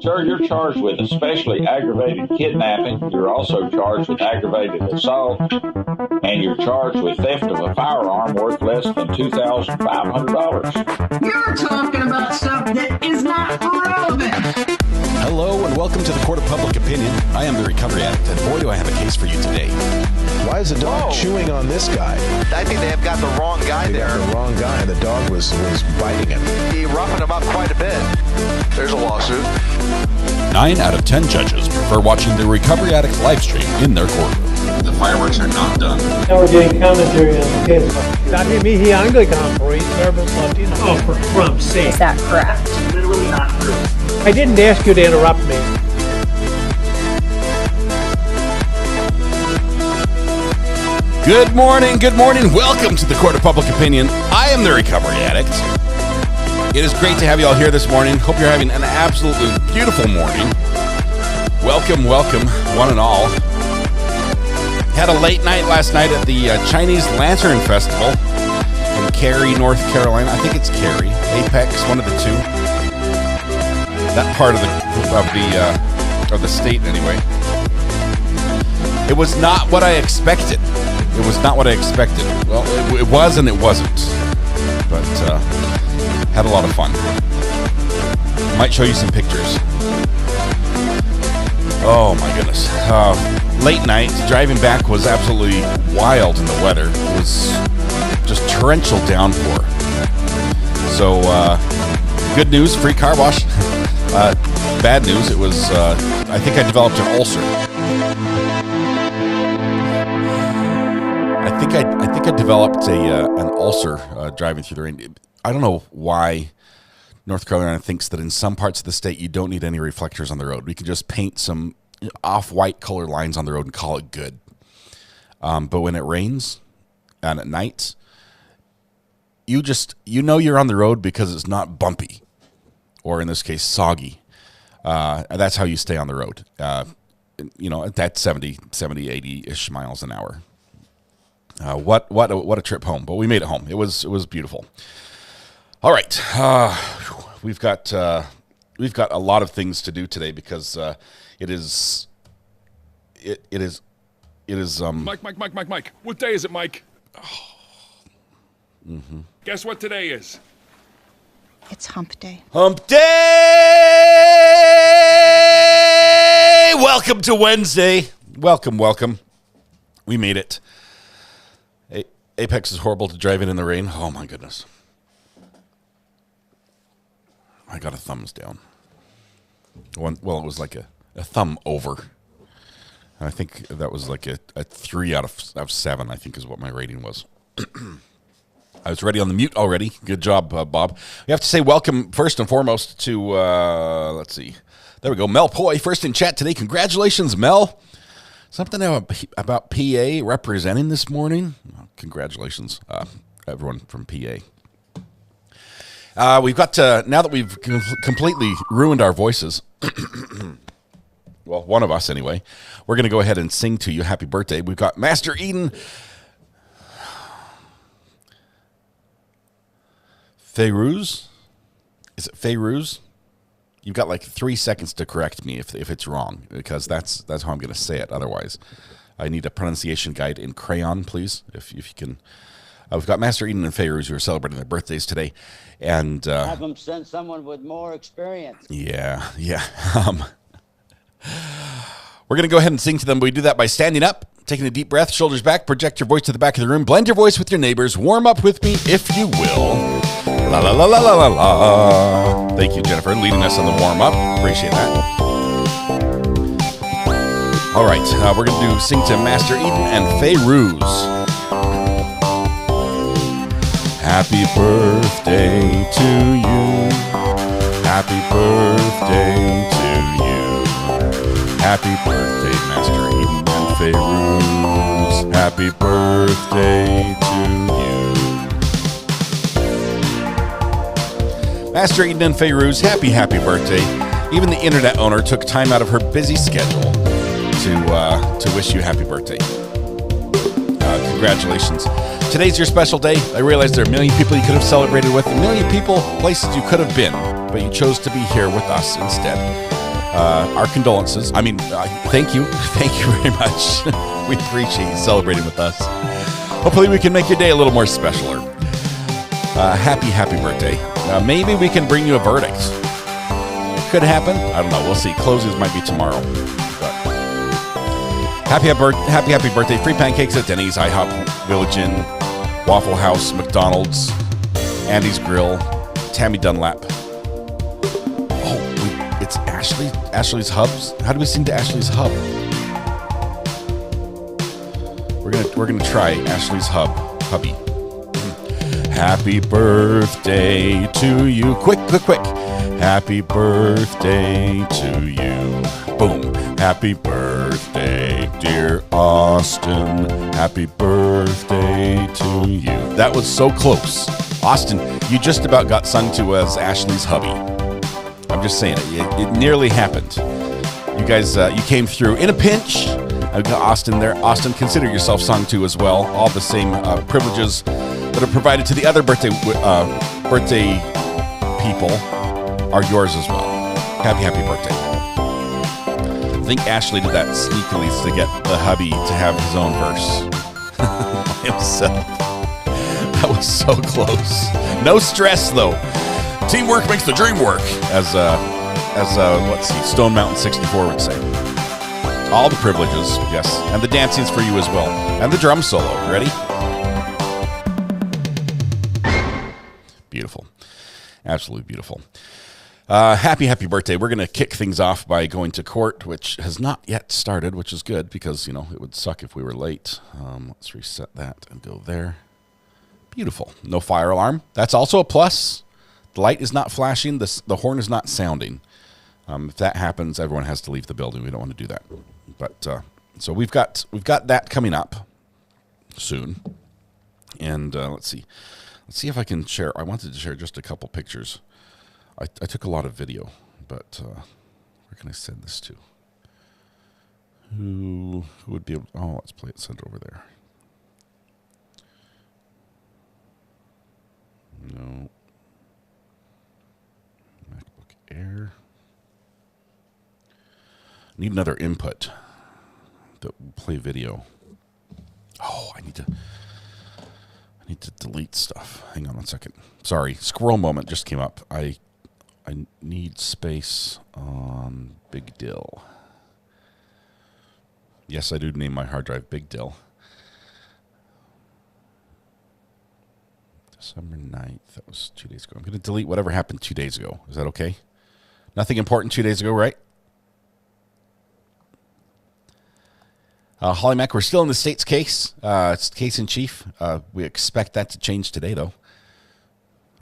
Sir, you're charged with especially aggravated kidnapping. You're also charged with aggravated assault, and you're charged with theft of a firearm worth less than $2,500. You're talking about stuff that is not relevant. Hello and welcome to the Court of Public Opinion. I am the Recovery Addict, and boy, do I have a case for you today. Why is the dog chewing on this guy? I think they have got the wrong guy They there. got the wrong guy, and the dog was biting him. He roughened him up quite a bit. There's a lawsuit. 9 out of 10 judges prefer watching the Recovery Addict live stream in their courtroom. The fireworks are not done. Now we're getting commentary on the case. Dati mihi Anglican for service Latino. Oh, for Trump's sake. Is that correct? Literally not true. I didn't ask you to interrupt me. Good morning, good morning. Welcome to the Court of Public Opinion. I am the Recovery Addict. It is great to have you all here this morning. Hope you're having an absolutely beautiful morning. Welcome, welcome, one and all. Had a late night last night at the Chinese Lantern Festival in Cary, North Carolina. I think it's Cary, Apex, one of the two. That part of the state, anyway. It was not what I expected. It was not what I expected. Well, it was and it wasn't. But had a lot of fun. Might show you some pictures. Oh my goodness. Late night, driving back was absolutely wild in the weather. It was just torrential downpour. So, good news, free car wash. Bad news, it was, I think I developed an ulcer. I think I developed an ulcer driving through the rain. I don't know why North Carolina thinks that in some parts of the state you don't need any reflectors on the road. We can just paint some off-white color lines on the road and call it good. But when it rains and at night, you know you're on the road because it's not bumpy, or in this case, soggy. And that's how you stay on the road. At 70, 80-ish miles an hour. What a trip home! But we made it home. It was beautiful. All right, we've got a lot of things to do today because it is. Mike. What day is it, Mike? Guess what today is? It's hump day. Hump day! Welcome to Wednesday. Welcome. We made it. Apex is horrible to drive in the rain. Oh my goodness. I got a thumbs down. Well, it was like a thumb over. And I think that was like a 3 out of 7, I think is what my rating was. I was ready on the mute already. Good job, Bob. We have to say welcome first and foremost to, let's see. There we go. Mel Poi, first in chat today. Congratulations, Mel. Something about PA representing this morning. Congratulations, everyone from PA. We've got to, now that we've completely ruined our voices, well, one of us anyway, we're going to go ahead and sing to you happy birthday. We've got Master Ayden, Feyruz. Is it Feyruz? You've got like 3 seconds to correct me if it's wrong, because that's how I'm going to say it. Otherwise, I need a pronunciation guide in crayon, please, if you can. We've got Master Ayden and Feyruz who are celebrating their birthdays today, and have them send someone with more experience. Yeah. We're going to go ahead and sing to them. We do that by standing up, taking a deep breath, shoulders back, project your voice to the back of the room, blend your voice with your neighbors, warm up with me if you will. La la la la la la la. Thank you, Jennifer, leading us on the warm up. Appreciate that. All right, we're going to sing to Master Ayden and Feyruz. Happy birthday to you. Happy birthday to you. Happy birthday, Master Ayden and Feyruz. Happy birthday to you. Master Ayden and Feyruz, happy birthday. Even the internet owner took time out of her busy schedule to wish you happy birthday. Congratulations. Today's your special day. I realize there are a million people you could have celebrated with, a million people, places you could have been. but you chose to be here with us instead. Our condolences. I mean, thank you. Thank you very much. We appreciate you celebrating with us. Hopefully we can make your day a little more specialer. Happy birthday. Maybe we can bring you a verdict. Could happen. I don't know. We'll see. Closings might be tomorrow. But happy birthday. Free pancakes at Denny's, IHOP, Village Inn, Waffle House, McDonald's, Andy's Grill, Tammy Dunlap. Oh, it's Ashley's Hubs. How do we sing to Ashley's Hub? We're gonna try Ashley's Hubby. Happy birthday to you. Quick. Happy birthday to you. Boom. Happy birthday, dear Austin. Happy birthday to you. That was so close. Austin, you just about got sung to as Ashley's hubby. I'm just saying it nearly happened. You guys, you came through in a pinch. I've got Austin there. Austin, consider yourself sung to as well. All the same privileges that are provided to the other birthday people are yours as well. Happy birthday. I think Ashley did that sneakily to get the hubby to have his own verse by himself. That was so close. No stress though. Teamwork makes the dream work, as let's see, Stone Mountain 64 would say. All the privileges, yes, and the dancing's for you as well, and the drum solo. Ready? Beautiful, absolutely beautiful. Happy birthday. We're going to kick things off by going to court, which has not yet started, which is good because, you know, it would suck if we were late. Let's reset that and go there. Beautiful. No fire alarm. That's also a plus. The light is not flashing. The horn is not sounding. If that happens, everyone has to leave the building. We don't want to do that. But so we've got that coming up soon. And let's see if I can share. I wanted to share just a couple pictures. I took a lot of video, but where can I send this to? Who would be able? Oh, let's play it. Send over there. No. MacBook Air. Need another input that will play video. Oh, I need to delete stuff. Hang on one second. Sorry, squirrel moment just came up. I need space on Big Dill. Yes, I do name my hard drive Big Dill. December 9th. That was 2 days ago. I'm going to delete whatever happened 2 days ago. Is that okay? Nothing important 2 days ago, right? Holly Mac, we're still in the state's case. It's case in chief. We expect that to change today, though.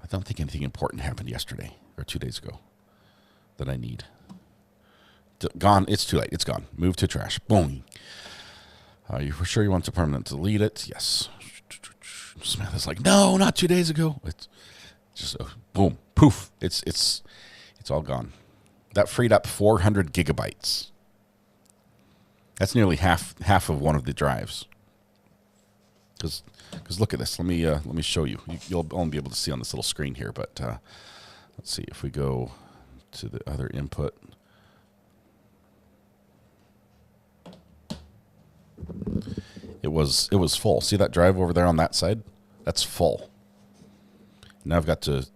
I don't think anything important happened yesterday or 2 days ago that I need. Gone. It's too late. It's gone. Move to trash. Boom. You for sure you want to permanent delete it? Yes. Samantha's like, no, not 2 days ago. It's just boom, poof. It's all gone. That freed up 400 gigabytes. That's nearly half of one of the drives. Because look at this. Let me show you. You'll only be able to see on this little screen here. But let's see if we go to the other input. It was full. See that drive over there on that side? That's full. Now I've got to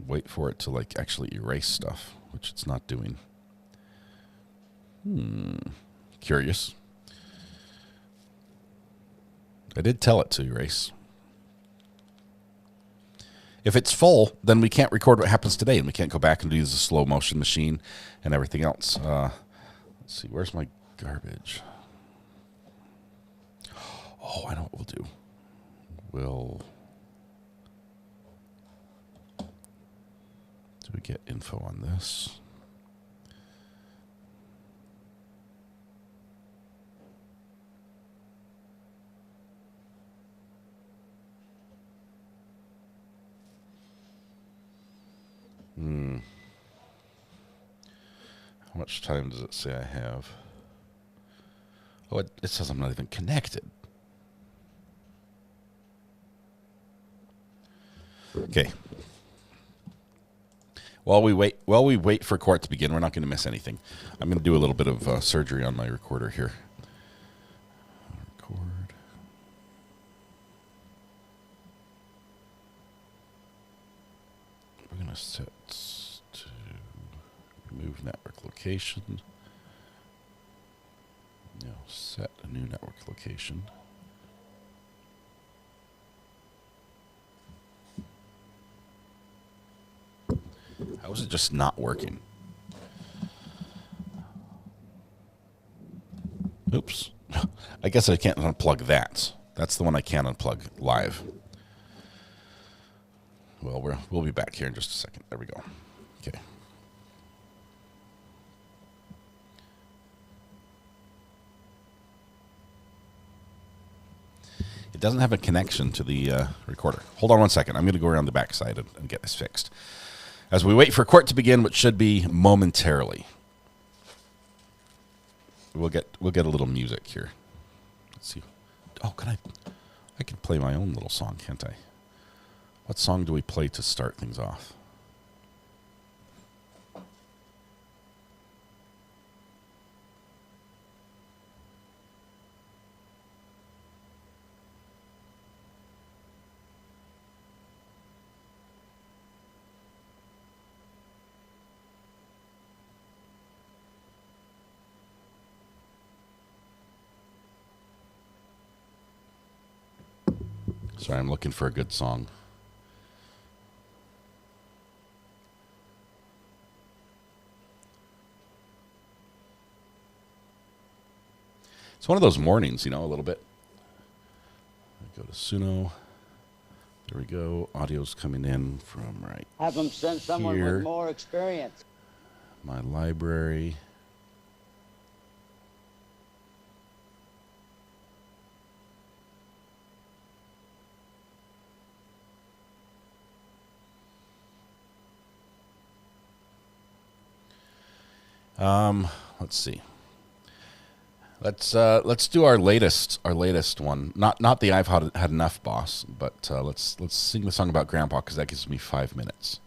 wait for it to like actually erase stuff, which it's not doing. Curious. I did tell it to erase. If it's full, then we can't record what happens today, and we can't go back and do the slow motion machine and everything else. Let's see, where's my garbage? Oh, I know what we'll do. Do we get info on this? How much time does it say I have? Oh, it says I'm not even connected. Okay. While we wait for court to begin, we're not going to miss anything. I'm going to do a little bit of surgery on my recorder here. Record. We're going to set to remove network location. Now set a new network location. How is it just not working? Oops. I guess I can't unplug that. That's the one I can't unplug live. Well, we'll be back here in just a second. There we go. Okay. It doesn't have a connection to the recorder. Hold on one second. I'm going to go around the back side and get this fixed. As we wait for court to begin, which should be momentarily. We'll get a little music here. Let's see. Oh, I can play my own little song, can't I? What song do we play to start things off? Sorry, I'm looking for a good song. It's one of those mornings, you know, a little bit. I go to Suno. There we go. Audio's coming in from right Have them send someone here. with more experience. My library. Let's see. Let's do our latest one. Not the I've had enough boss, but let's sing the song about Grandpa because that gives me 5 minutes.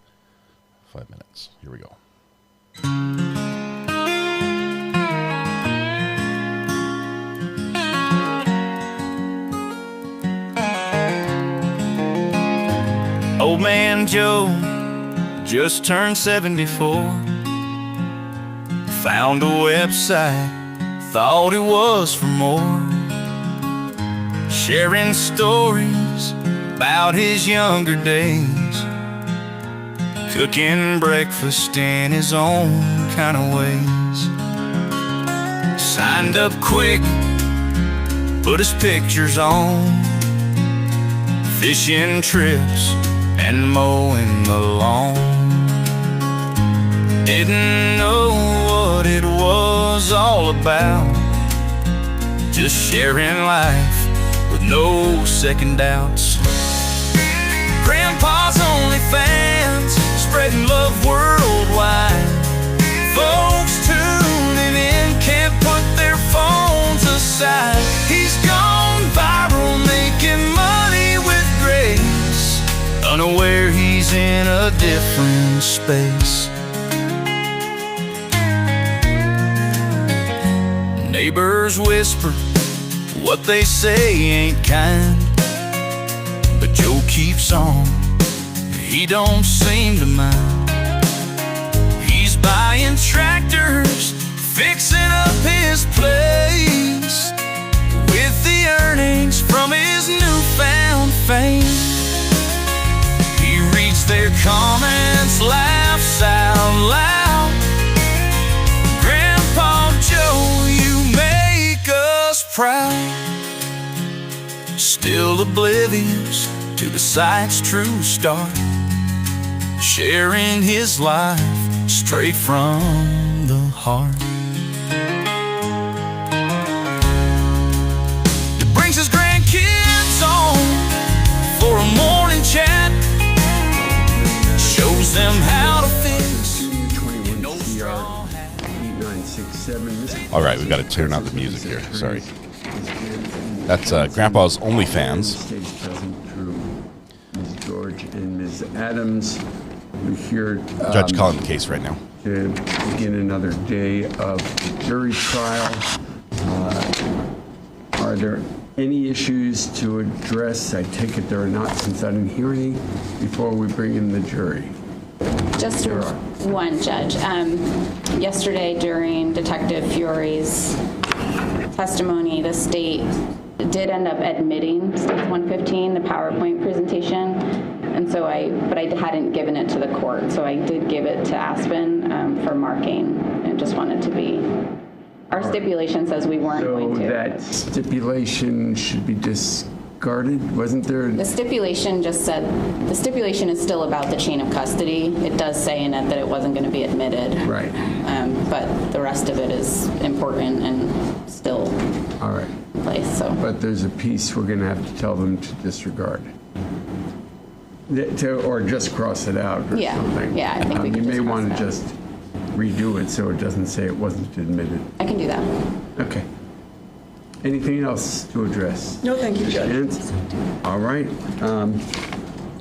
5 minutes. Here we go. Old man Joe just turned 74. Found a website, thought it was for more. Sharing stories about his younger days. Cooking breakfast in his own kind of ways. Signed up quick, put his pictures on. Fishing trips and mowing the lawn. Didn't know what it was all about. Just sharing life with no second doubts. Grandpa's only fans, spreading love worldwide. Folks tuning in can't put their phones aside. He's gone viral, making money with grace, unaware he's in a different space. Neighbors whisper what they say ain't kind, but Joe keeps on, he don't seem to mind. He's buying tractors, fixing up his place with the earnings from his newfound fame. He reads their comments, laughs out loud. Grandpa Joe, you make us proud. Still oblivious to the site's true start, sharing his life straight from the heart. He brings his grandkids on for a morning chat, shows them how to fix an old straw hat. All right, we've got to turn out the music here. Sorry. That's Grandpa's OnlyFans. Stage present through Ms. George and Ms. Adams. We're here Judge calling the case right now. to begin another day of jury trial. Are there any issues to address? I take it there are not, since I didn't hear any before we bring in the jury. Just one, Judge. Yesterday during Detective Fury's testimony, the state did end up admitting State 115, the PowerPoint presentation, and so but I hadn't given it to the court, so I did give it to Aspen for marking, and just wanted to be. Our stipulation says we weren't going to. So that stipulation should be discarded, wasn't there? The stipulation just said, the stipulation is still about the chain of custody. It does say in it that it wasn't going to be admitted. Right. But the rest of it is important and still all right in place. So. But there's a piece we're going to have to tell them to disregard. Or just cross it out or something. Yeah, I think we can You may just want to cross it out. just redo it so it doesn't say it wasn't admitted. I can do that. Okay. Anything else to address? No, thank you, Judge. Chance? All right.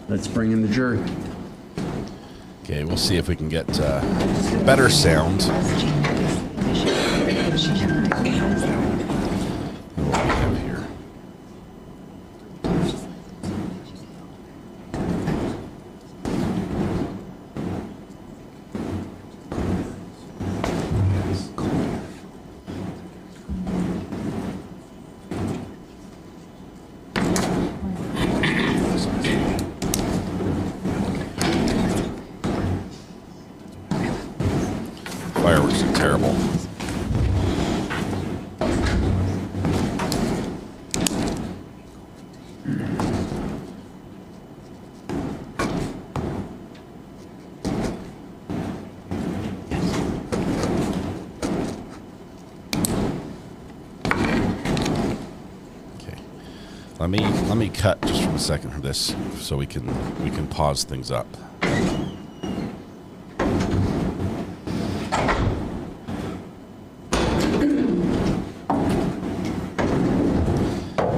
Let's bring in the jury. Okay, we'll see if we can get better sound. What we have here. Fireworks are terrible. Let me cut just for a second for this so we can pause things up.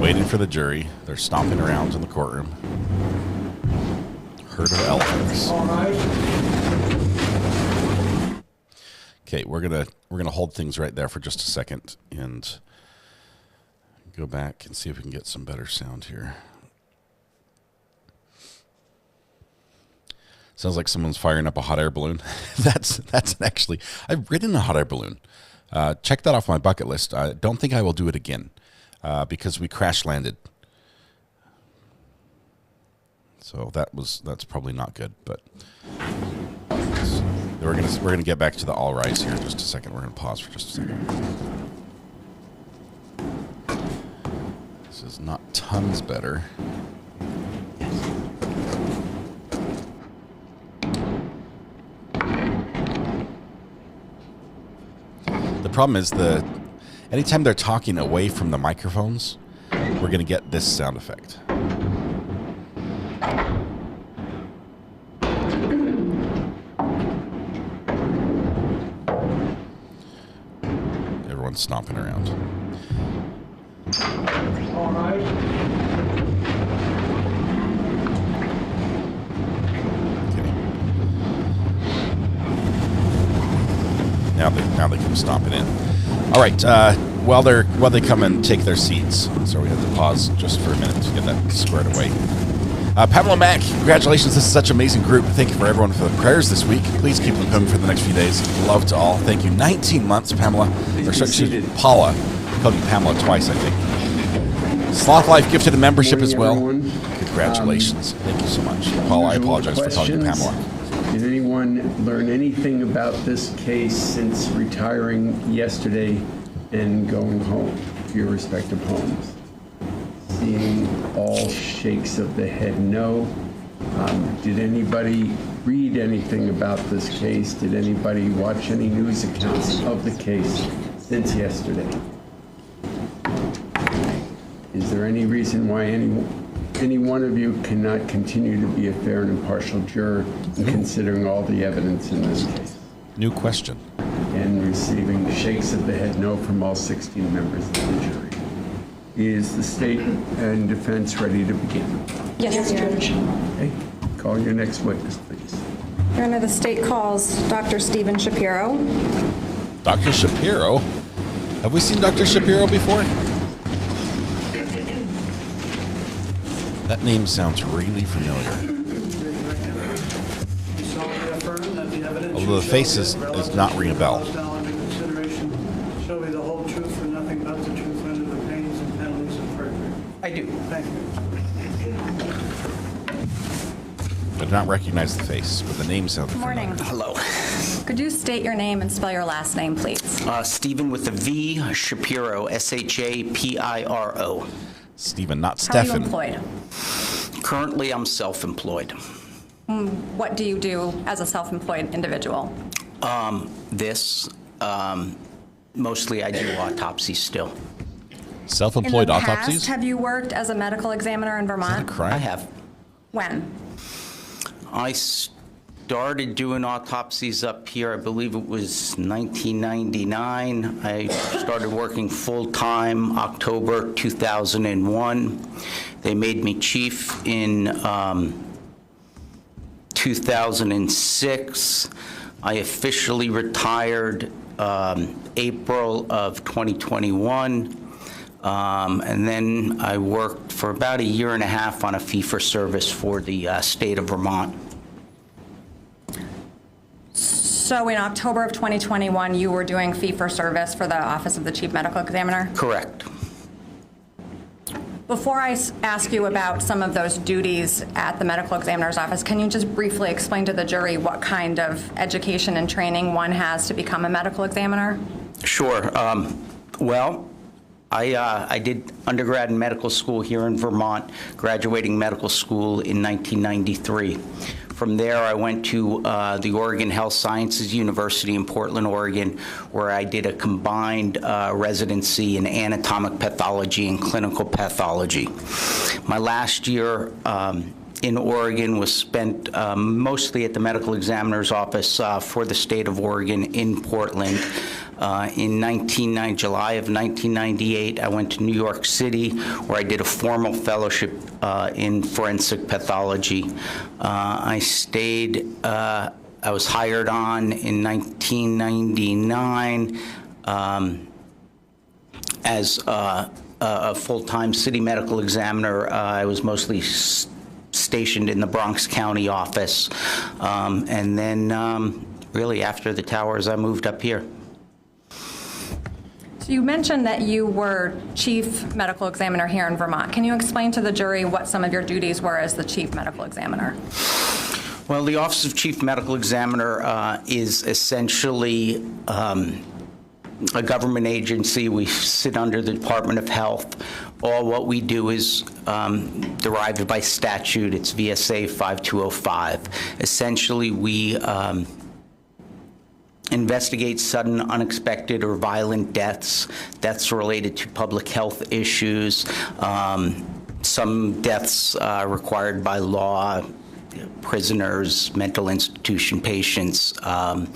Waiting for the jury. They're stomping around in the courtroom. Herd of elephants. All right. Okay, we're gonna hold things right there for just a second and go back and see if we can get some better sound here. Sounds like someone's firing up a hot air balloon. that's actually, I've ridden a hot air balloon. Check that off my bucket list. I don't think I will do it again because we crash landed. So that's probably not good. But we're gonna get back to the all rise here in just a second. We're gonna pause for just a second. This is not tons better. The problem is anytime they're talking away from the microphones, we're going to get this sound effect. Everyone's stomping around. All right. Now they come stomping in. All right. While they come and take their seats, so we have to pause just for a minute to get that squared away. Pamela Mack, congratulations! This is such an amazing group. Thank you for everyone for the prayers this week. Please keep them coming for the next few days. Love to all. Thank you. 19 months, Pamela. Paula. I called you Pamela twice, I think. Sloth Life gifted a membership as well. Everyone. Congratulations. Thank you so much. Paula, I apologize for calling you Pamela. Did anyone learn anything about this case since retiring yesterday and going home to your respective homes? Seeing all shakes of the head no. Did anybody read anything about this case? Did anybody watch any news accounts of the case since yesterday? Is there any reason why any one of you cannot continue to be a fair and impartial juror in considering all the evidence in this case? New question. And receiving shakes of the head no from all 16 members of the jury. Is the state and defense ready to begin? Yes, Judge. Okay. Call your next witness, please. Your Honor, the state calls Dr. Stephen Shapiro. Dr. Shapiro? Have we seen Dr. Shapiro before? That name sounds really familiar. Although the face is not ring a bell. Show me the whole truth for nothing but the truth under the pains and penalties of perjury. I do. Thank you. I do not recognize the face, but the name sounds familiar. Morning. Hello. Could you state your name and spell your last name, please? Stephen with a V, Shapiro, Shapiro. Stephen, not How are you Stephen. employed? Currently, I'm self-employed. What do you do as a self-employed individual? Mostly I do autopsies still. Self-employed In the past, autopsies? have you worked as a medical examiner in Vermont? Is that a crime? I have. When? I started doing autopsies up here, I believe it was 1999. I started working full-time October 2001. They made me chief in 2006. I officially retired April of 2021. And then I worked for about a year and a half on a fee-for-service for the state of Vermont. So in October of 2021, you were doing fee-for-service for the Office of the Chief Medical Examiner? Correct. Before I ask you about some of those duties at the medical examiner's office, can you just briefly explain to the jury what kind of education and training one has to become a medical examiner? Sure. Well, I did undergrad in medical school here in Vermont, graduating medical school in 1993. From there, I went to the Oregon Health Sciences University in Portland, Oregon, where I did a combined residency in anatomic pathology and clinical pathology. My last year in Oregon was spent mostly at the medical examiner's office for the state of Oregon in Portland. In July of 1998, I went to New York City, where I did a formal fellowship in forensic pathology. I stayed, I was hired on in 1999 as a full-time city medical examiner. I was mostly stationed in the Bronx County office. And then really after the towers, I moved up here. So you mentioned that you were chief medical examiner here in Vermont. Can you explain to the jury what some of your duties were as the chief medical examiner? Well, the Office of Chief Medical Examiner is essentially a government agency. We sit under the Department of Health. All what we do is derived by statute. It's VSA 5205. Essentially, we investigate sudden, unexpected, or violent deaths related to public health issues, some deaths required by law, prisoners, mental institution patients. But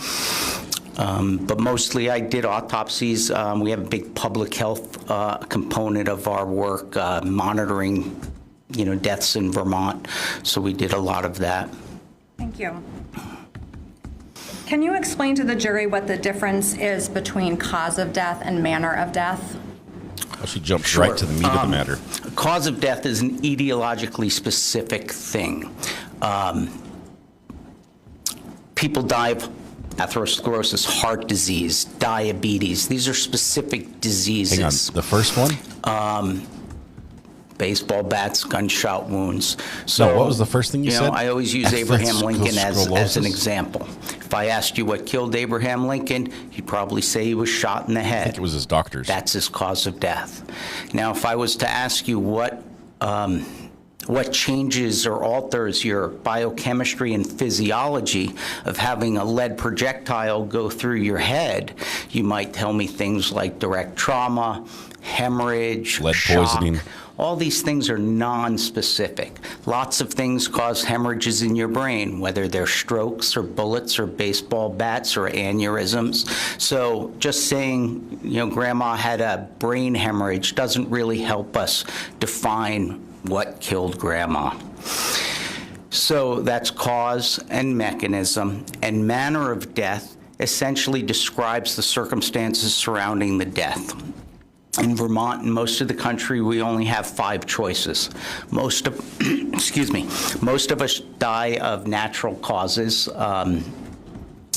mostly I did autopsies. We have a big public health component of our work, monitoring, deaths in Vermont. So we did a lot of that. Thank you. Can you explain to the jury what the difference is between cause of death and manner of death? Well, she jumps right to the meat of the matter. Cause of death is an etiologically specific thing. People die of atherosclerosis, heart disease, diabetes. These are specific diseases. Hang on, the first one? Baseball bats, gunshot wounds. So, no, what was the first thing you said? I always use Abraham Lincoln as an example. If I asked you what killed Abraham Lincoln, you'd probably say he was shot in the head. I think it was his doctors. That's his cause of death. Now, if I was to ask you what changes or alters your biochemistry and physiology of having a lead projectile go through your head, you might tell me things like direct trauma, hemorrhage, lead shock. poisoning. All these things are non-specific. Lots of things cause hemorrhages in your brain, whether they're strokes or bullets or baseball bats or aneurysms. So just saying, grandma had a brain hemorrhage doesn't really help us define what killed grandma. So that's cause and mechanism, and manner of death essentially describes the circumstances surrounding the death. In Vermont and most of the country, we only have 5 choices. Most of, most of us die of natural causes.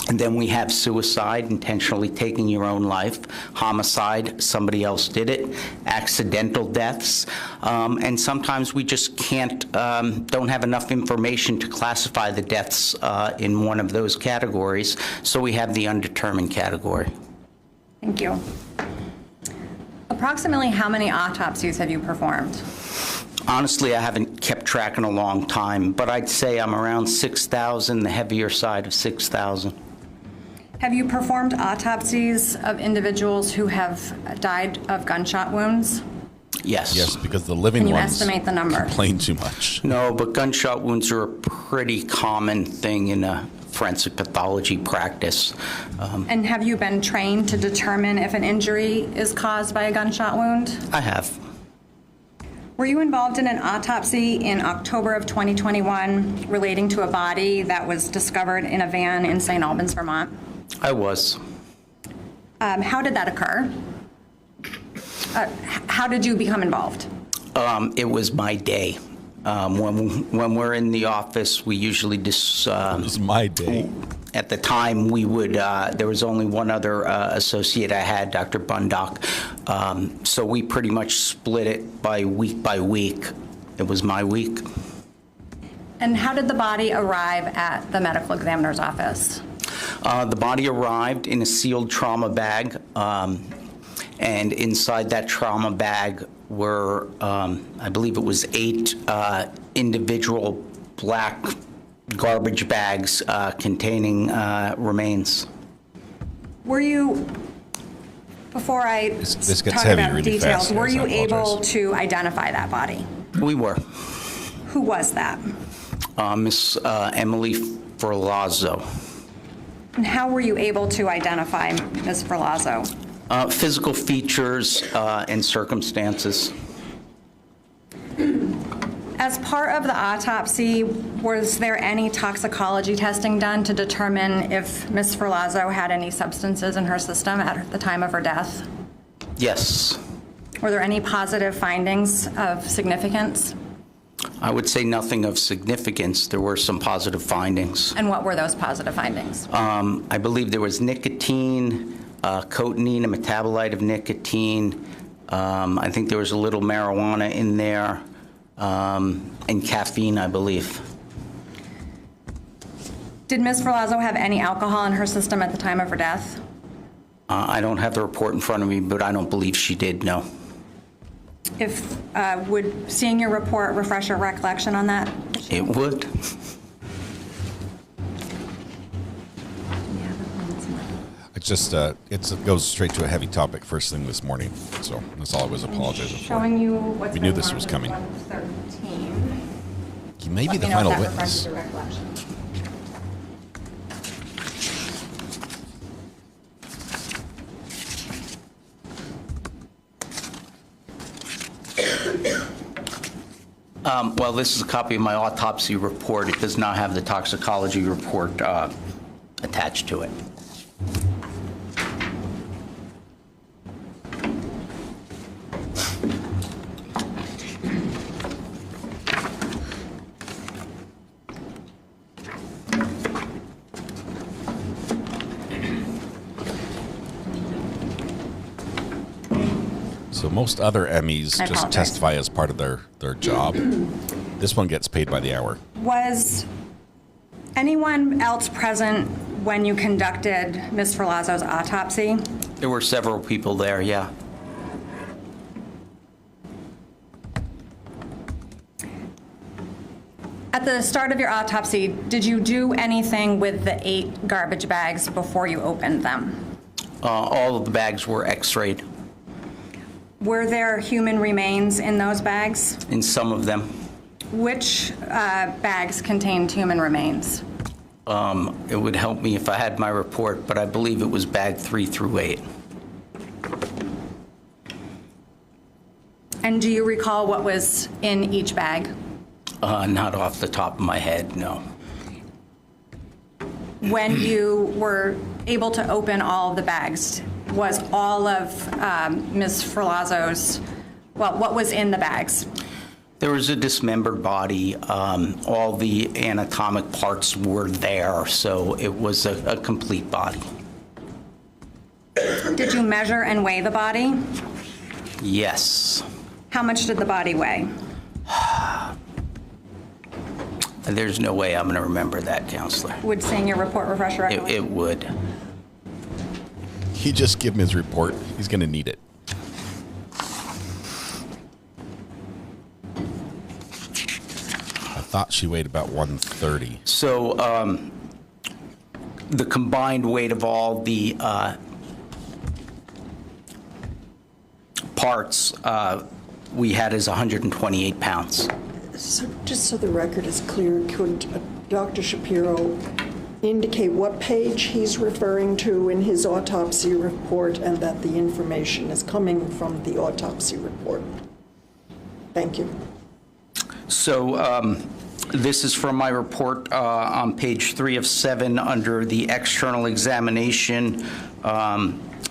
And then we have suicide, intentionally taking your own life, homicide, somebody else did it, accidental deaths, and sometimes we just don't have enough information to classify the deaths in one of those categories, so we have the undetermined category. Thank you. Approximately how many autopsies have you performed? Honestly, I haven't kept track in a long time, but I'd say I'm around 6,000, the heavier side of 6,000. Have you performed autopsies of individuals who have died of gunshot wounds? Yes. Yes, because the living Can you ones estimate the number? complain too much. No, but gunshot wounds are a pretty common thing in a forensic pathology practice. And have you been trained to determine if an injury is caused by a gunshot wound? I have. Were you involved in an autopsy in October of 2021 relating to a body that was discovered in a van in St. Albans, Vermont? I was. How did that occur? How did you become involved? It was my day. When we're in the office, we usually just... it was my day. At the time, we would, there was only one other associate I had, Dr. Bundock. So we pretty much split it by week. It was my week. And how did the body arrive at the medical examiner's office? The body arrived in a sealed trauma bag, and inside that trauma bag were, I believe it was 8 individual black garbage bags containing remains. Were you, before I this gets talk heavy about really details, fast, were guys, you I apologize. able to identify that body? We were. Who was that? Miss Emily Ferlazzo. And how were you able to identify Ms. Ferlazzo? Physical features and circumstances. As part of the autopsy, was there any toxicology testing done to determine if Ms. Ferlazzo had any substances in her system at the time of her death? Yes. Were there any positive findings of significance? I would say nothing of significance. There were some positive findings. And what were those positive findings? I believe there was nicotine, cotinine, a metabolite of nicotine. I think there was a little marijuana in there, and caffeine, I believe. Did Ms. Ferlazzo have any alcohol in her system at the time of her death? I don't have the report in front of me, but I don't believe she did, no. Would seeing your report refresh your recollection on that? It would. It's just, it goes straight to a heavy topic first thing this morning. So that's all I was apologizing for. Showing you what's We been knew this marked was as coming. 113. He may be Let the me know if final that witness. refreshes your recollection. Well, this is a copy of my autopsy report. It does not have the toxicology report attached to it. So most other Emmys I just apologize. testify as part of their job. This one gets paid by the hour. Was anyone else present when you conducted Ms. Ferlazzo's autopsy? There were several people there, yeah. At the start of your autopsy, did you do anything with the 8 garbage bags before you opened them? All of the bags were x-rayed. Were there human remains in those bags? In some of them. Which bags contained human remains? It would help me if I had my report, but I believe it was bag 3 through 8. And do you recall what was in each bag? Not off the top of my head, no. When you were able to open all of the bags, was all of Ms. Ferlazzo's, well, what was in the bags? There was a dismembered body. All the anatomic parts were there, so it was a complete body. Did you measure and weigh the body? Yes. How much did the body weigh? There's no way I'm going to remember that, Counselor. Would seeing your report refresh your recollection? It would. He just give him his report. He's going to need it. I thought she weighed about 130. So the combined weight of all the parts we had is 128 pounds. So just so the record is clear, could Dr. Shapiro indicate what page he's referring to in his autopsy report and that the information is coming from the autopsy report? Thank you. So this is from my report on page 3 of 7 under the external examination. I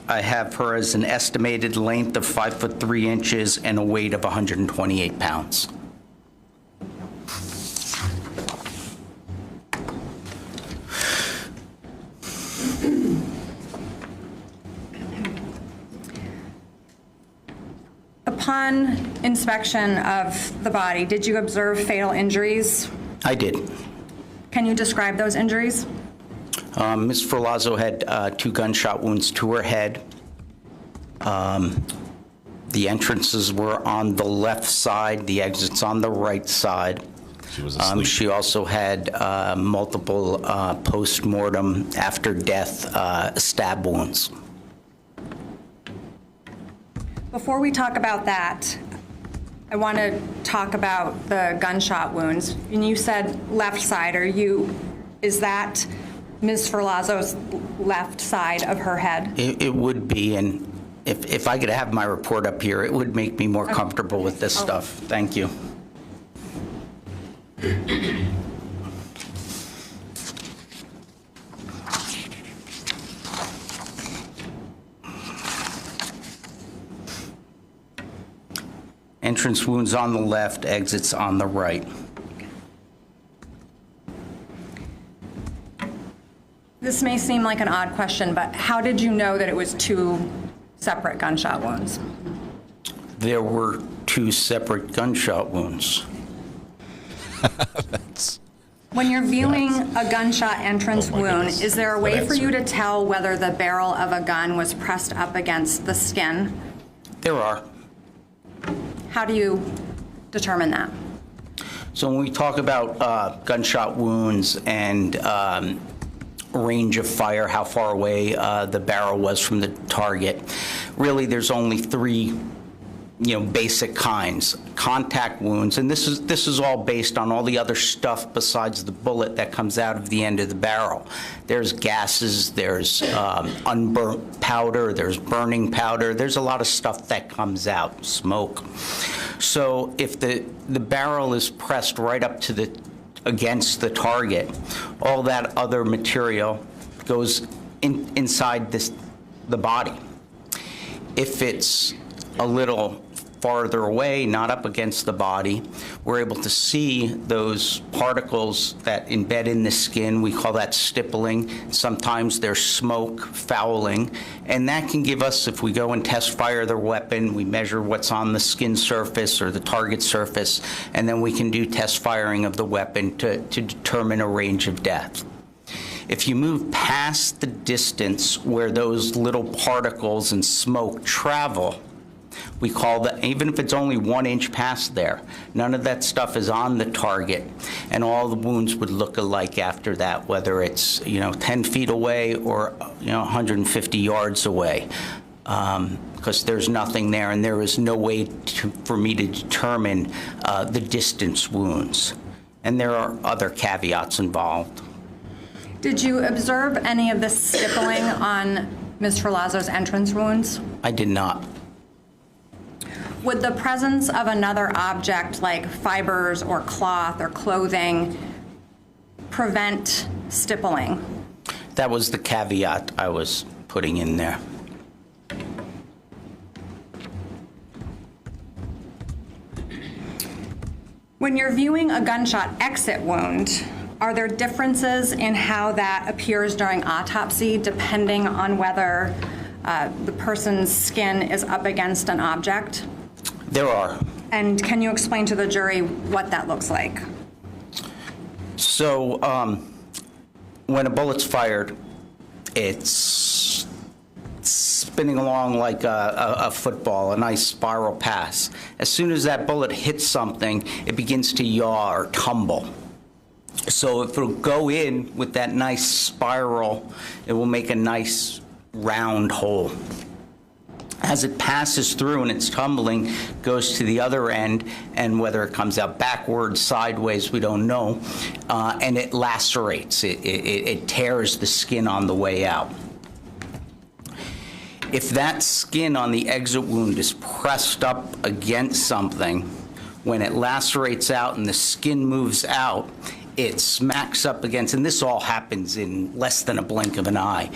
have her as an estimated length of 5 foot 3 inches and a weight of 128 pounds. Upon inspection of the body, did you observe fatal injuries? I did. Can you describe those injuries? Ms. Ferlazzo had 2 gunshot wounds to her head. The entrances were on the left side, the exits on the right side. She was asleep. She also had multiple post-mortem, after death, stab wounds. Before we talk about that, I want to talk about the gunshot wounds. And you said left side. Is that Ms. Ferlazzo's left side of her head? It would be, and if I could have my report up here, it would make me more comfortable with this stuff. Thank you. Entrance wounds on the left, exits on the right. This may seem like an odd question, but how did you know that it was 2 separate gunshot wounds? There were 2 separate gunshot wounds. When you're viewing a gunshot entrance wound, is there a way for you to tell whether the barrel of a gun was pressed up against the skin? There are. How do you determine that? So when we talk about gunshot wounds and range of fire, how far away the barrel was from the target, really there's only 3 basic kinds. Contact wounds, and this is all based on all the other stuff besides the bullet that comes out of the end of the barrel. There's gases, there's unburnt powder, there's burning powder, there's a lot of stuff that comes out, smoke. So if the barrel is pressed right up to against the target, all that other material goes inside the body. If it's a little farther away, not up against the body, we're able to see those particles that embed in the skin. We call that stippling. Sometimes there's smoke, fouling, and that can give us, if we go and test fire the weapon, we measure what's on the skin surface or the target surface, and then we can do test firing of the weapon to determine a range of death. If you move past the distance where those little particles and smoke travel, we call that, even if it's only 1 inch past there, none of that stuff is on the target, and all the wounds would look alike after that, whether it's 10 feet away or 150 yards away, because there's nothing there, and there is no way for me to determine the distance wounds, and there are other caveats involved. Did you observe any of the stippling on Ms. Ferlazzo's entrance wounds? I did not. Would the presence of another object like fibers or cloth or clothing prevent stippling? That was the caveat I was putting in there. When you're viewing a gunshot exit wound, are there differences in how that appears during autopsy depending on whether the person's skin is up against an object? There are. And can you explain to the jury what that looks like? So when a bullet's fired, it's spinning along like a football, a nice spiral pass. As soon as that bullet hits something, it begins to yaw or tumble. So if it'll go in with that nice spiral, it will make a nice round hole. As it passes through and it's tumbling, goes to the other end, and whether it comes out backwards, sideways, we don't know, and it lacerates. It tears the skin on the way out. If that skin on the exit wound is pressed up against something, when it lacerates out and the skin moves out, it smacks up against, and this all happens in less than a blink of an eye,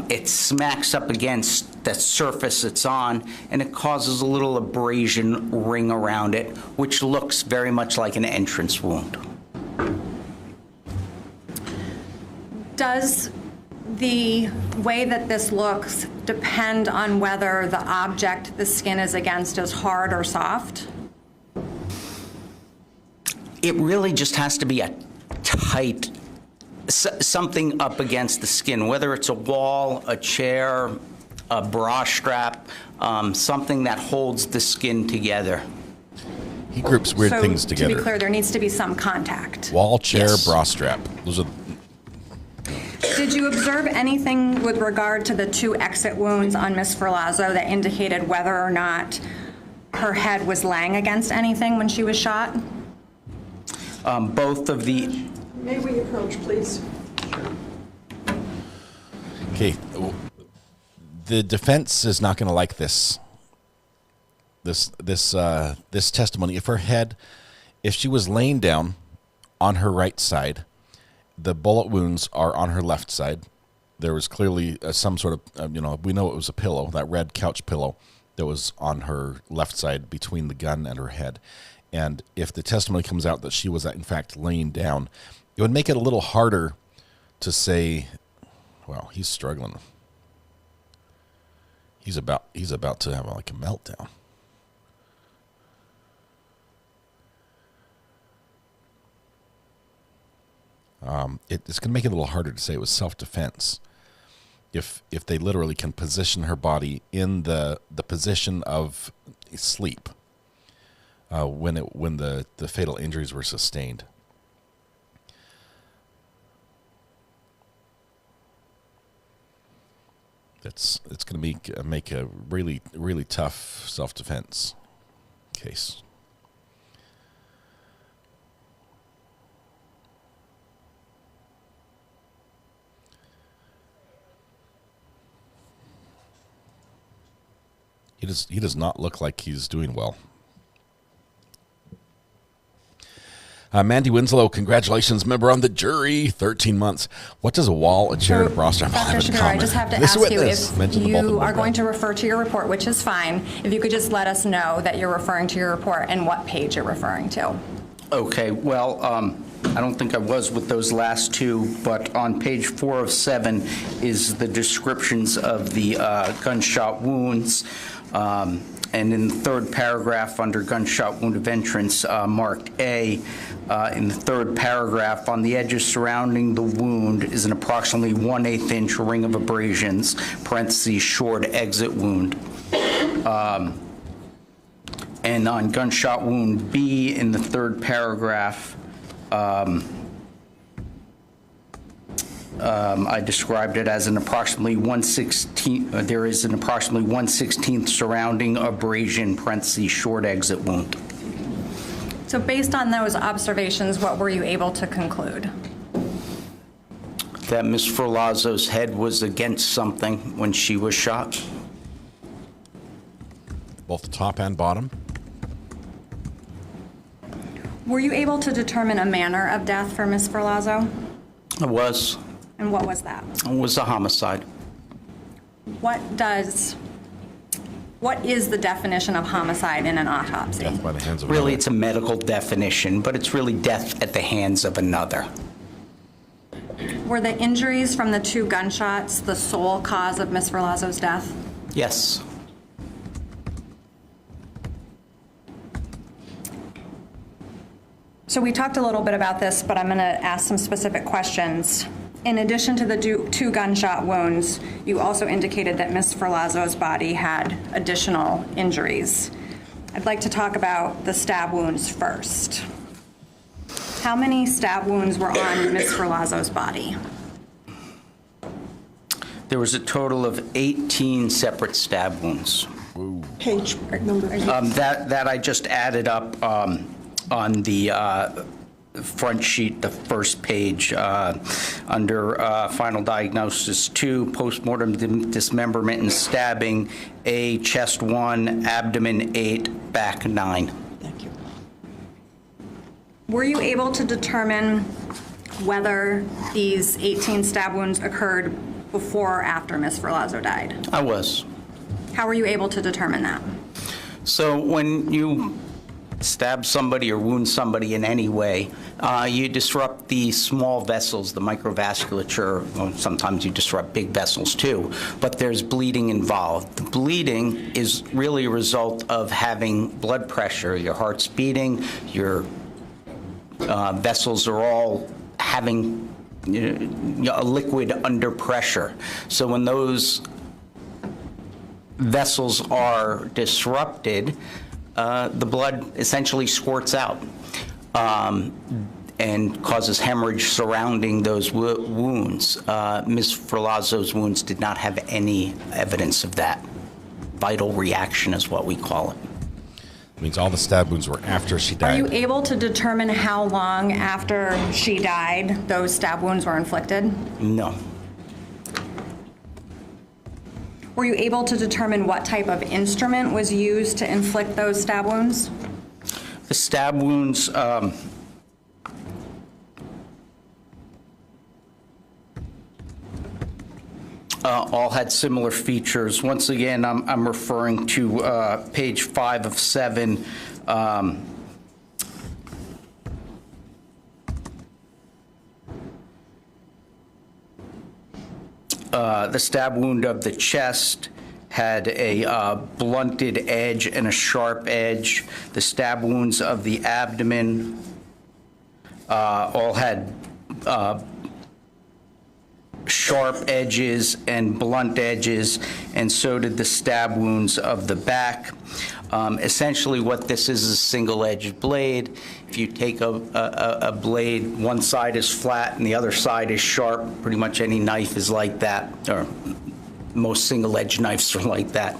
it smacks up against the surface it's on, and it causes a little abrasion ring around it, which looks very much like an entrance wound. Does the way that this looks depend on whether the object the skin is against is hard or soft? It really just has to be a tight, something up against the skin, whether it's a wall, a chair, a bra strap, something that holds the skin together. He groups weird things together. To be clear, there needs to be some contact. Wall, chair, Yes. bra strap. Those are. Did you observe anything with regard to the 2 exit wounds on Miss Ferlazzo that indicated whether or not her head was laying against anything when she was shot? Both of the... May we approach, please? Okay, the defense is not going to like this testimony. If she was laying down on her right side, the bullet wounds are on her left side. There was clearly some sort of, we know it was a pillow, that red couch pillow that was on her left side between the gun and her head. And if the testimony comes out that she was in fact laying down, it would make it a little harder to say, well, he's struggling. He's about to have like a meltdown. It's going to make it a little harder to say it was self-defense if they literally can position her body in the position of sleep when the fatal injuries were sustained. It's going to make a really, really tough self-defense case. He does not look like he's doing well. Mandy Winslow, congratulations, member on the jury, 13 months. What does a wall, a chair, and a bra strap have in Dr. Shapiro, common? I just have to This ask witness you, if mentioned the you bullet are going to refer to your report, which is fine, if you could just let us know that you're referring to your report and what page you're referring to. Okay, well, I don't think I was with those last 2, but on page 4 of 7 is the descriptions of the gunshot wounds. And in the 3rd paragraph under gunshot wound of entrance, marked A, in the 3rd paragraph, on the edges surrounding the wound is an approximately 1/8 inch ring of abrasions, parentheses, short exit wound. And on gunshot wound B in the 3rd paragraph, I described it as an approximately 1/16. There is an approximately 1/16 surrounding abrasion, parentheses, short exit wound. So based on those observations, what were you able to conclude? That Ms. Ferlazzo's head was against something when she was shot. both the top and bottom. Were you able to determine a manner of death for Ms. Ferlazzo? I was. And what was that? It was a homicide. What is the definition of homicide in an autopsy? Death by the hands of Really, another. it's a medical definition, but it's really death at the hands of another. Were the injuries from the 2 gunshots the sole cause of Ms. Ferlazzo's death? Yes. So we talked a little bit about this, but I'm going to ask some specific questions. In addition to the 2 gunshot wounds, you also indicated that Ms. Ferlazzo's body had additional injuries. I'd like to talk about the stab wounds first. How many stab wounds were on Ms. Ferlazzo's body? There was a total of 18 separate stab wounds. Page number. That I just added up on the front sheet, the first page, under final diagnosis 2, postmortem dismemberment and stabbing, A, chest 1, abdomen 8, back 9. Thank you. Were you able to determine whether these 18 stab wounds occurred before or after Ms. Ferlazzo died? I was. How were you able to determine that? So when you stab somebody or wound somebody in any way, you disrupt the small vessels, the microvasculature. Well, sometimes you disrupt big vessels too, but there's bleeding involved. The bleeding is really a result of having blood pressure. Your heart's beating, your vessels are all having a liquid under pressure. So when those vessels are disrupted, the blood essentially squirts out and causes hemorrhage surrounding those wounds. Ms. Ferlazzo's wounds did not have any evidence of that. Vital reaction is what we call it. It means all the stab wounds were after she Are died. you able to determine how long after she died those stab wounds were inflicted? No. Were you able to determine what type of instrument was used to inflict those stab wounds? The stab wounds, all had similar features. Once again, I'm referring to page 5 of 7. The stab wound of the chest had a blunted edge and a sharp edge. The stab wounds of the abdomen all had sharp edges and blunt edges, and so did the stab wounds of the back. Essentially what this is a single-edged blade. If you take a blade, one side is flat and the other side is sharp. Pretty much any knife is like that, or most single-edged knives are like that.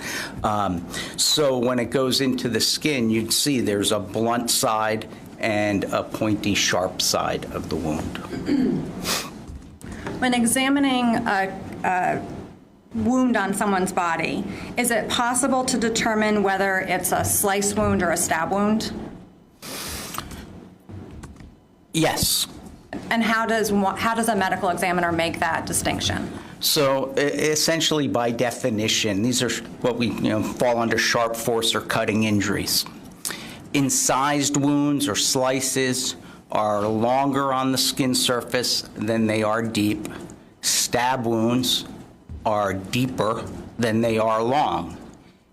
So when it goes into the skin, you'd see there's a blunt side and a pointy, sharp side of the wound. When examining a wound on someone's body, is it possible to determine whether it's a slice wound or a stab wound? Yes. And how does a medical examiner make that distinction? So essentially, by definition, these are what we fall under sharp force or cutting injuries. Incised wounds or slices are longer on the skin surface than they are deep. Stab wounds are deeper than they are long.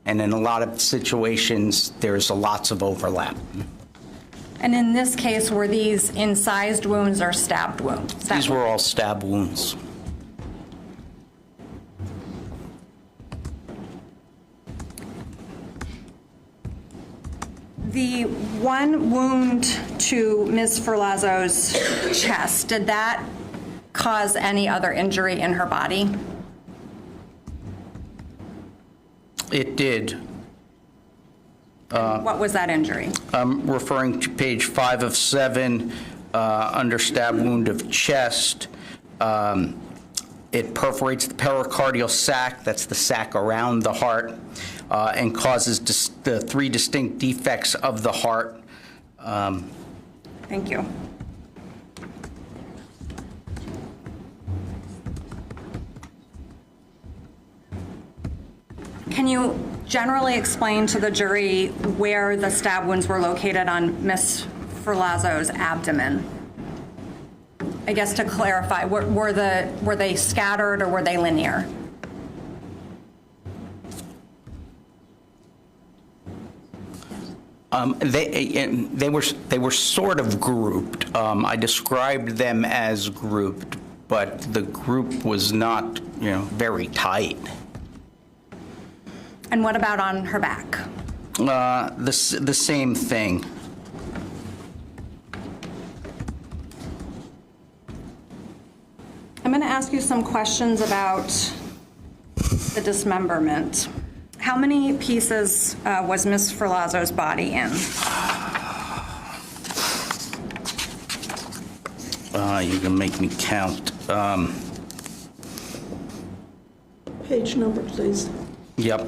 And in a lot of situations, there's lots of overlap. And in this case, were these incised wounds or stabbed wounds? These were all stab wounds. The one wound to Ms. Ferlazzo's chest, did that cause any other injury in her body? It did. What was that injury? I'm referring to page 5 of 7 under stab wound of chest. It perforates the pericardial sac, that's the sac around the heart. and causes the 3 distinct defects of the heart. Thank you. Can you generally explain to the jury where the stab wounds were located on Miss Ferlazzo's abdomen? I guess to clarify, were they scattered or were they linear? They were sort of grouped. I described them as grouped, but the group was not, very tight. And what about on her back? The same thing. I'm going to ask you some questions about the dismemberment. How many pieces was Miss Ferlazzo's body in? You can make me count. Page number, please. Yep.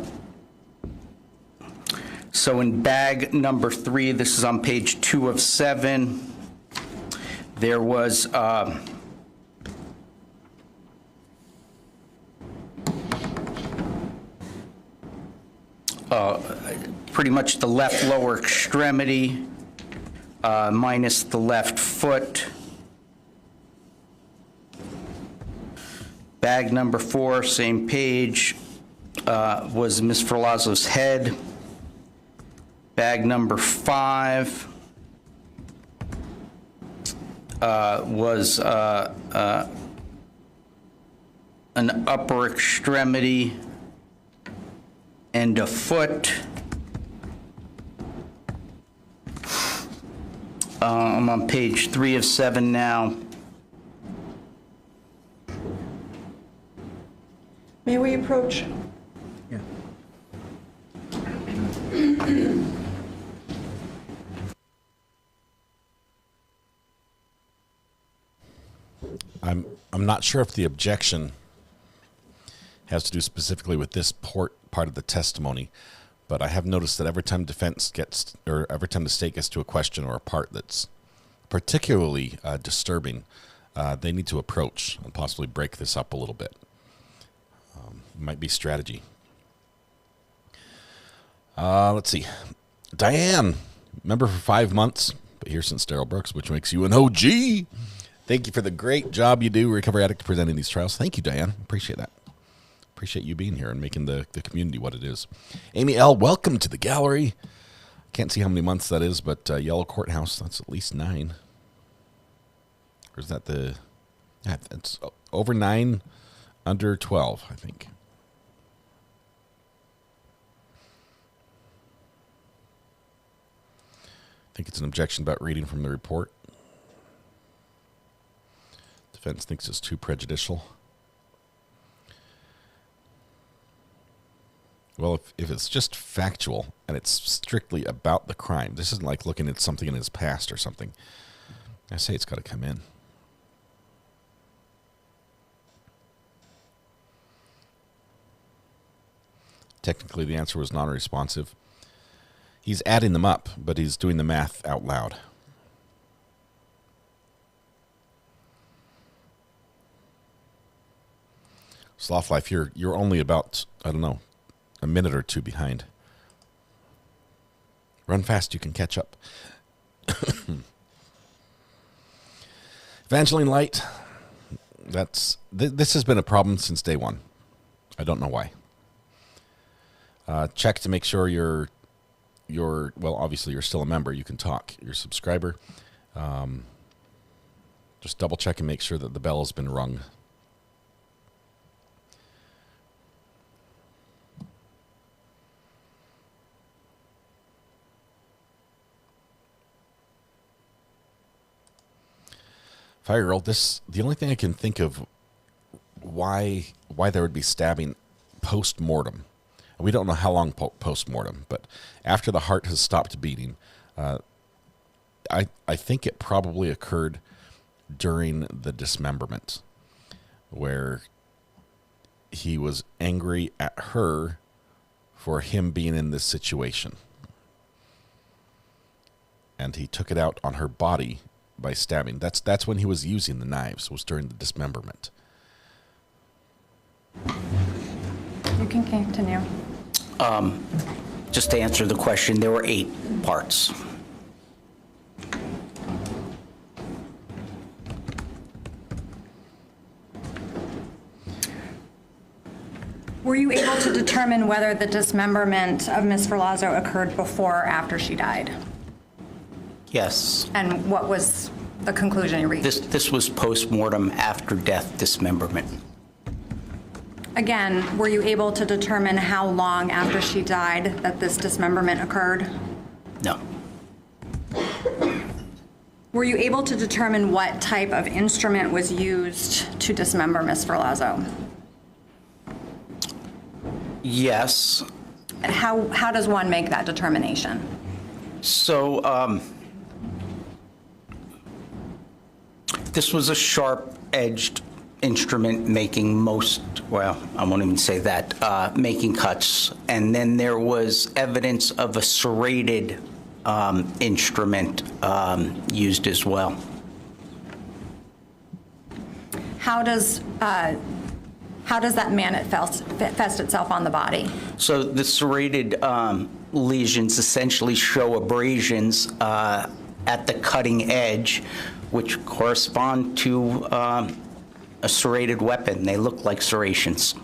So in bag number 3, this is on page 2 of 7, there was pretty much the left lower extremity minus the left foot. Bag number 4, same page, was Miss Ferlazzo's head. Bag number 5 was an upper extremity and a foot. I'm on page 3 of 7 now. May we approach? Yeah. I'm not sure if the objection has to do specifically with this part of the testimony, but I have noticed that every time every time the state gets to a question or a part that's particularly disturbing, they need to approach and possibly break this up a little bit. Might be strategy. Let's see. Diane, member for 5 months, but here since Daryl Brooks, which makes you an OG. Thank you for the great job you do, Recovery Addict, presenting these trials. Thank you, Diane. Appreciate that. Appreciate you being here and making the community what it is. Amy L., welcome to the gallery. Can't see how many months that is, but Yellow Courthouse, that's at least 9. Or is that the... Yeah, it's over 9, under 12, I think. I think it's an objection about reading from the report. Defense thinks it's too prejudicial. Well, if it's just factual and it's strictly about the crime, this isn't like looking at something in his past or something. I say it's got to come in. Technically, the answer was non-responsive. He's adding them up, but he's doing the math out loud. Sloth Life, you're only about, I don't know, a minute or 2 behind. Run fast, you can catch up. Evangeline Light, this has been a problem since day 1. I don't know why. Check to make sure you're well, obviously you're still a member. You can talk. You're a subscriber. Just double check and make sure that the bell has been rung. Fire Girl, the only thing I can think of why there would be stabbing post-mortem. We don't know how long post-mortem, but after the heart has stopped beating, I think it probably occurred during the dismemberment, where he was angry at her for him being in this situation. And he took it out on her body by stabbing. That's when he was using the knives, was during the dismemberment. You can continue. Just to answer the question, there were 8 parts. Were you able to determine whether the dismemberment of Ms. Ferlazzo occurred before or after she died? Yes. And what was the conclusion you reached? This was post-mortem after death dismemberment. Again, were you able to determine how long after she died that this dismemberment occurred? No. Were you able to determine what type of instrument was used to dismember Ms. Ferlazzo? Yes. And how does one make that determination? So, this was a sharp-edged instrument making I won't even say that, making cuts. And then there was evidence of a serrated instrument used as well. How does that manifest itself on the body? So the serrated lesions essentially show abrasions at the cutting edge, which correspond to a serrated weapon. They look like serrations.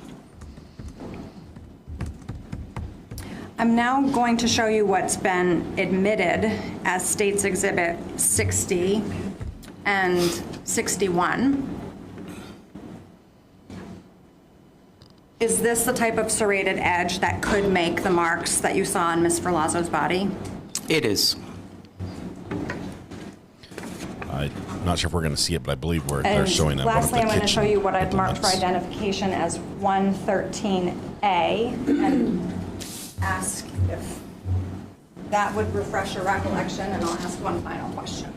I'm now going to show you what's been admitted as State's Exhibit 60 and 61. Is this the type of serrated edge that could make the marks that you saw on Ms. Ferlazzo's body? It is. I'm not sure if we're going to see it, but I believe they're showing it. Lastly, I'm going to show you what I've marked for identification as 113A and ask if that would refresh your recollection, and I'll ask one final question.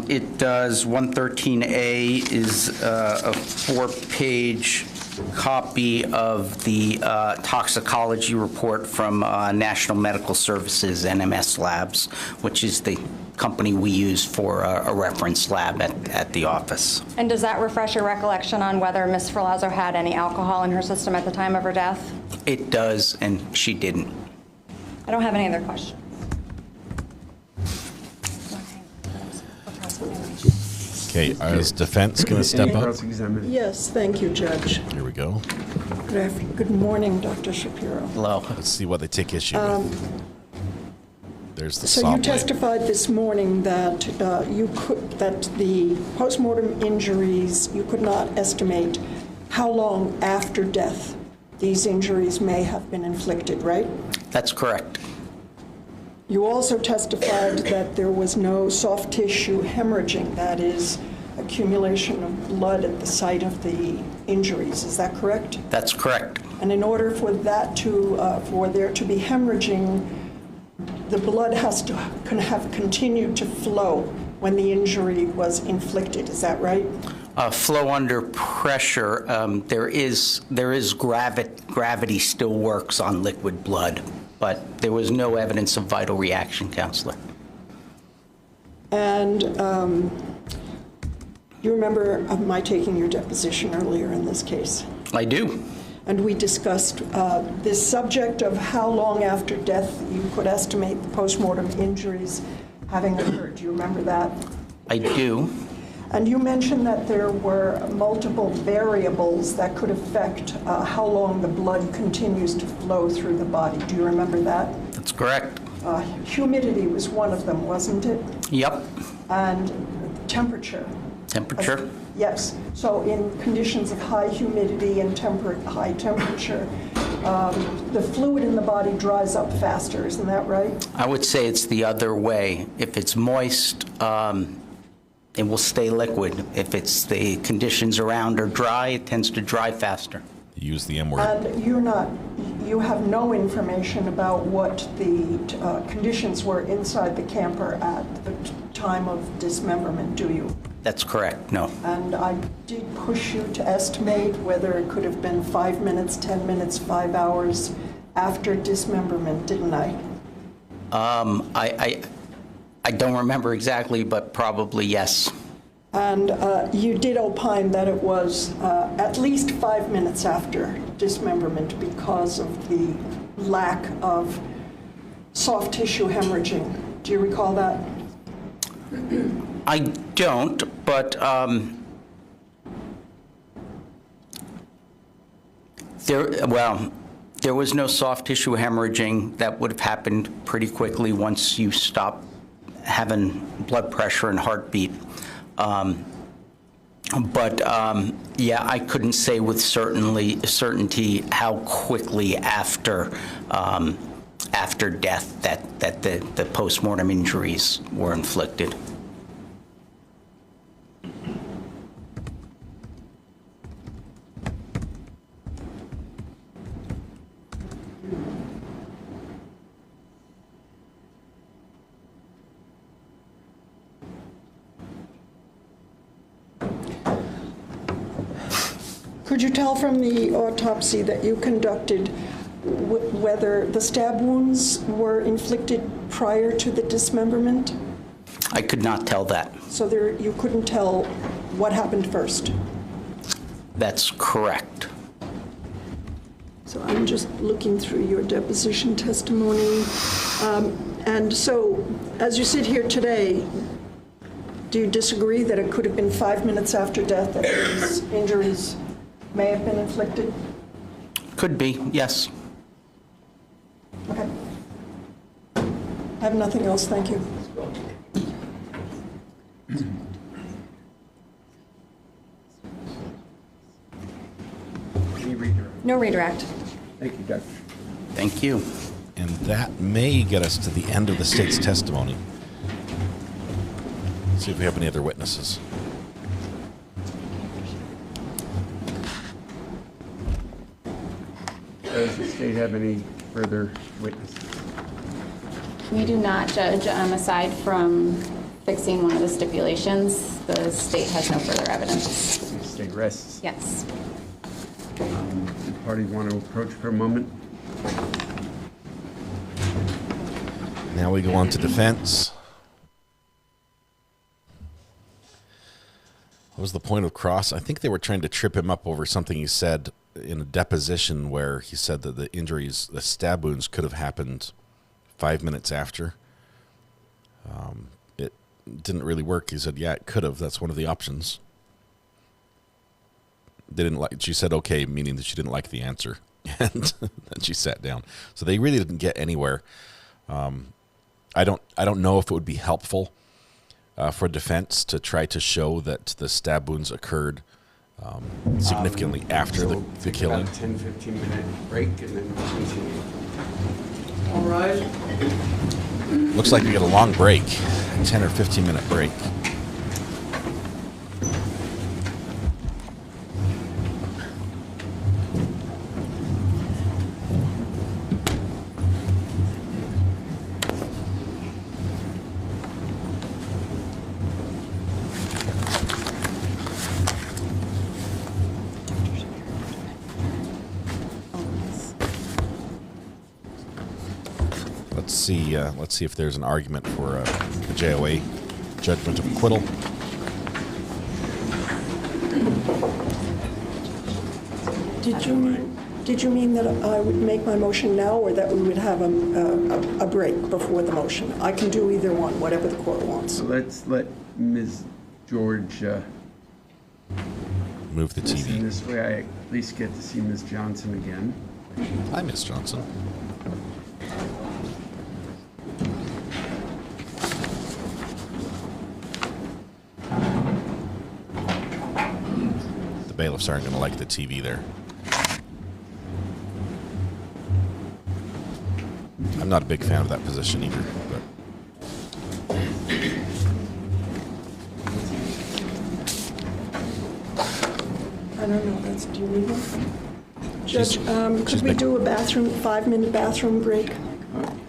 It does. 113A is a 4-page copy of the toxicology report from National Medical Services, NMS Labs, which is the company we use for a reference lab at the office. And does that refresh your recollection on whether Ms. Ferlazzo had any alcohol in her system at the time of her death? It does, and she didn't. I don't have any other questions. Okay, is defense going to step up? Yes, thank you, Judge. Here we go. Good morning, Dr. Shapiro. Hello. Let's see what they take issue with. There's the So saw you blade. testified this morning that that the postmortem injuries, you could not estimate how long after death these injuries may have been inflicted, right? That's correct. You also testified that there was no soft tissue hemorrhaging, that is, accumulation of blood at the site of the injuries. Is that correct? That's correct. And in order for that for there to be hemorrhaging, the blood has to have continued to flow when the injury was inflicted. Is that right? Flow under pressure. There is gravity still works on liquid blood, but there was no evidence of vital reaction, Counselor. And you remember my taking your deposition earlier in this case? I do. And we discussed this subject of how long after death you could estimate the postmortem injuries having occurred. Do you remember that? I do. And you mentioned that there were multiple variables that could affect how long the blood continues to flow through the body. Do you remember that? That's correct. Humidity was one of them, wasn't it? Yep. And temperature. Temperature? Yes. So in conditions of high humidity and high temperature, the fluid in the body dries up faster. Isn't that right? I would say it's the other way. If it's moist, it will stay liquid. If it's the conditions around are dry, it tends to dry faster. Use the M word. And you have no information about what the conditions were inside the camper at the time of dismemberment, do you? That's correct, no. And I did push you to estimate whether it could have been 5 minutes, 10 minutes, 5 hours after dismemberment, didn't I? I don't remember exactly, but probably yes. And you did opine that it was at least 5 minutes after dismemberment because of the lack of soft tissue hemorrhaging. Do you recall that? I don't, but there was no soft tissue hemorrhaging. That would have happened pretty quickly once you stop having blood pressure and heartbeat. Yeah, I couldn't say with certainty how quickly after death that the postmortem injuries were inflicted. Could you tell from the autopsy that you conducted whether the stab wounds were inflicted prior to the dismemberment? I could not tell that. So you couldn't tell what happened first? That's correct. So I'm just looking through your deposition testimony. And so, as you sit here today, do you disagree that it could have been 5 minutes after death that these injuries may have been inflicted? Could be, yes. Okay. I have nothing else, thank you. Any redirect? No redirect. Thank you, Doctor. Thank you. And that may get us to the end of the state's testimony. Let's see if we have any other witnesses. Does the state have any further witnesses? We do not, Judge. Aside from fixing one of the stipulations, the state has no further evidence. The state rests. Yes. The party want to approach for a moment? Now we go on to defense. What was the point of cross? I think they were trying to trip him up over something he said in a deposition where he said that the injuries, the stab wounds, could have happened 5 minutes after. It didn't really work. He said, yeah, it could have. That's one of the options. They didn't like. She said, okay, meaning that she didn't like the answer. And then she sat down. So they really didn't get anywhere. I don't know if it would be helpful for defense to try to show that the stab wounds occurred significantly after the killing. About a 10-15 minute break and then we'll continue. All right. Looks like we get a long break, a 10 or 15 minute break. Let's see if there's an argument for a JOA, judgment of acquittal. Did you mean that I would make my motion now, or that we would have a break before the motion? I can do either one, whatever the court wants. So let's let Ms. George move the TV. This way I at least get to see Ms. Johnson again. Hi, Ms. Johnson. The bailiffs aren't going to like the TV there. I'm not a big fan of that position either, but I don't know. Do you need one? Judge, could we do a 5-minute bathroom break?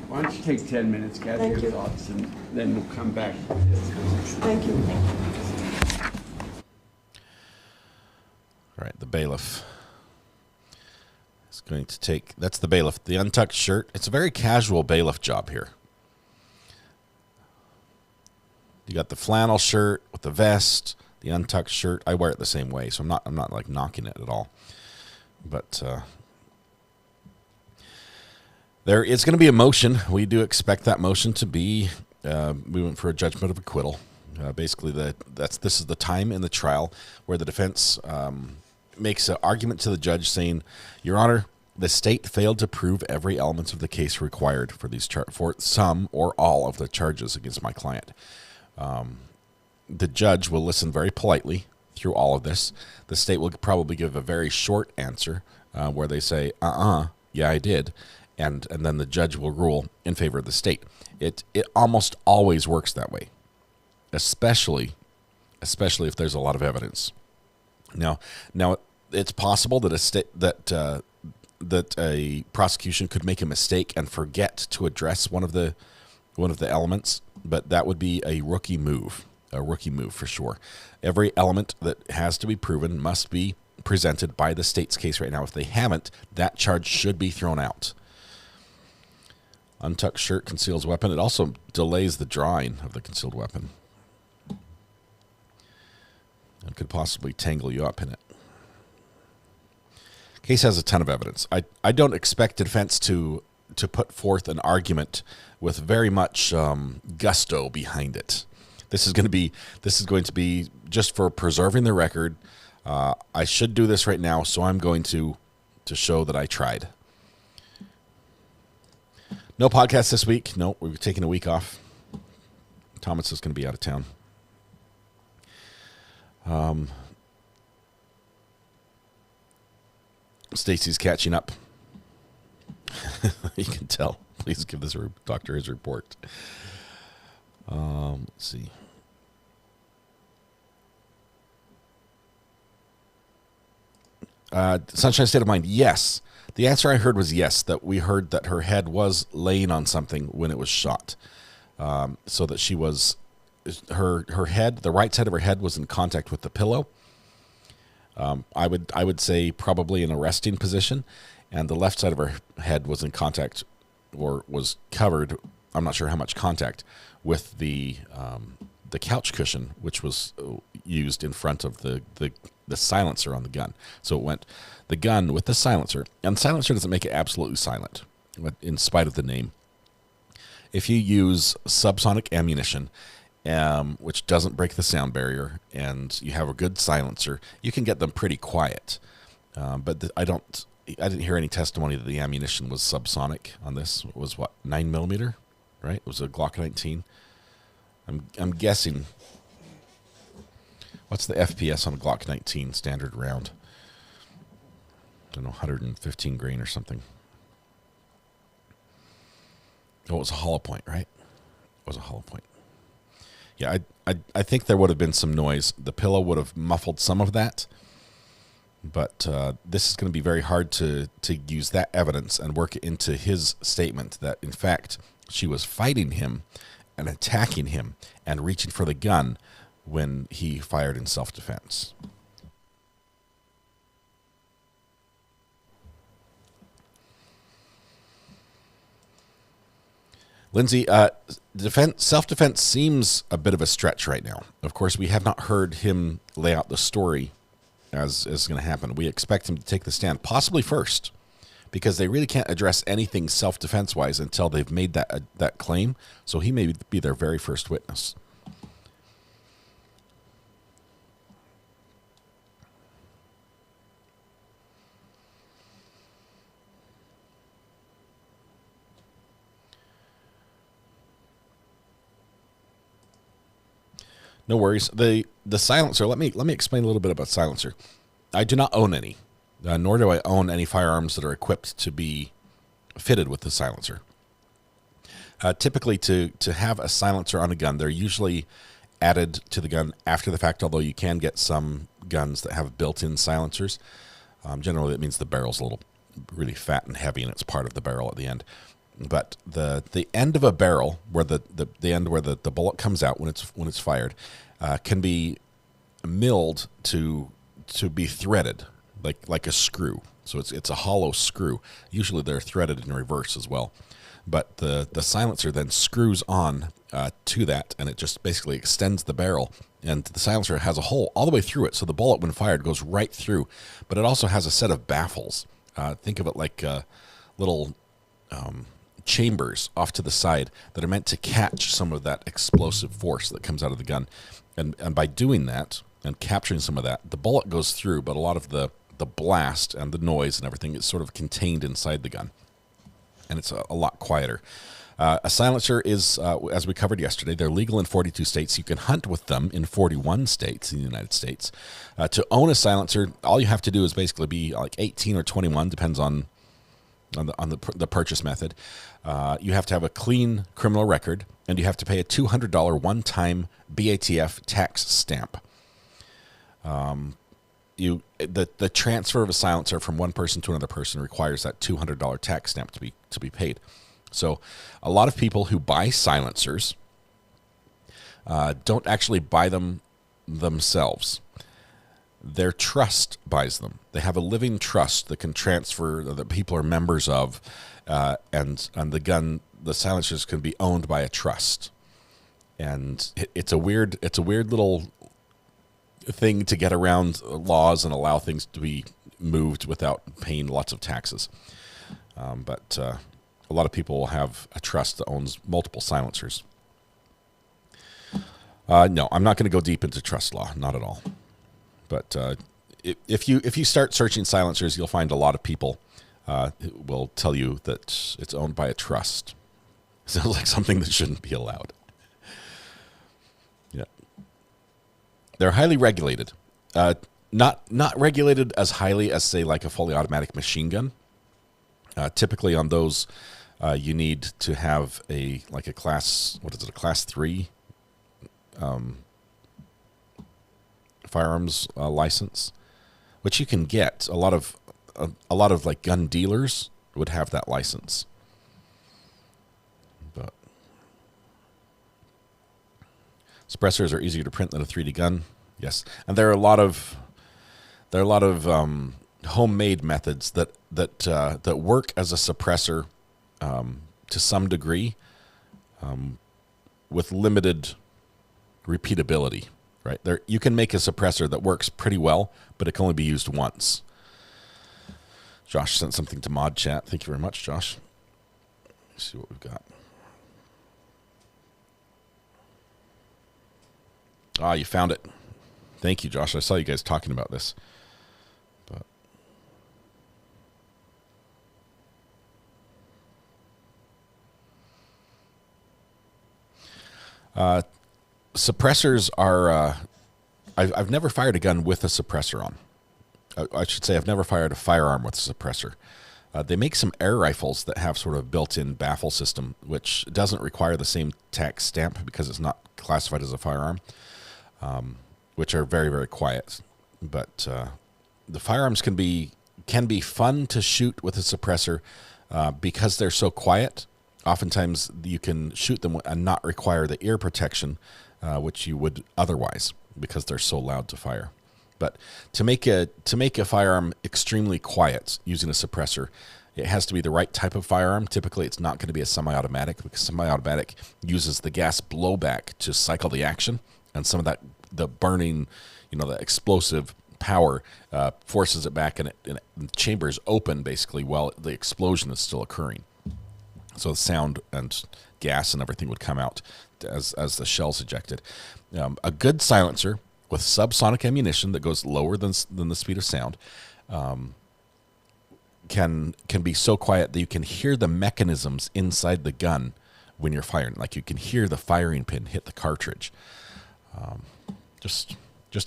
Why don't you take 10 minutes, gather your thoughts, and then we'll come back. Thank you. All right, the bailiff is going to take, that's the bailiff, the untucked shirt. It's a very casual bailiff job here. You got the flannel shirt with the vest, the untucked shirt. I wear it the same way, so I'm not like knocking it at all. But there is going to be a motion. We do expect that motion to be, we went for a judgment of acquittal. Basically, this is the time in the trial where the defense makes an argument to the judge saying, Your Honor, the state failed to prove every element of the case required for these for some or all of the charges against my client. The judge will listen very politely through all of this. The state will probably give a very short answer where they say, yeah, I did. And then the judge will rule in favor of the state. It almost always works that way, especially if there's a lot of evidence. Now it's possible that a prosecution could make a mistake and forget to address one of the elements, but that would be a rookie move for sure. Every element that has to be proven must be presented by the state's case right now. If they haven't, that charge should be thrown out. Untucked shirt conceals weapon. It also delays the drawing of the concealed weapon. It could possibly tangle you up in it. Case has a ton of evidence. I don't expect the defense to put forth an argument with very much gusto behind it. This is going to be just for preserving the record. I should do this right now, so I'm going to show that I tried. No podcast this week. No, we're taking a week off. Thomas is going to be out of town. Stacy's catching up. You can tell. Please give this doctor his report. Let's see. Sunshine State of Mind. Yes. The answer I heard was yes, that we heard that her head was laying on something when it was shot. So that she was, her head, the right side of her head was in contact with the pillow. I would say probably in a resting position, and the left side of her head was in contact, or was covered, I'm not sure how much contact, with the couch cushion, which was used in front of the silencer on the gun. So it went the gun with the silencer, and silencer doesn't make it absolutely silent, in spite of the name. If you use subsonic ammunition, which doesn't break the sound barrier, and you have a good silencer, you can get them pretty quiet. But I didn't hear any testimony that the ammunition was subsonic on this. It was what, 9mm, right? It was a Glock 19. I'm guessing. What's the FPS on a Glock 19 standard round? I don't know, 115 grain or something. Oh, it was a hollow point, right? It was a hollow point. Yeah, I think there would have been some noise. The pillow would have muffled some of that. But this is going to be very hard to use that evidence and work it into his statement that, in fact, she was fighting him and attacking him and reaching for the gun when he fired in self-defense. Lindsay, self-defense seems a bit of a stretch right now. Of course, we have not heard him lay out the story as is going to happen. We expect him to take the stand, possibly first, because they really can't address anything self-defense-wise until they've made that claim. So he may be their very first witness. No worries. The silencer, let me explain a little bit about silencer. I do not own any, nor do I own any firearms that are equipped to be fitted with the silencer. Typically, to have a silencer on a gun, they're usually added to the gun after the fact, although you can get some guns that have built-in silencers. Generally, it means the barrel's a little really fat and heavy, and it's part of the barrel at the end. But the end of a barrel, where the end where the bullet comes out when it's fired, can be milled to to be threaded like a screw. So it's a hollow screw. Usually they're threaded in reverse as well. But the silencer then screws on to that, and it just basically extends the barrel. And the silencer has a hole all the way through it, so the bullet, when fired, goes right through. But it also has a set of baffles. Think of it like little chambers off to the side that are meant to catch some of that explosive force that comes out of the gun. And by doing that and capturing some of that, the bullet goes through, but a lot of the blast and the noise and everything is sort of contained inside the gun. And it's a lot quieter. A silencer is, as we covered yesterday, they're legal in 42 states. You can hunt with them in 41 states in the United States. To own a silencer, all you have to do is basically be like 18 or 21, depends on the purchase method. You have to have a clean criminal record, and you have to pay a $200 one-time BATF tax stamp. The transfer of a silencer from one person to another person requires that $200 tax stamp to be paid. So a lot of people who buy silencers don't actually buy them themselves. Their trust buys them. They have a living trust that can transfer, that people are members of, and the silencers can be owned by a trust. And it's a weird little thing to get around laws and allow things to be moved without paying lots of taxes. But a lot of people will have a trust that owns multiple silencers. No, I'm not going to go deep into trust law, not at all. But if you start searching silencers, you'll find a lot of people who will tell you that it's owned by a trust. Sounds like something that shouldn't be allowed. Yeah, they're highly regulated. Not regulated as highly as, say, like a fully automatic machine gun. Typically on those, you need to have a class, a class 3 firearms license, which you can get. A lot of like gun dealers would have that license. But suppressors are easier to print than a 3D gun. Yes, and there are a lot of homemade methods that work as a suppressor to some degree, with limited repeatability. Right there, you can make a suppressor that works pretty well, but it can only be used once. Josh sent something to Mod Chat. Thank you very much, Josh. Let's see what we've got. Ah, you found it. Thank you, Josh. I saw you guys talking about this. But suppressors are, I've never fired a gun with a suppressor on. I should say I've never fired a firearm with a suppressor. They make some air rifles that have sort of built-in baffle system, which doesn't require the same tax stamp because it's not classified as a firearm, which are very, very quiet. But the firearms can be fun to shoot with a suppressor because they're so quiet. Oftentimes you can shoot them and not require the ear protection, which you would otherwise, because they're so loud to fire. But to make a firearm extremely quiet using a suppressor, it has to be the right type of firearm. Typically, it's not going to be a semi-automatic, because semi-automatic uses the gas blowback to cycle the action, and some of that, the burning, the explosive power forces it back, and the chamber is open basically while the explosion is still occurring. So the sound and gas and everything would come out as the shell's ejected. A good silencer with subsonic ammunition that goes lower than the speed of sound can be so quiet that you can hear the mechanisms inside the gun when you're firing. Like you can hear the firing pin hit the cartridge. Just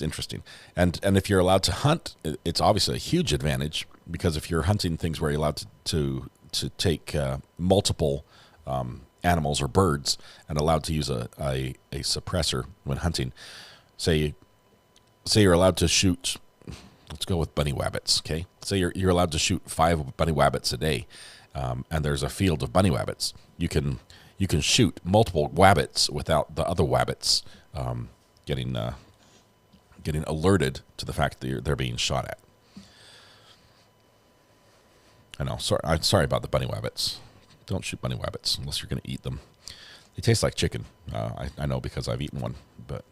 interesting. And if you're allowed to hunt, it's obviously a huge advantage, because if you're hunting things where you're allowed to take multiple animals or birds and allowed to use a suppressor when hunting, say you're allowed to shoot, let's go with bunny wabbits, okay? Say you're allowed to shoot 5 bunny wabbits a day, and there's a field of bunny wabbits. You can shoot multiple wabbits without the other wabbits getting getting alerted to the fact that they're being shot at. I know. I'm sorry about the bunny wabbits. Don't shoot bunny wabbits unless you're going to eat them. They taste like chicken. I know because I've eaten one, but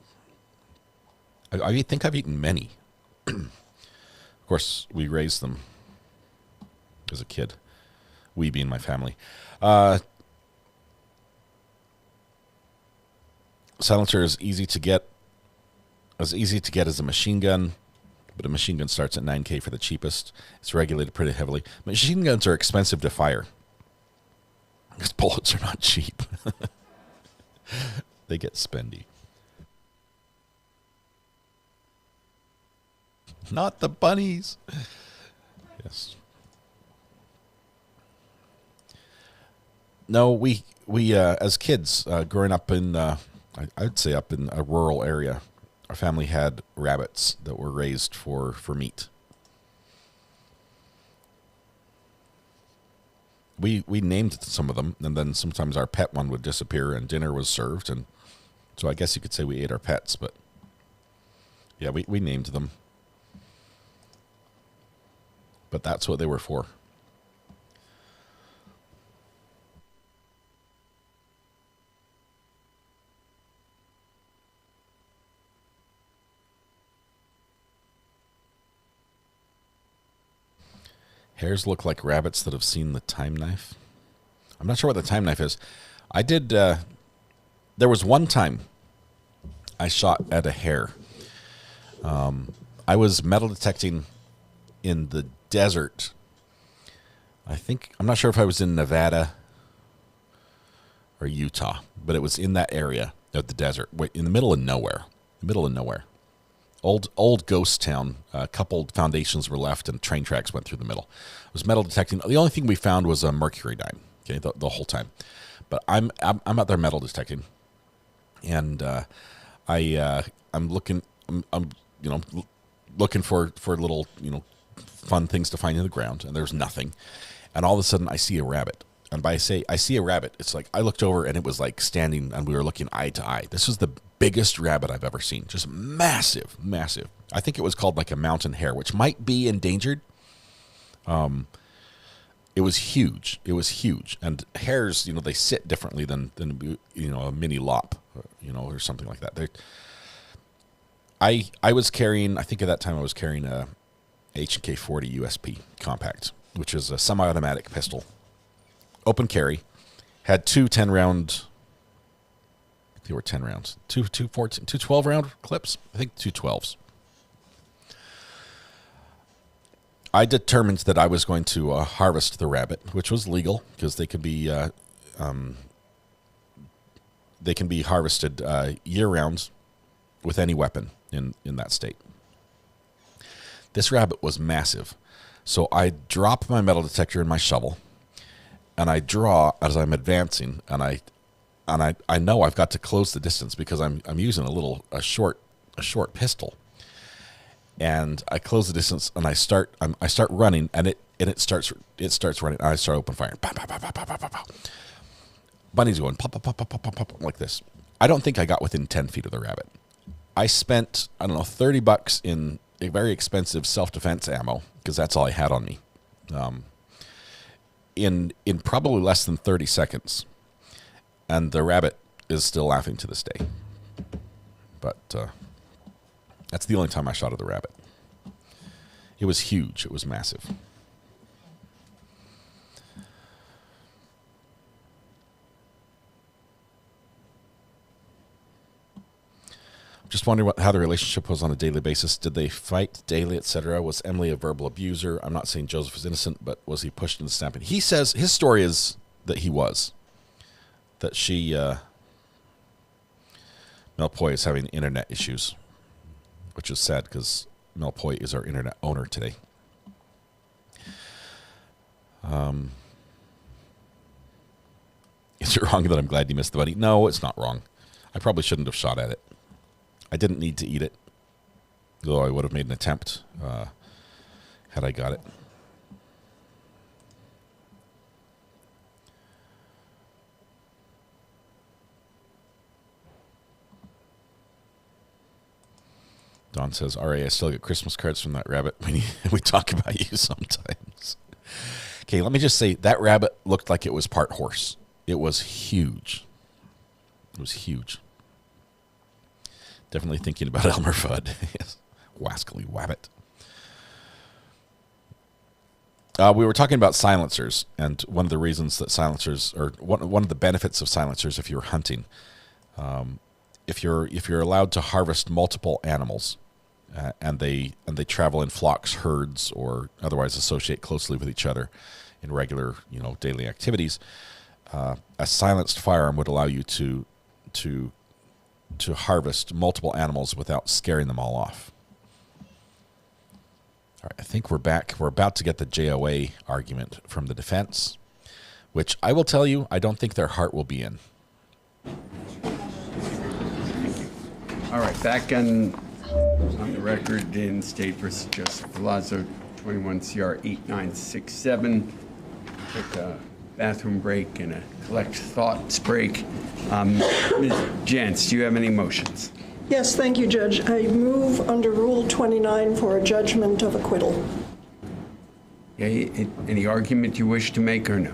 I think I've eaten many. Of course, we raised them as a kid. We being my family. Silencer is easy to get as a machine gun, but a machine gun starts at $9,000 for the cheapest. It's regulated pretty heavily. Machine guns are expensive to fire because bullets are not cheap. They get spendy. Not the bunnies. Yes. No, we as kids growing up in I'd say up in a rural area, our family had rabbits that were raised for meat. We named some of them, and then sometimes our pet one would disappear and dinner was served, and so I guess you could say we ate our pets, but yeah, we named them. But that's what they were for. Hairs look like rabbits that have seen the time knife. I'm not sure what the time knife is. I did, there was one time I shot at a hare. I was metal detecting in the desert. I'm not sure if I was in Nevada or Utah, but it was in that area of the desert, in the middle of nowhere. Old ghost town. A couple foundations were left, and train tracks went through the middle. It was metal detecting. The only thing we found was a mercury dime. Okay, the whole time. But I'm out there metal detecting, and I'm looking. I'm looking for little fun things to find in the ground, and there's nothing. And all of a sudden, I see a rabbit. And by I see a rabbit, it's like I looked over and it was like standing, and we were looking eye to eye. This was the biggest rabbit I've ever seen. Just massive. I think it was called like a mountain hare, which might be endangered. It was huge. And hares, they sit differently than a mini lop, or something like that. I was carrying, I think at that time I was carrying a H&K 40 USP compact, which is a semi-automatic pistol. Open carry, had two 10-round. They were 10 rounds. Two 12-round clips. I think 2 12s. I determined that I was going to harvest the rabbit, which was legal because they can be harvested year-round with any weapon in that state. This rabbit was massive, so I drop my metal detector in my shovel, and I draw as I'm advancing, and I know I've got to close the distance because I'm using a short pistol, and I close the distance and I start running, and it starts running, and I start open firing. Pow, pow, pow, pow, pow, pow, pow. Bunny's going pop, pop, pop, pop, pop, pop, pop, like this. I don't think I got within 10 feet of the rabbit. I spent $30 in a very expensive self-defense ammo because that's all I had on me. In probably less than 30 seconds. And the rabbit is still laughing to this day. But that's the only time I shot at the rabbit. It was huge. It was massive. Just wondering how the relationship was on a daily basis. Did they fight daily, etc.? Was Emily a verbal abuser? I'm not saying Joseph was innocent, but was he pushed into stamping? He says his story is that he was. That she, Mel Poi is having internet issues, which is sad because Mel Poi is our internet owner today. Is it wrong that I'm glad you missed the bunny? No, it's not wrong. I probably shouldn't have shot at it. I didn't need to eat it, though I would have made an attempt had I got it. Don Ron says, RA, I still get Christmas cards from that rabbit. We talk about you sometimes. Okay, let me just say, that rabbit looked like it was part horse. It was huge. It was huge. Definitely thinking about Elmer Fudd. Yes. Wascally wabbit. We were talking about silencers, and one of the reasons that silencers, or one of the benefits of silencers if you're hunting, if you're allowed to harvest multiple animals, and they travel in flocks, herds, or otherwise associate closely with each other in regular, daily activities, a silenced firearm would allow you to harvest multiple animals without scaring them all off. All right, I think we're back. We're about to get the JOA argument from the defense, which I will tell you, I don't think their heart will be in. All right, back on the record in State versus Joseph Ferlazzo, 21 CR 8967. Took a bathroom break and a collect thoughts break. Ms. Jantz, do you have any motions? Yes, thank you, Judge. I move under Rule 29 for a judgment of acquittal. Any argument you wish to make or no?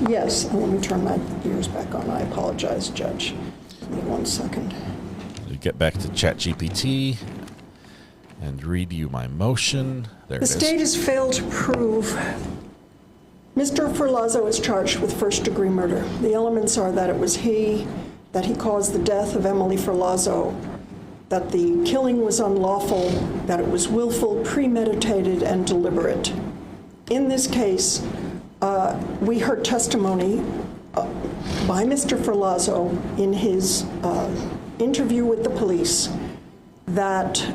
Yes. Let me turn my ears back on. I apologize, Judge. Give me 1 second. Get back to ChatGPT and read you my motion. There it is. The state has failed to prove Mr. Ferlazzo is charged with first-degree murder. The elements are that it was that he caused the death of Emily Ferlazzo, that the killing was unlawful, that it was willful, premeditated, and deliberate. In this case, we heard testimony by Mr. Ferlazzo in his interview with the police that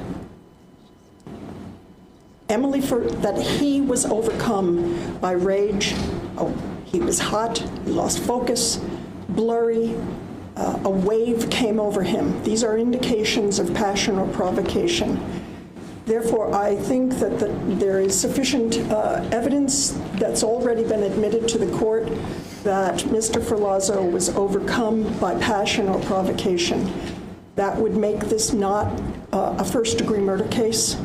that he was overcome by rage. He was hot, he lost focus, blurry, a wave came over him. These are indications of passion or provocation. Therefore, I think that there is sufficient evidence that's already been admitted to the court that Mr. Ferlazzo was overcome by passion or provocation. That would make this not a first-degree murder case.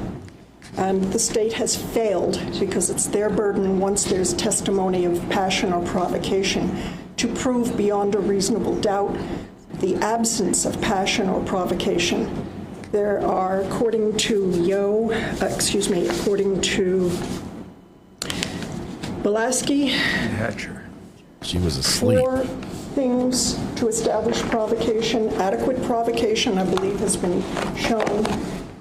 And the state has failed, because it's their burden once there's testimony of passion or provocation, to prove beyond a reasonable doubt the absence of passion or provocation. There are, according to Belaski, Hatcher. She was asleep. 4 things to establish provocation. Adequate provocation, I believe, has been shown.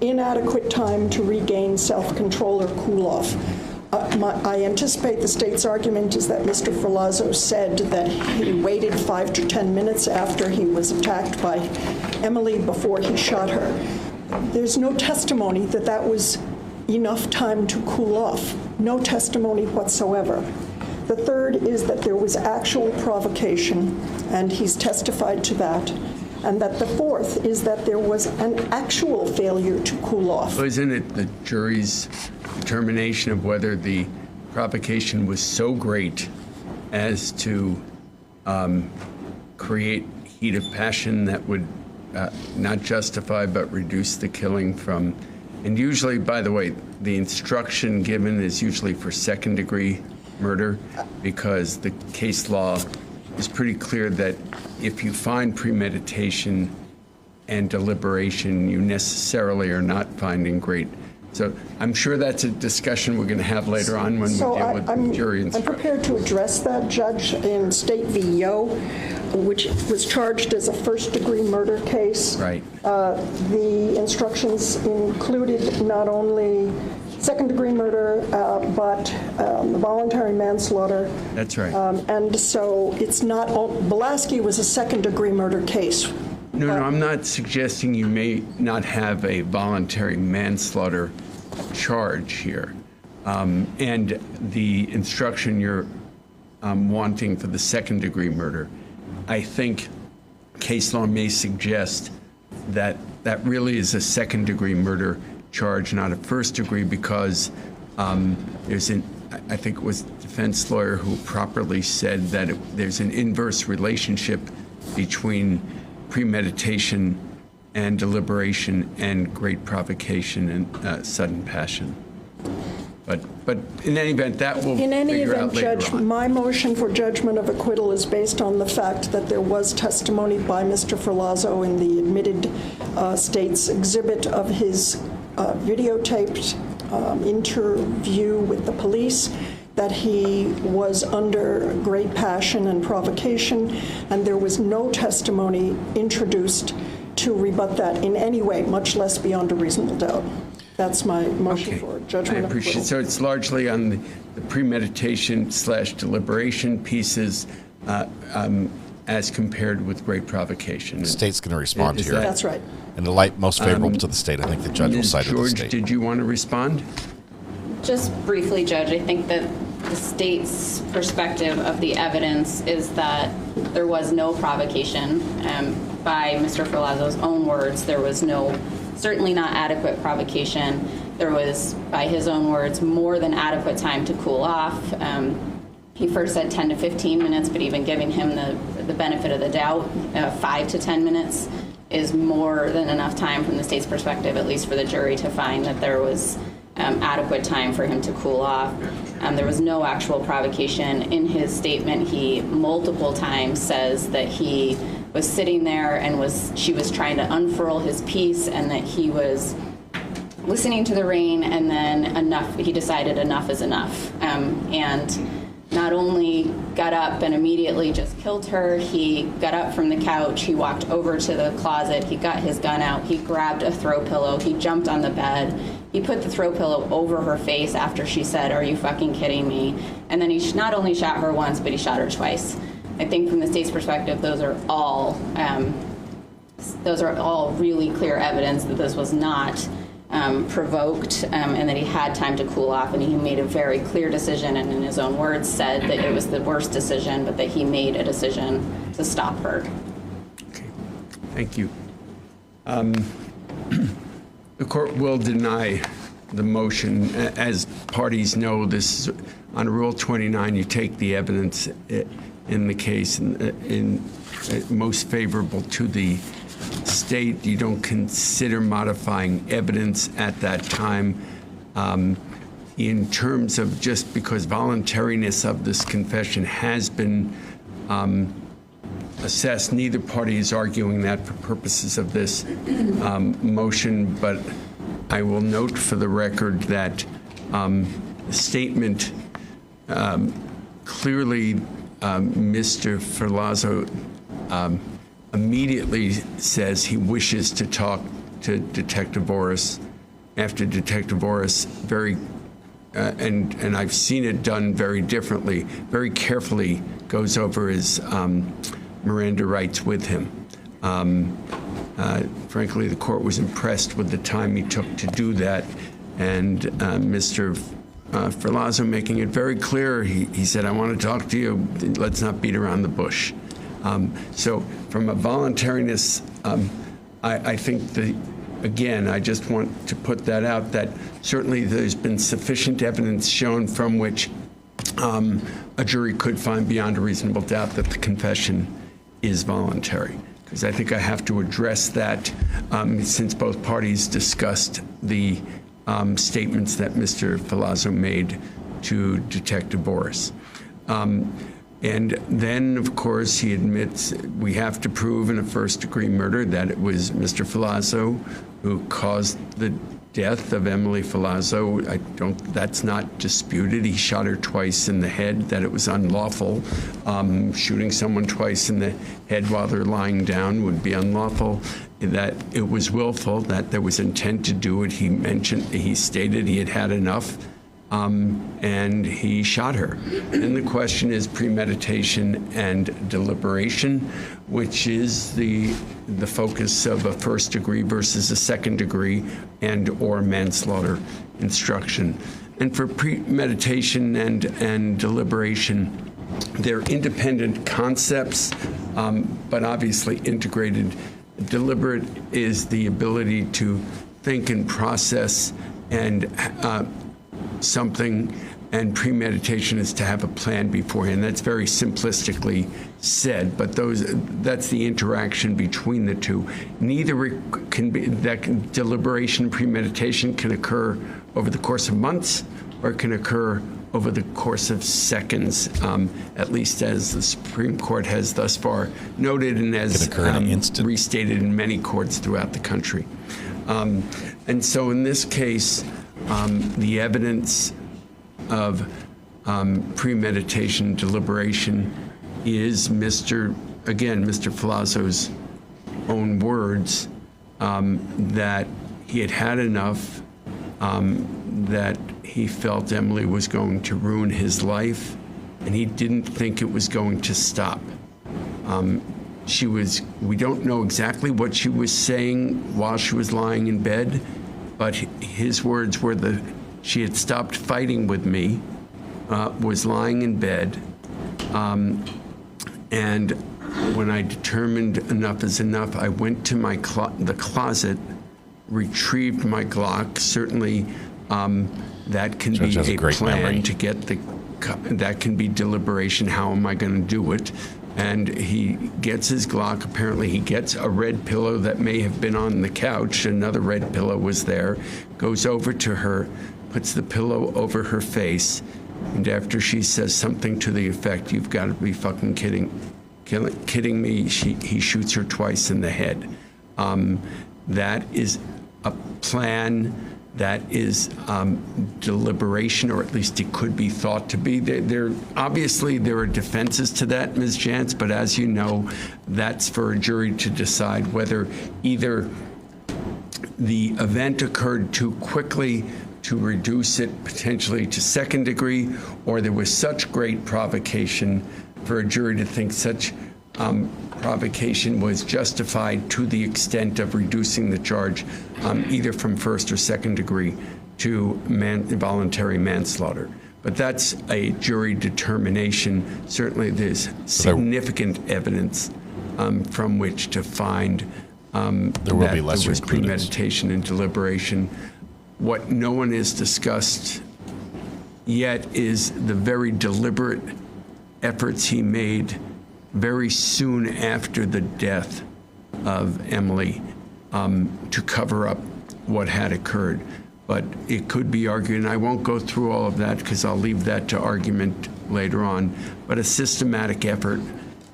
Inadequate time to regain self-control or cool off. I anticipate the state's argument is that Mr. Ferlazzo said that he waited 5 to 10 minutes after he was attacked by Emily before he shot her. There's no testimony that that was enough time to cool off. No testimony whatsoever. The third is that there was actual provocation, and he's testified to that. And that the fourth is that there was an actual failure to cool off. Well, isn't it the jury's determination of whether the provocation was so great as to create heat of passion that would not justify but reduce the killing from, and usually, by the way, the instruction given is usually for second-degree murder, because the case law is pretty clear that if you find premeditation and deliberation, you necessarily are not finding great. So I'm sure that's a discussion we're going to have later on when we deal with the jury instruction. I'm prepared to address that, Judge, in State v. Yo, which was charged as a first-degree murder case. Right. The instructions included not only second-degree murder, but voluntary manslaughter. That's right. And so it's not, Belaski was a second-degree murder case. No, I'm not suggesting you may not have a voluntary manslaughter charge here. And the instruction you're wanting for the second-degree murder, I think case law may suggest that that really is a second-degree murder charge, not a first-degree, because there's I think it was a defense lawyer who properly said that there's an inverse relationship between premeditation and deliberation and great provocation and sudden passion. But in any event, that will In any figure event, out later Judge, on. my motion for judgment of acquittal is based on the fact that there was testimony by Mr. Ferlazzo in the admitted state's exhibit of his videotaped interview with the police, that he was under great passion and provocation, and there was no testimony introduced to rebut that in any way, much less beyond a reasonable doubt. That's my motion for judgment I appreciate of acquittal. So it's largely on the premeditation/deliberation pieces as compared with great provocation. The state's going to respond here. That's right. In the light most favorable to the state, I think the judge will side with the George, state. did you want to respond? Just briefly, Judge, I think that the state's perspective of the evidence is that there was no provocation. By Mr. Ferlazzo's own words, there was certainly not adequate provocation. There was, by his own words, more than adequate time to cool off. He first said 10 to 15 minutes, but even giving him the benefit of the doubt, 5 to 10 minutes is more than enough time from the state's perspective, at least for the jury to find that there was adequate time for him to cool off. There was no actual provocation. In his statement, he multiple times says that he was sitting there and she was trying to unfurl his piece, and that he was listening to the rain, and then he decided enough is enough. And not only got up and immediately just killed her, he got up from the couch, he walked over to the closet, he got his gun out, he grabbed a throw pillow, he jumped on the bed, he put the throw pillow over her face after she said, "Are you fucking kidding me?" And then he not only shot her once, but he shot her twice. I think from the state's perspective, those are all really clear evidence that this was not provoked, and that he had time to cool off, and he made a very clear decision, and in his own words said that it was the worst decision, but that he made a decision to stop her. Okay, thank you. The court will deny the motion. As parties know, this is, on Rule 29, you take the evidence in the case in most favorable to the state. You don't consider modifying evidence at that time. In terms of, just because voluntariness of this confession has been assessed, neither party is arguing that for purposes of this motion, but I will note for the record that the statement clearly Mr. Ferlazzo immediately says he wishes to talk to Detective Boris after Detective Boris and I've seen it done very differently, very carefully goes over his Miranda rights with him. Frankly, the court was impressed with the time he took to do that, and Mr. Ferlazzo making it very clear, he said, "I want to talk to you, let's not beat around the bush." So from a voluntariness, I think again, I just want to put that out, that certainly there's been sufficient evidence shown from which a jury could find beyond a reasonable doubt that the confession is voluntary. Because I think I have to address that since both parties discussed the statements that Mr. Ferlazzo made to Detective Boris. And then, of course, he admits we have to prove in a first-degree murder that it was Mr. Ferlazzo who caused the death of Emily Ferlazzo. That's not disputed. He shot her twice in the head, that it was unlawful. Shooting someone twice in the head while they're lying down would be unlawful. That it was willful, that there was intent to do it. He stated he had had enough. And he shot her. And the question is premeditation and deliberation, which is the focus of a first degree versus a second degree and or manslaughter instruction. And for premeditation and deliberation, they're independent concepts, but obviously integrated. Deliberate is the ability to think and process and something and premeditation is to have a plan beforehand. That's very simplistically said, but that's the interaction between the two. Neither can be, that deliberation, premeditation can occur over the course of months, or it can occur over the course of seconds, at least as the Supreme Court has thus far noted and as restated in many courts throughout the country. And so in this case, the evidence of premeditation, deliberation is Mr. Ferlazzo's own words, that he had had enough, that he felt Emily was going to ruin his life, and he didn't think it was going to stop. We don't know exactly what she was saying while she was lying in bed, but his words were she had stopped fighting with me, was lying in bed, and when I determined enough is enough, I went to the closet, retrieved my Glock. Certainly, that can be a plan to get that can be deliberation. How am I going to do it? And he gets his Glock. Apparently, he gets a red pillow that may have been on the couch. Another red pillow was there. Goes over to her, puts the pillow over her face, and after she says something to the effect, "You've got to be fucking kidding me," he shoots her twice in the head. That is a plan. That is deliberation, or at least it could be thought to be. Obviously, there are defenses to that, Ms. Jantz, but as you know, that's for a jury to decide whether either the event occurred too quickly to reduce it potentially to second degree, or there was such great provocation for a jury to think such provocation was justified to the extent of reducing the charge either from first or second degree to involuntary manslaughter. But that's a jury determination. Certainly there's significant evidence from which to find there was premeditation and deliberation. What no one has discussed yet is the very deliberate efforts he made very soon after the death of Emily to cover up what had occurred. But it could be argued, and I won't go through all of that because I'll leave that to argument later on, but a systematic effort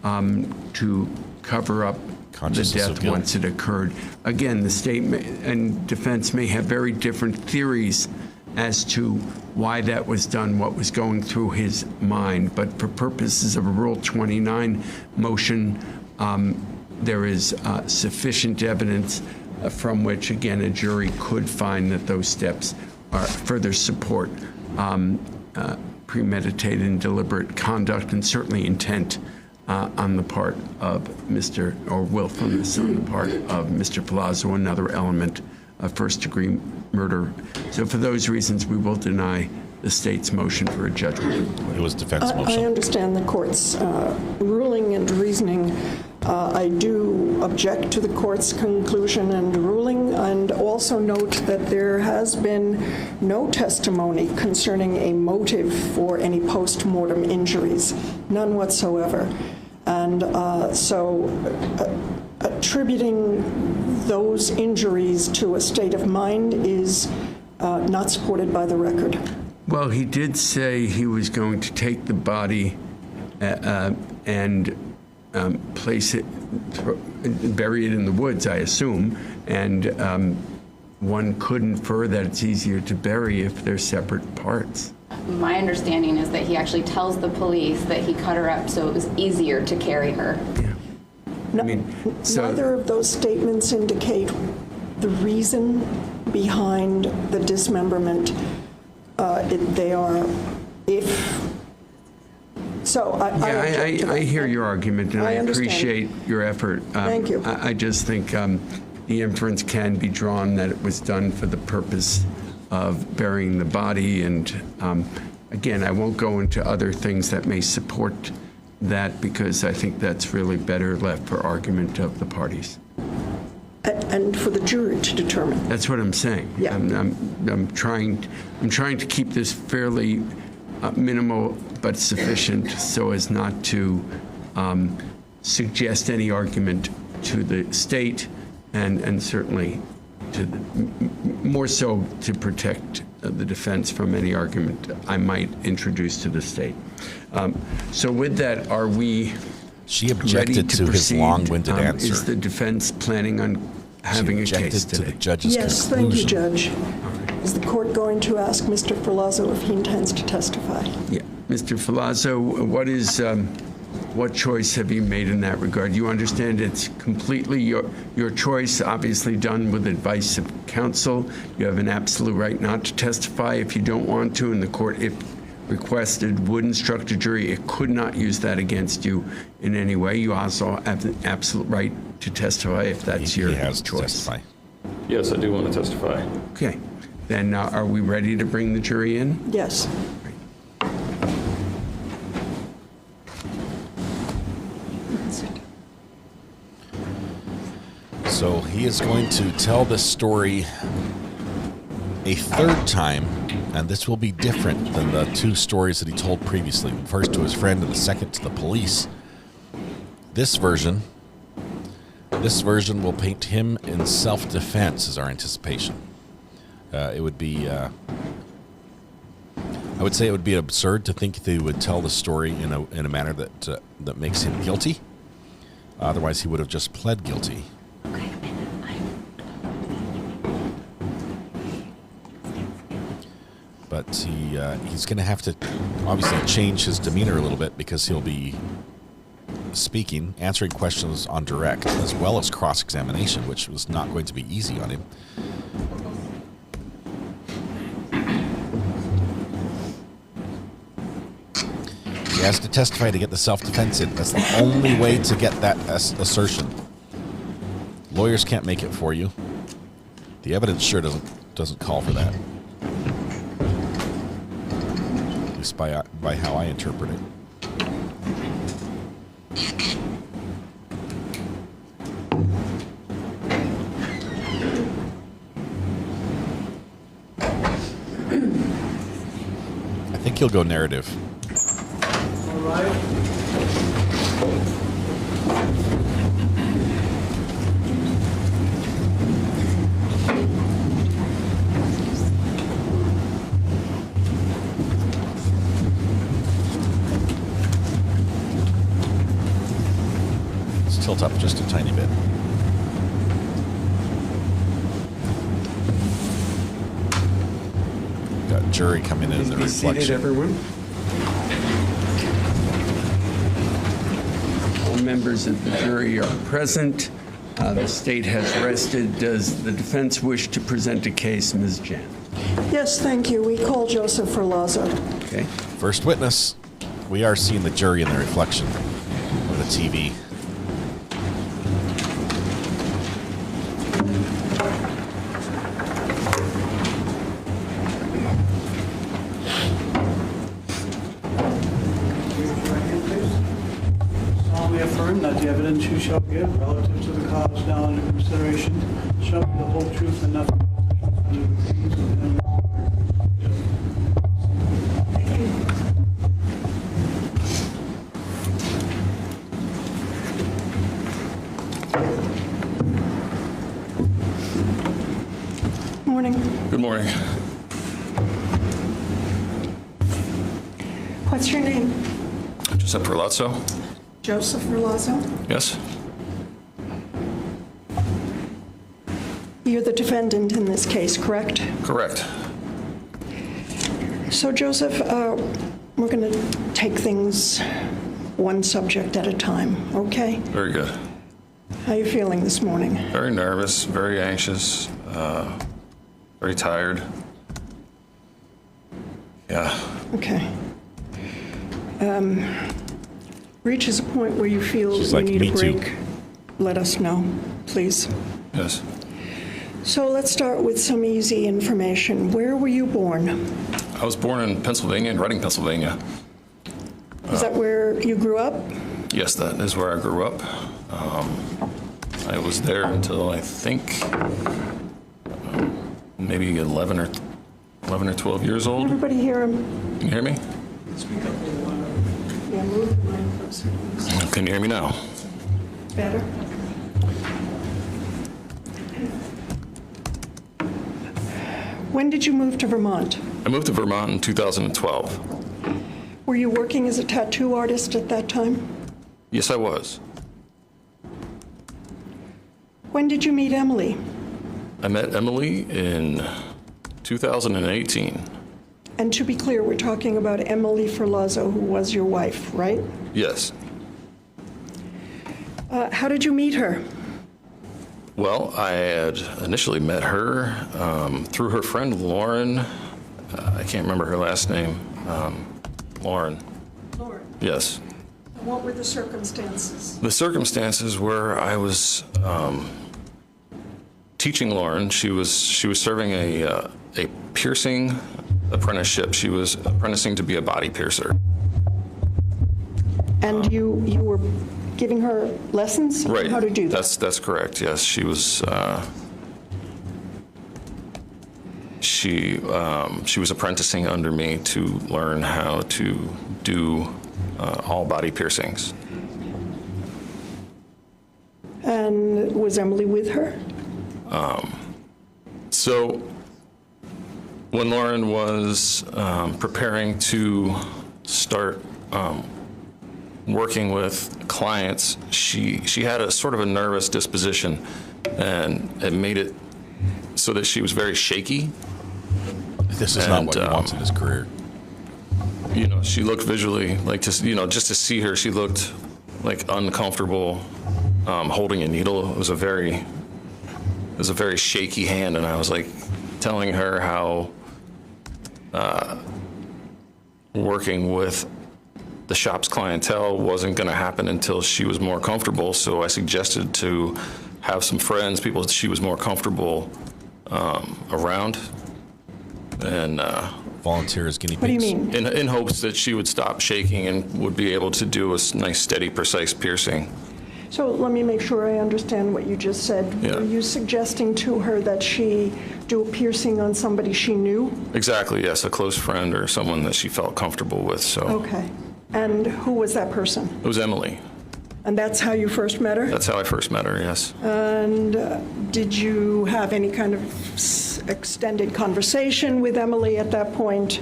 to cover up the death once it occurred. Again, the state and defense may have very different theories as to why that was done, what was going through his mind. But for purposes of a Rule 29 motion, there is sufficient evidence from which, again, a jury could find that those steps are further support premeditated and deliberate conduct, and certainly intent on the part of willfulness on the part of Mr. Ferlazzo, another element of first-degree murder. So for those reasons, we will deny the state's motion for a judgment. It was defense motion. I understand the court's ruling and reasoning. I do object to the court's conclusion and ruling, and also note that there has been no testimony concerning a motive for any post-mortem injuries, none whatsoever. And so attributing those injuries to a state of mind is not supported by the record. Well, he did say he was going to take the body and place it, bury it in the woods, I assume, and one could infer that it's easier to bury if they're separate parts. My understanding is that he actually tells the police that he cut her up so it was easier to carry her. Yeah. Neither of those statements indicate the reason behind the dismemberment. I hear your argument, and I appreciate your effort. Thank you. I just think the inference can be drawn that it was done for the purpose of burying the body, and again, I won't go into other things that may support that, because I think that's really better left for argument of the parties. And for the jury to determine. That's what I'm saying. Yeah. I'm trying to keep this fairly minimal but sufficient so as not to suggest any argument to the state, and certainly to more so to protect the defense from any argument I might introduce to the state. So with that, are we She objected to his long-winded answer. Is the defense planning on having a case today? To the judge's Yes, conclusion. thank you, Judge. Is the court going to ask Mr. Ferlazzo if he intends to testify? Yeah. Mr. Ferlazzo, what choice have you made in that regard? You understand it's completely your choice, obviously done with advice of counsel. You have an absolute right not to testify if you don't want to, and the court, if requested, would instruct a jury. It could not use that against you in any way. You also have the absolute right to testify if that's your choice. To testify. Yes, I do want to testify. Okay. Then are we ready to bring the jury in? Yes. So he is going to tell this story a third time, and this will be different than the two stories that he told previously. First to his friend and the second to the police. This version will paint him in self-defense, is our anticipation. It would be, I would say it would be absurd to think that he would tell the story in a manner that makes him guilty. Otherwise, he would have just pled guilty. But he's going to have to obviously change his demeanor a little bit because he'll be speaking, answering questions on direct, as well as cross-examination, which was not going to be easy on him. He has to testify to get the self-defense in. That's the only way to get that assertion. Lawyers can't make it for you. The evidence sure doesn't call for that. At least by how I interpret it. I think he'll go narrative. All right. Let's tilt up just a tiny bit. Got jury coming in the Be reflection. seated, everyone. All members of the jury are present. The state has rested. Does the defense wish to present a case, Ms. Jan? Yes, thank you. We call Joseph Ferlazzo. Okay. First witness. We are seeing the jury in the reflection of the TV. Solemnly affirm that the evidence you shall give relative to the cause now under consideration shall be the whole truth and nothing but the truth under the pleas within the Morning. Good morning. What's your name? Joseph Ferlazzo? Joseph Ferlazzo? Yes? You're the defendant in this case, correct? Correct. So, Joseph, we're going to take things one subject at a time, okay? Very good. How are you feeling this morning? Very nervous, very anxious, very tired. Yeah. Okay. Reaches a point where you feel She's you like, need "Me a too." break. Let us know, please. Yes. So let's start with some easy information. Where were you born? I was born in Pennsylvania, in Reading, Pennsylvania. Is that where you grew up? Yes, that is where I grew up. I was there until I think maybe 11 or 12 years old. Everybody hear him? Can you hear me? Speak up a little louder. Yeah, move the mic closer, please. Can you hear me now? Better? When did you move to Vermont? I moved to Vermont in 2012. Were you working as a tattoo artist at that time? Yes, I was. When did you meet Emily? I met Emily in 2018. And to be clear, we're talking about Emily Ferlazzo, who was your wife, right? Yes. How did you meet her? Well, I had initially met her through her friend Lauren. I can't remember her last name. Lauren. Lauren. Yes. What were the circumstances? The circumstances were I was teaching Lauren. She was serving a piercing apprenticeship. She was apprenticing to be a body piercer. And you were giving her lessons on Right. how to do that? That's correct. Yes, she was. She was apprenticing under me to learn how to do all body piercings. And was Emily with her? So when Lauren was preparing to start working with clients, she had a sort of a nervous disposition, and it made it so that she was very shaky. This is not what he wants in his career. You know, she looked visually like just to see her, she looked like uncomfortable holding a needle. It was a very shaky hand, and I was like telling her how working with the shop's clientele wasn't going to happen until she was more comfortable. So I suggested to have some friends, people that she was more comfortable around, and volunteer as guinea pigs. What do you mean? In hopes that she would stop shaking and would be able to do a nice, steady, precise piercing. So let me make sure I understand what you just said. Yeah. Were you suggesting to her that she do a piercing on somebody she knew? Exactly, yes, a close friend or someone that she felt comfortable with. So Okay. And who was that person? it was Emily. And that's how you first met her? That's how I first met her, yes. And did you have any kind of extended conversation with Emily at that point?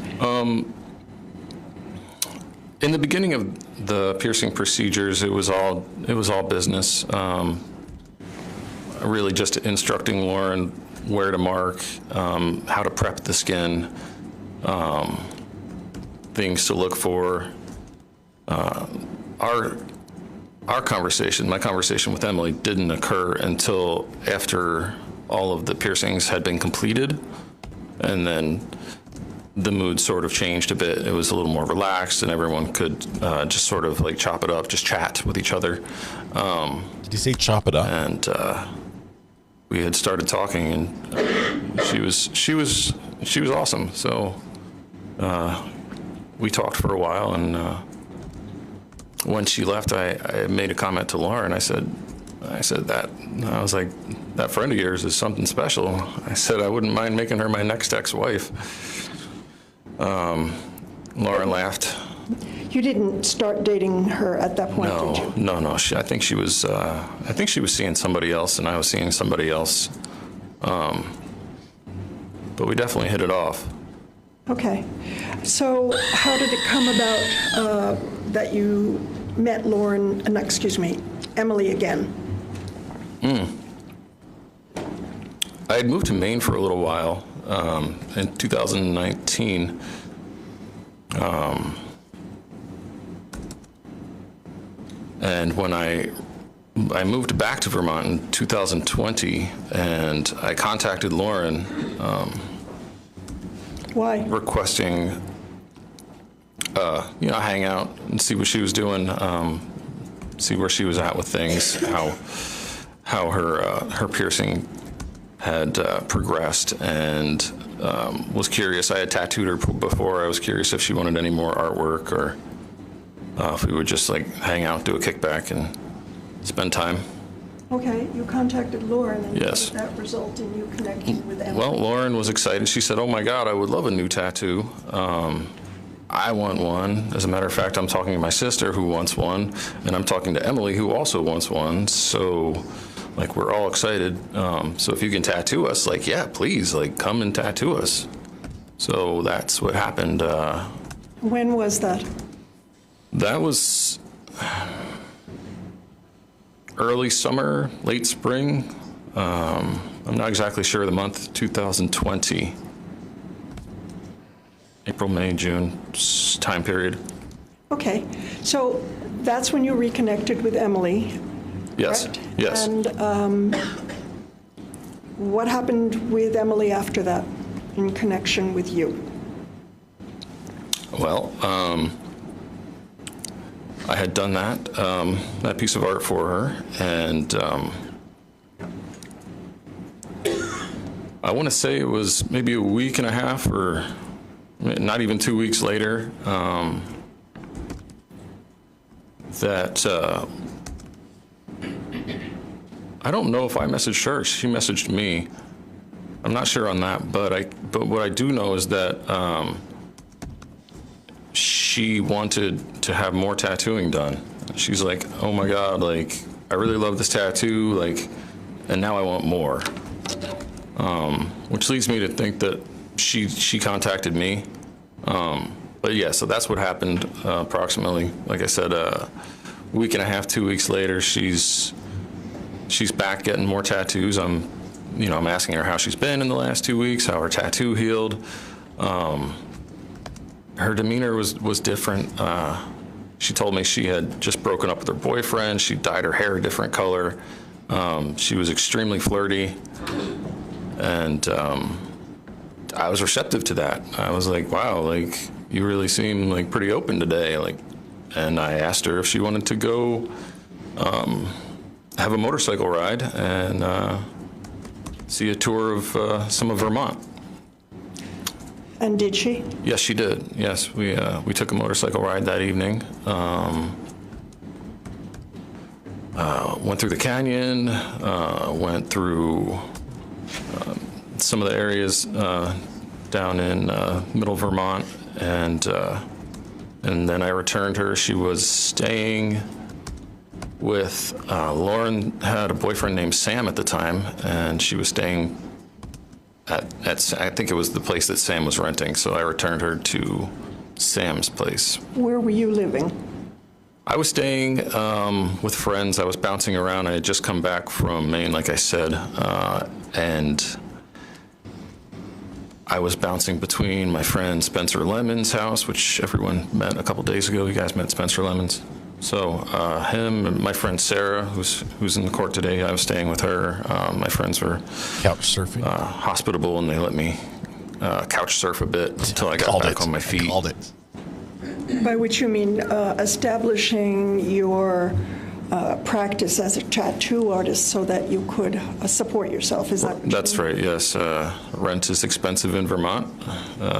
In the beginning of the piercing procedures, it was all business. Really just instructing Lauren where to mark, how to prep the skin, things to look for. My conversation with Emily didn't occur until after all of the piercings had been completed, and then the mood sort of changed a bit. It was a little more relaxed, and everyone could just sort of like chop it up, just chat with each other. Did you say chop it up? And we had started talking, and she was awesome. So we talked for a while, and when she left, I made a comment to Lauren. I said that I was like, that friend of yours is something special. I said I wouldn't mind making her my next ex-wife. Lauren laughed. You didn't start dating her at that point, did you? No. I think she was seeing somebody else, and I was seeing somebody else. But we definitely hit it off. Okay. So how did it come about that you met Emily again? I had moved to Maine for a little while in 2019. And when I moved back to Vermont in 2020, and I contacted Lauren. Why? Requesting, hang out and see what she was doing, see where she was at with things, how her piercing had progressed, and was curious. I had tattooed her before. I was curious if she wanted any more artwork, or if we would just like hang out, do a kickback, and spend time. Okay, you contacted Lauren, and Yes. did that result in you connecting with Emily? Well, Lauren was excited. She said, "Oh my God, I would love a new tattoo." I want one. As a matter of fact, I'm talking to my sister who wants one, and I'm talking to Emily who also wants one. So, like, we're all excited. So if you can tattoo us, like, yeah, please, like, come and tattoo us. So that's what happened. When was that? That was early summer, late spring. I'm not exactly sure of the month, 2020. April, May, June time period. Okay, so that's when you reconnected with Emily. Yes, correct? yes. And what happened with Emily after that in connection with you? Well, I had done that piece of art for her, and I want to say it was maybe a week and a half or not even 2 weeks later that I don't know if I messaged her. She messaged me. I'm not sure on that, but what I do know is that she wanted to have more tattooing done. She's like, oh my God, like, I really love this tattoo, like, and now I want more. Which leads me to think that she contacted me. But yeah, so that's what happened approximately. Like I said, a week and a half, 2 weeks later, she's back getting more tattoos. I'm asking her how she's been in the last 2 weeks, how her tattoo healed. Her demeanor was different. She told me she had just broken up with her boyfriend. She dyed her hair a different color. She was extremely flirty, and I was receptive to that. I was like, wow, like, you really seem like pretty open today. Like, and I asked her if she wanted to go have a motorcycle ride and see a tour of some of Vermont. And did she? Yes, she did. Yes, we took a motorcycle ride that evening. Went through the canyon, went through some of the areas down in middle Vermont, and then I returned her. She was staying with Lauren had a boyfriend named Sam at the time, and she was staying at I think it was the place that Sam was renting. So I returned her to Sam's place. Where were you living? I was staying with friends. I was bouncing around. I had just come back from Maine, like I said, and I was bouncing between my friend Spencer Lemon's house, which everyone met a couple days ago. You guys met Spencer Lemon's. So him and my friend Sarah, who's in the court today, I was staying with her. My friends were couch surfing, hospitable, and they let me couch surf a bit until I got back on my feet. Called it. By which you mean establishing your practice as a tattoo artist so that you could support yourself. Is that what That's you mean? right, yes. Rent is expensive in Vermont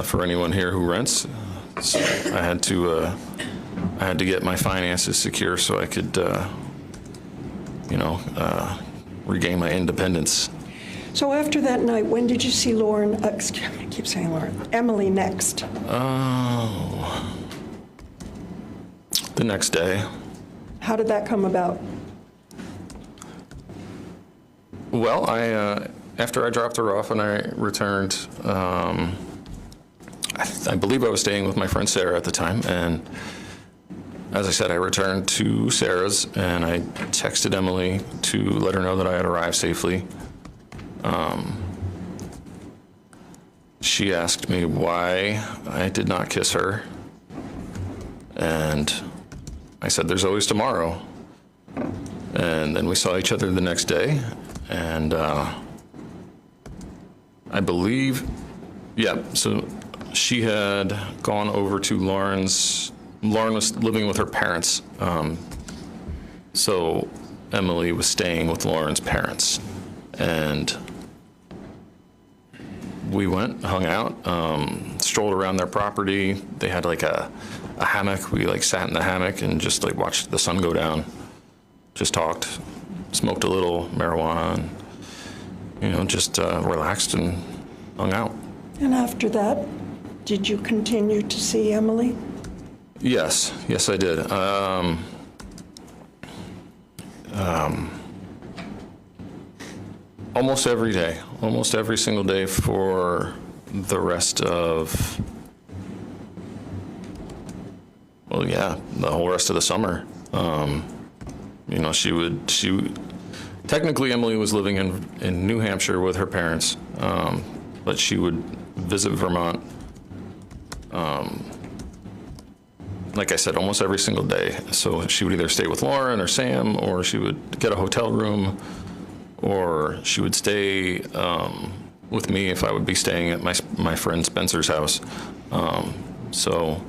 for anyone here who rents. So I had to get my finances secure so I could, regain my independence. So after that night, when did you see Lauren, I keep saying Lauren, Emily next? Oh, the next day. How did that come about? Well, after I dropped her off and I returned, I believe I was staying with my friend Sarah at the time, and as I said, I returned to Sarah's and I texted Emily to let her know that I had arrived safely. She asked me why I did not kiss her, and I said, there's always tomorrow. And then we saw each other the next day, and I believe, so she had gone over to Lauren was living with her parents, so Emily was staying with Lauren's parents, and we went, hung out, strolled around their property. They had like a hammock. We like sat in the hammock and just like watched the sun go down, just talked, smoked a little marijuana, and just relaxed and hung out. And after that, Did you continue to see Emily? Yes, I did. Almost every day, almost every single day for the rest of, the whole rest of the summer. Technically Emily was living in New Hampshire with her parents, but she would visit Vermont, like I said, almost every single day. So she would either stay with Lauren or Sam, or she would get a hotel room, or she would stay with me if I would be staying at my friend Spencer's house. So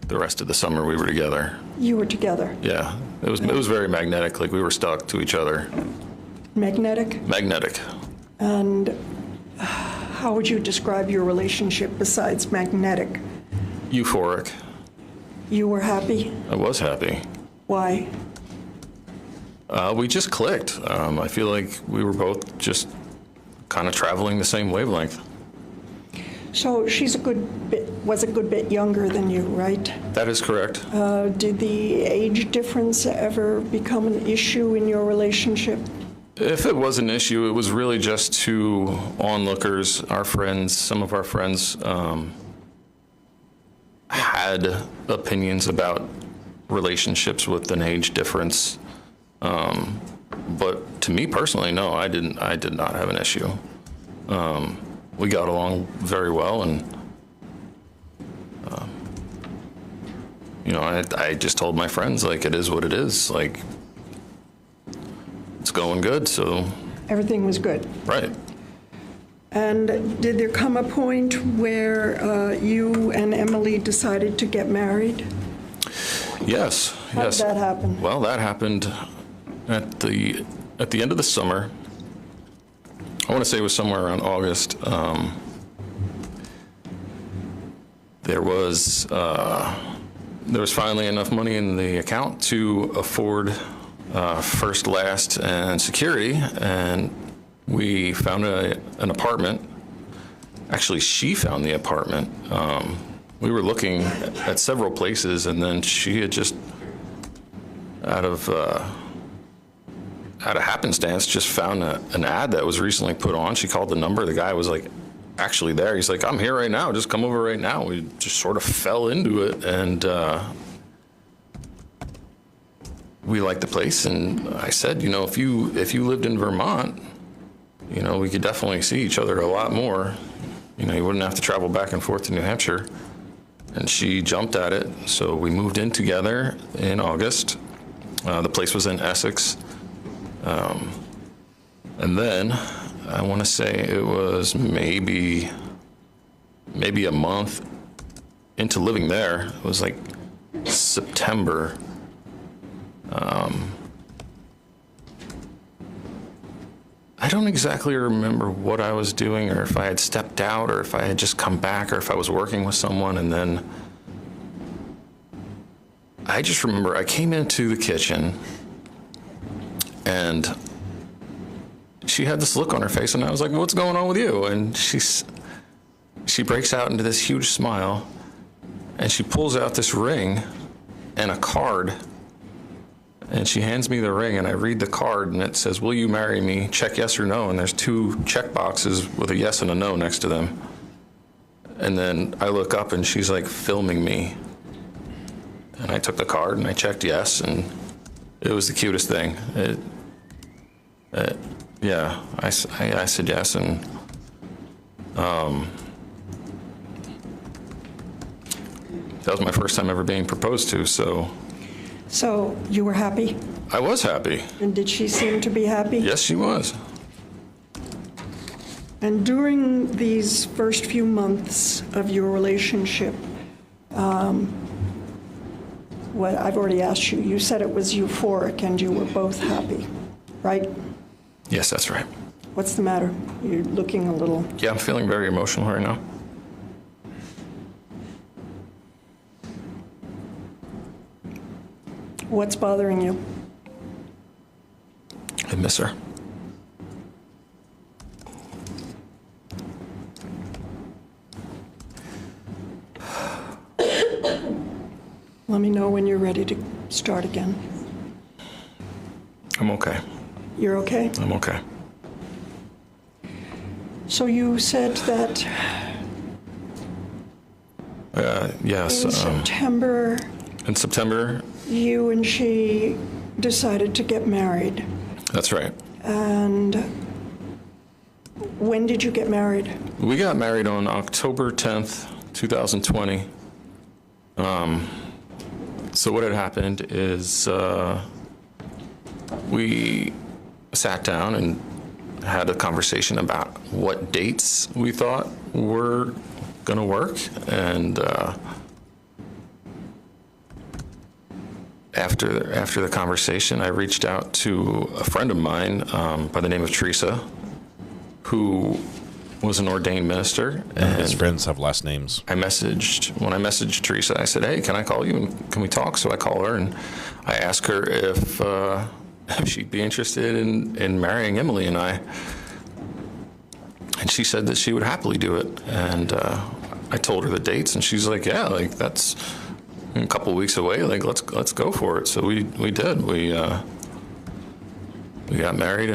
the rest of the summer we were together. You were together? Yeah, it was very magnetic, like we were stuck to each other. Magnetic? Magnetic. And how would you describe your relationship besides magnetic? Euphoric. You were happy? I was happy. Why? We just clicked. I feel like we were both just kind of traveling the same wavelength. So she's was a good bit younger than you, right? That is correct. Did the age difference ever become an issue in your relationship? If it was an issue, it was really just two onlookers, our friends, some of our friends had opinions about relationships with an age difference. But to me personally, no, I did not have an issue. We got along very well, and I just told my friends, like, it is what it is. Like, it's going good, so. Everything was good. Right. And did there come a point where you and Emily decided to get married? Yes. How did that happen? Well, that happened at the end of the summer. I want to say it was somewhere around August. There was finally enough money in the account to afford first, last, and security, and we found an apartment. Actually, she found the apartment. We were looking at several places, and then she had just, out of happenstance, just found an ad that was recently put on. She called the number. The guy was like, actually there. He's like, I'm here right now. Just come over right now. We just sort of fell into it, and we liked the place. And I said, if you lived in Vermont, we could definitely see each other a lot more. You wouldn't have to travel back and forth to New Hampshire. And she jumped at it. So we moved in together in August. The place was in Essex. And then I want to say it was maybe a month into living there. It was like September. I don't exactly remember what I was doing, or if I had stepped out, or if I had just come back, or if I was working with someone. And then I just remember I came into the kitchen and she had this look on her face, and I was like, what's going on with you? And she breaks out into this huge smile, and she pulls out this ring and a card, and she hands me the ring, and I read the card, and it says, will you marry me? Check yes or no. And there's two check boxes with a yes and a no next to them. And then I look up, and she's like filming me. And I took the card, and I checked yes, and it was the cutest thing. Yeah, I said yes, and that was my first time ever being proposed to, so. So you were happy? I was happy. And did she seem to be happy? Yes, she was. And during these first few months of your relationship, what I've already asked you, you said it was euphoric and you were both happy, right? Yes, that's right. What's the matter? You're looking a little... Yeah, I'm feeling very emotional right now. What's bothering you? I miss her. Let me know when you're ready to start again. I'm okay. You're okay? I'm okay. So you said that Yes. in September, In September, you and she decided to get married. that's right. And when did you get married? We got married on October 10th, 2020. So what had happened is we sat down and had a conversation about what dates we thought were going to work. And after the conversation, I reached out to a friend of mine by the name of Teresa, who was an ordained minister. And his friends have last names. When I messaged Teresa, I said, hey, can I call you and can we talk? So I call her and I ask her if she'd be interested in marrying Emily and I. And she said that she would happily do it. And I told her the dates and she's like, yeah, like that's a couple weeks away. Like, let's go for it. So we did. We got married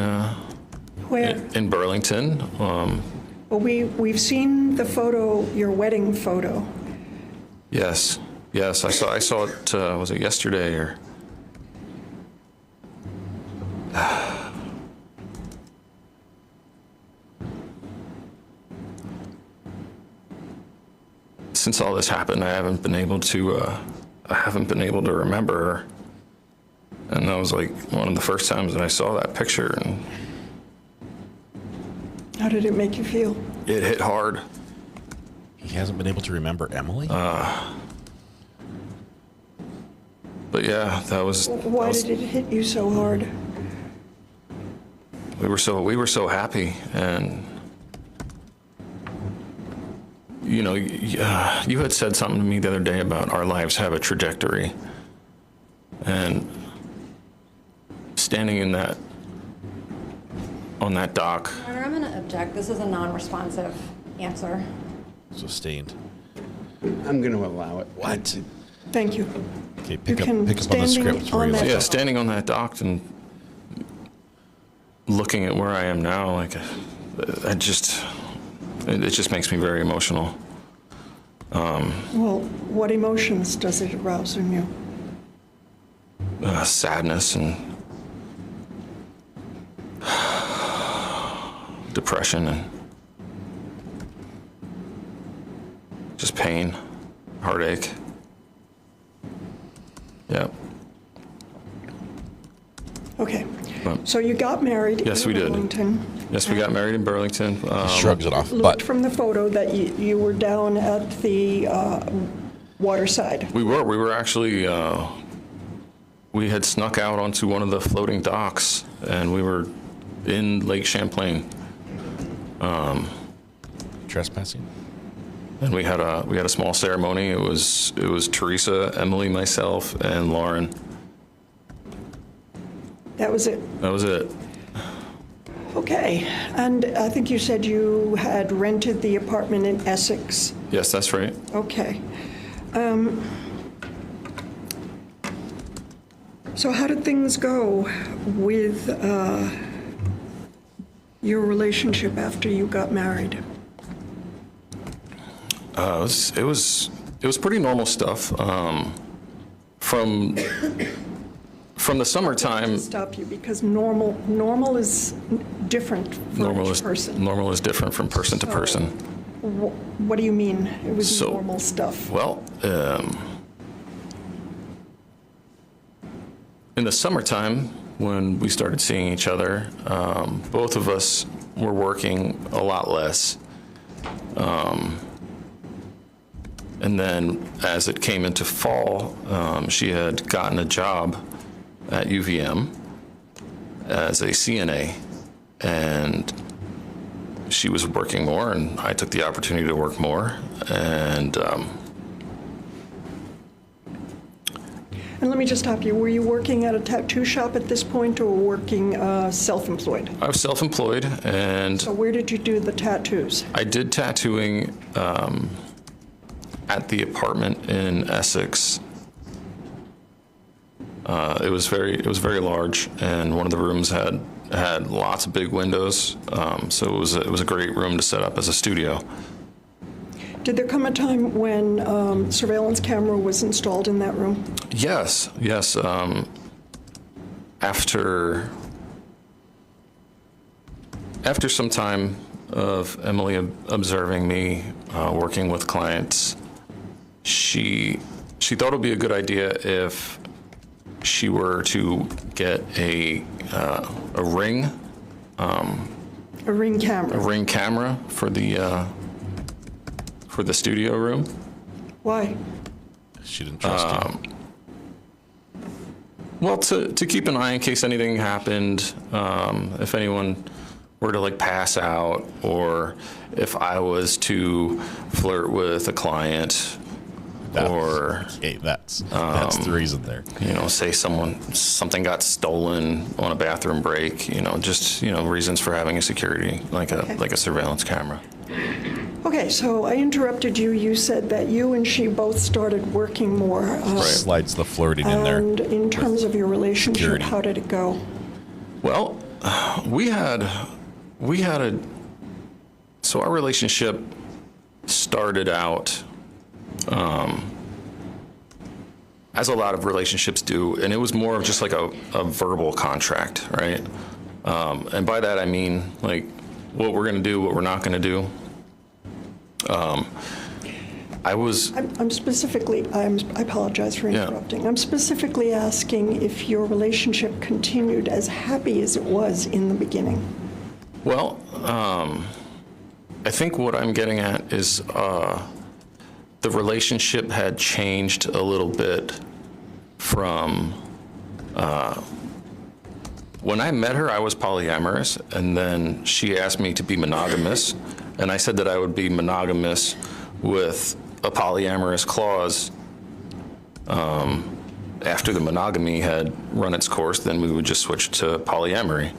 Where? in Burlington. Well, we've seen the photo, your wedding photo. Yes, I saw it. Was it yesterday or? Since all this happened, I haven't been able to remember her. And that was like one of the first times that I saw that picture, and How did it make you feel? it hit hard. He hasn't been able to remember Emily? But yeah, that was. Why did it hit you so hard? We were so happy, and you know, you had said something to me the other day about our lives have a trajectory, and standing on that dock. I'm going to object. This is a non-responsive answer. Sustained. I'm going to allow it. What? Thank you. Okay, You pick up can on the standing script. on that Yeah, standing on that dock and looking at where I am now, like it just makes me very emotional. Well, what emotions does it arouse in you? Sadness and depression and just pain, heartache. Yeah. Okay. So you got married Yes, in we did. Burlington. Yes, we got married in Burlington. Shrugs it off. Looked from the photo that you were down at the waterside. We were actually, we had snuck out onto one of the floating docks, and we were in Lake Champlain. Trespassing? And we had a small ceremony. It was Teresa, Emily, myself, and Lauren. That was it. That was it. Okay. And I think you said you had rented the apartment in Essex. Yes, that's right. Okay. So how did things go with your relationship after you got married? It was pretty normal stuff. From the summertime. Stop you because normal is different for each person. Normal is different from person to person. What do you mean? It was normal stuff. Well, in the summertime, when we started seeing each other, both of us were working a lot less. And then as it came into fall, she had gotten a job at UVM as a CNA, and she was working more, and I took the opportunity to work more. And let me just stop you. Were you working at a tattoo shop at this point, or working self-employed? I was self-employed, and So where did you do the tattoos? I did tattooing at the apartment in Essex. It was very large, and one of the rooms had lots of big windows. So it was a great room to set up as a studio. Did there come a time when surveillance camera was installed in that room? Yes. After some time of Emily observing me working with clients, she thought it would be a good idea if she were to get a ring. A ring camera. A ring camera for the studio room. Why? She didn't trust you. Well, to keep an eye in case anything happened, if anyone were to like pass out, or if I was to flirt with a client, that's the reason there. Say something got stolen on a bathroom break. Reasons for having a security like a surveillance camera. Okay, so I interrupted you. You said that you and she both started working more. Slides the flirting in there. And in terms of your relationship, security. How did it go? Well, so our relationship started out as a lot of relationships do, and it was more of just like a verbal contract, right? And by that I mean like what we're going to do, what we're not going to do. I apologize for interrupting. Yeah. I'm specifically asking if your relationship continued as happy as it was in the beginning. Well, I think what I'm getting at is the relationship had changed a little bit from when I met her, I was polyamorous, and then she asked me to be monogamous, and I said that I would be monogamous with a polyamorous clause. After the monogamy had run its course, then we would just switch to polyamory.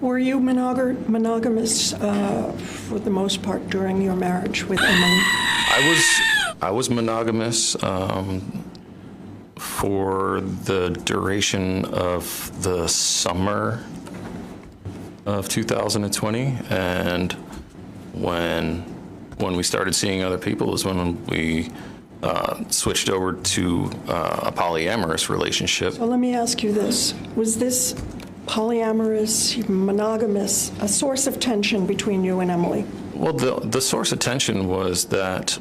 Were you monogamous for the most part during your marriage with Emily? I was monogamous for the duration of the summer of 2020, and when we started seeing other people is when we switched over to a polyamorous relationship. So let me ask you this. Was this polyamorous, monogamous, a source of tension between you and Emily? Well, the source of tension was that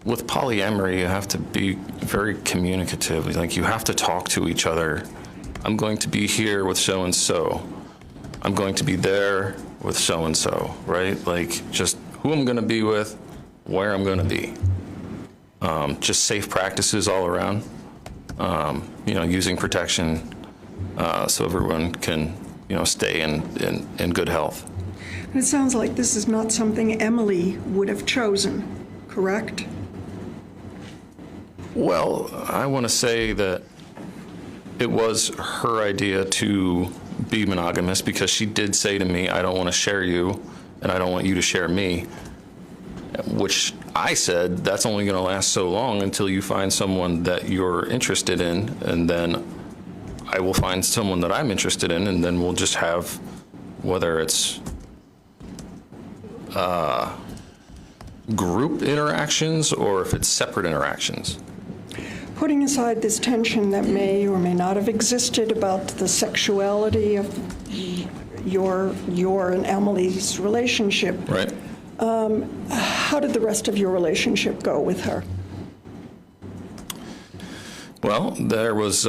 with polyamory, you have to be very communicative. Like, you have to talk to each other. I'm going to be here with so-and-so. I'm going to be there with so-and-so, right? Like, just who I'm going to be with, where I'm going to be. Just safe practices all around. Using protection so everyone can, stay in good health. It sounds like this is not something Emily would have chosen, correct? Well, I want to say that it was her idea to be monogamous because she did say to me, I don't want to share you and I don't want you to share me, which I said that's only going to last so long until you find someone that you're interested in, and then I will find someone that I'm interested in, and then we'll just have, whether it's group interactions or if it's separate interactions. Putting aside this tension that may or may not have existed about the sexuality of your and Emily's relationship, right? How did the rest of your relationship go with her? Well, there was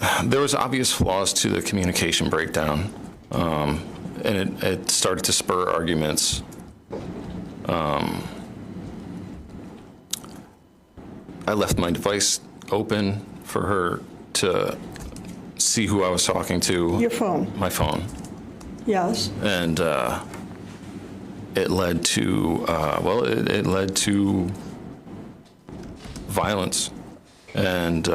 obvious flaws to the communication breakdown, and it started to spur arguments. I left my device open for her to see who I was talking to. Your phone? My phone. Yes. And it led to, it led to violence. And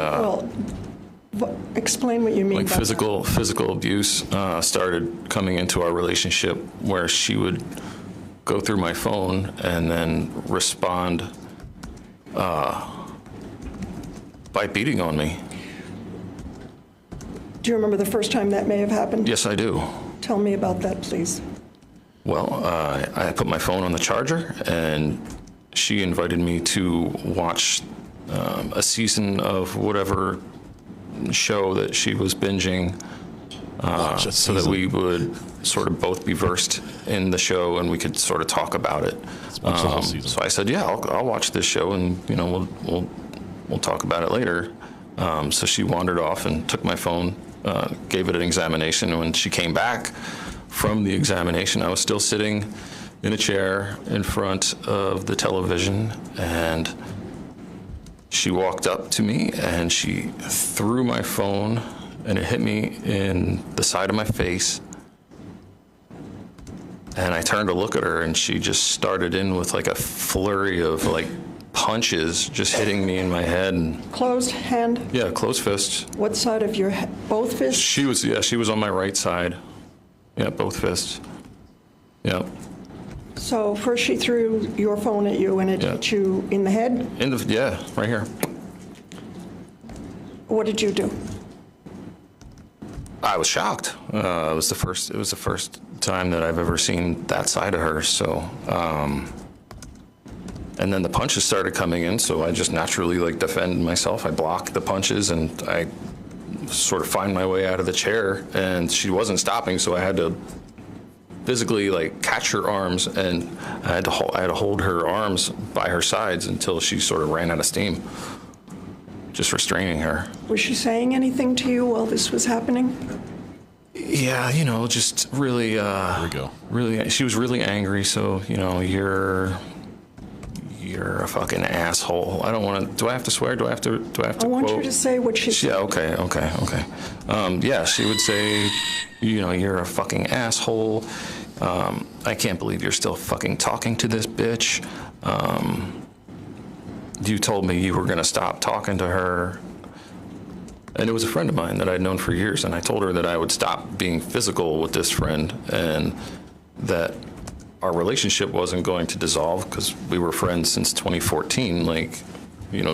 explain what you mean like by physical abuse started coming into our relationship, where she would go through my phone and then respond by beating on me. Do you remember the first time that may have happened? Yes, I do. Tell me about that, please. Well, I put my phone on the charger, and she invited me to watch a season of whatever show that she was binging, so that we would sort of both be versed in the show and we could sort of talk about it. So I said, yeah, I'll watch this show, and we'll talk about it later. So she wandered off and took my phone, gave it an examination. And when she came back from the examination, I was still sitting in a chair in front of the television, and she walked up to me and she threw my phone, and it hit me in the side of my face. And I turned to look at her, and she just started in with like a flurry of like punches, just hitting me in my head. And Closed hand? yeah, closed fists. What side of your head? Both fists? She was on my right side. Yeah, both fists. Yeah. So first she threw your phone at you and it hit you in the head? Yeah, right here. What did you do? I was shocked. It was the first time that I've ever seen that side of her. So, and then the punches started coming in, so I just naturally like defended myself. I blocked the punches, and I sort of find my way out of the chair, and she wasn't stopping, so I had to physically like catch her arms, and I had to hold her arms by her sides until she sort of ran out of steam, just restraining her. Was she saying anything to you while this was happening? Yeah, just really, There we go. really, she was really angry. So, you're a fucking asshole. I don't want to. Do I have to swear? Do I have to? I want quote? you to say what she said. Yeah. Okay. Yeah, she would say, you're a fucking asshole. I can't believe you're still fucking talking to this bitch. You told me you were gonna stop talking to her. And it was a friend of mine that I'd known for years, and I told her that I would stop being physical with this friend, and that our relationship wasn't going to dissolve because we were friends since 2014,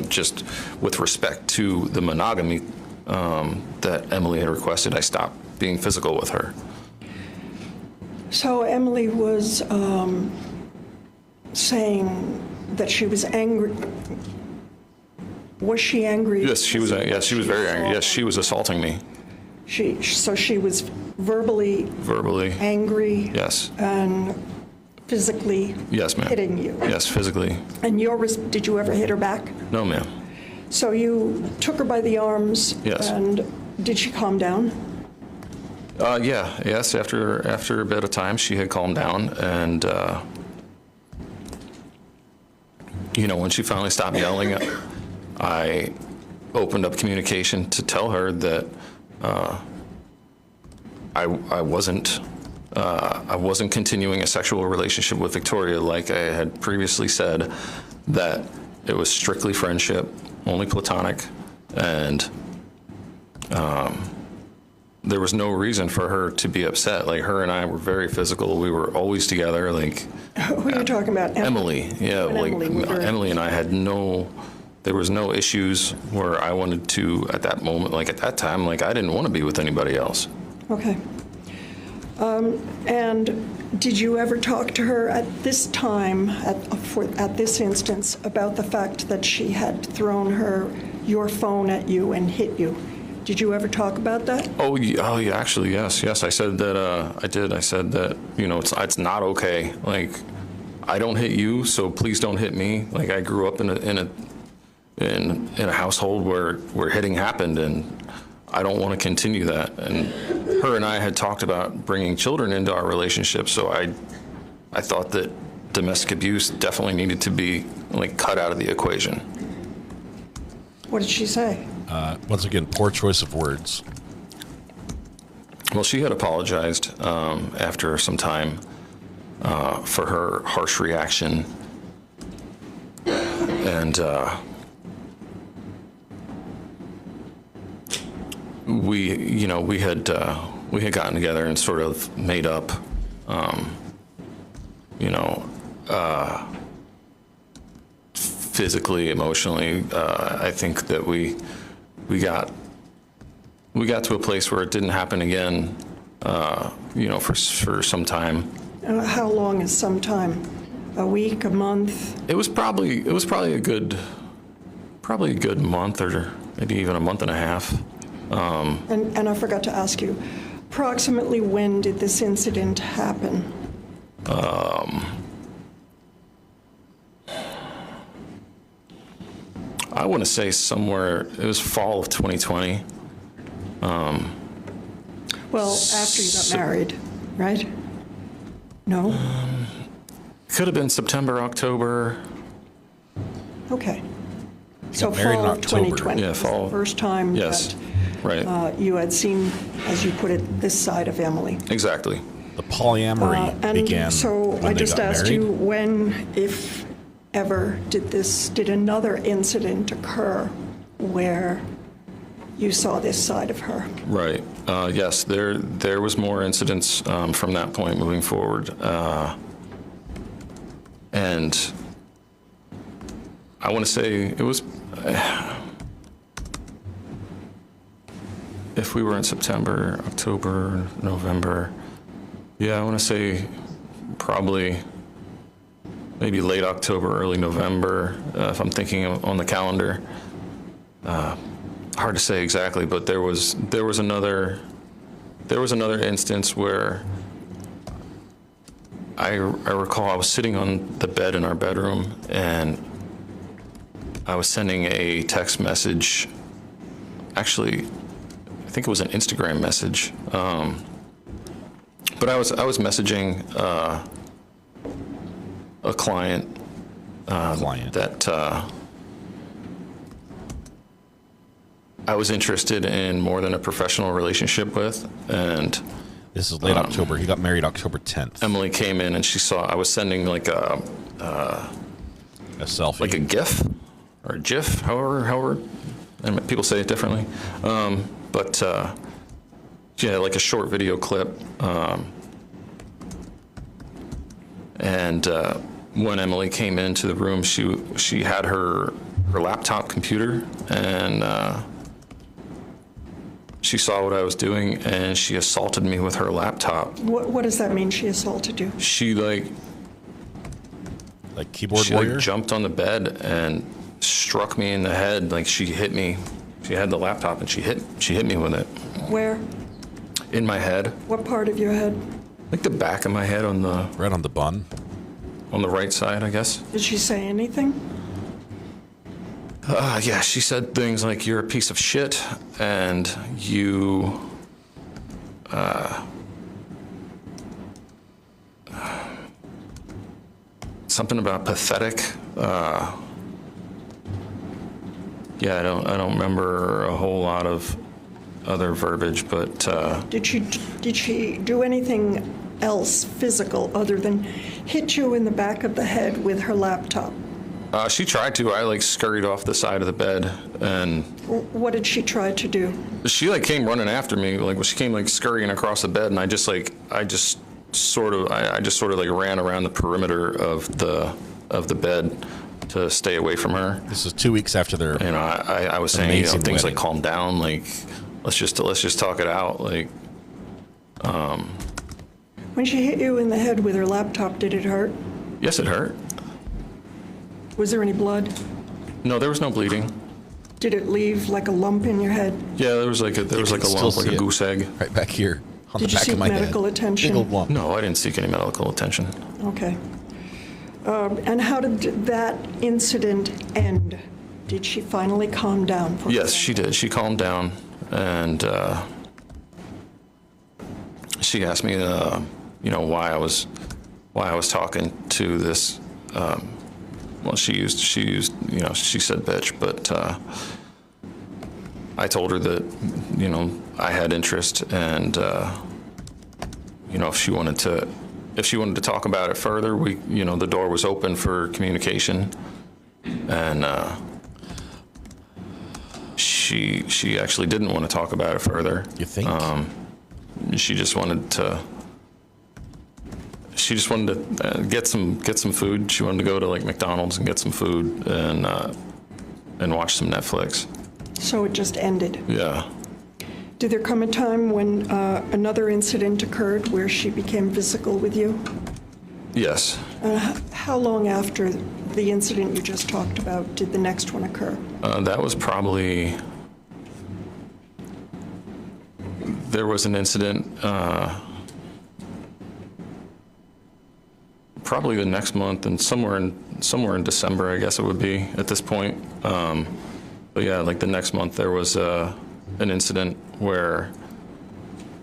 just with respect to the monogamy that Emily had requested, I stopped being physical with her. So Emily was saying that she was angry. Was she angry? Yes, she was. Yes, she was very angry. Yes, she was assaulting me. So she was verbally angry. Yes. And physically. Yes, ma'am. Hitting you. Yes, physically. And did you ever hit her back? No, ma'am. So you took her by the arms. Yes. And did she calm down? Yes. After a bit of time, she had calmed down, and when she finally stopped yelling, I opened up communication to tell her that I wasn't continuing a sexual relationship with Victoria, like I had previously said, that it was strictly friendship, only platonic, and there was no reason for her to be upset. Like, her and I were very physical. We were always together. Like, who are you talking about? Emily. Yeah, Emily and I had there was no issues where I wanted to, at that moment, at that time, I didn't want to be with anybody else. Okay. And did you ever talk to her at this time, at this instance, about the fact that she had thrown your phone at you and hit you? Did you ever talk about that? Oh yeah, actually, yes. I said that, I did. I said that, it's not okay. I don't hit you, so please don't hit me. I grew up in a household where hitting happened, and I don't want to continue that. And her and I had talked about bringing children into our relationship, so I thought that domestic abuse definitely needed to be cut out of the equation. What did she say? Once again, poor choice of words. Well, she had apologized after some time for her harsh reaction, and we had gotten together and sort of made up physically, emotionally, I think that we got to a place where it didn't happen again, for some time. How long is some time? A week, a month? It was probably a good month, or maybe even a month and a half. And I forgot to ask you, approximately when did this incident happen? I want to say somewhere, it was fall of 2020. Well, after you got married, right? No? Could have been September, October. Okay. You So got married in fall of October. 2020 Yeah, was fall. the first time Yes, right. that you had seen, as you put it, this side of Emily. Exactly. The polyamory began. And so when I they just got asked married. you, when, if ever, did another incident occur where you saw this side of her? Right. Yes, there was more incidents from that point moving forward. And I want to say it was, if we were in September, October, November, yeah, I want to say probably maybe late October, early November, if I'm thinking on the calendar. Hard to say exactly, but there was another instance where I recall I was sitting on the bed in our bedroom, and I was sending a text message. Actually, I think it was an Instagram message, but I was messaging a client that I was interested in more than a professional relationship with, and this is late October. He got married October 10th. Emily came in and she saw I was sending like a selfie, like a GIF or a GIF, however, and people say it differently. But yeah, like a short video clip. And when Emily came into the room, she had her laptop computer, and she saw what I was doing, and she assaulted me with her laptop. What does that mean, she assaulted you? She like keyboard she warrior? Like jumped on the bed and struck me in the head. Like she hit me. She had the laptop and she hit me with it. Where? In my head. What part of your head? Like the back of my head on the... Right on the bun? On the right side, I guess. Did she say anything? Yeah, she said things like, "You're a piece of shit," and you... something about pathetic. Yeah, I don't remember a whole lot of other verbiage, but Did she do anything else physical other than hit you in the back of the head with her laptop? she tried to. I like scurried off the side of the bed, and What did she try to do? she like came running after me. Like she came like scurrying across the bed, and I just sort of like ran around the perimeter of the bed to stay away from her. This is 2 weeks after their I was saying, amazing things wedding. like calm down, like let's just talk it out, like When she hit you in the head with her laptop, did it hurt? yes, it hurt. Was there any blood? No, there was no bleeding. Did it leave like a lump in your head? Yeah, there was like a lump, like a goose egg right back here on Did the you back seek of my medical head. attention? Big old lump. No, I didn't seek any medical attention. Okay. And how did that incident end? Did she finally calm down? Yes, she did. She calmed down, and she asked me, why I was talking to this. Well, she said bitch, but I told her that, I had interest, and if she wanted to talk about it further, the door was open for communication, and she actually didn't want to talk about it further. You think? She just wanted to she just wanted to get some food. She wanted to go to like McDonald's and get some food and watch some Netflix. So it just ended? Yeah. Did there come a time when another incident occurred where she became physical with you? Yes. How long after the incident you just talked about did the next one occur? That was probably, there was an incident probably the next month, and somewhere in December, I guess it would be at this point. But yeah, like the next month there was an incident where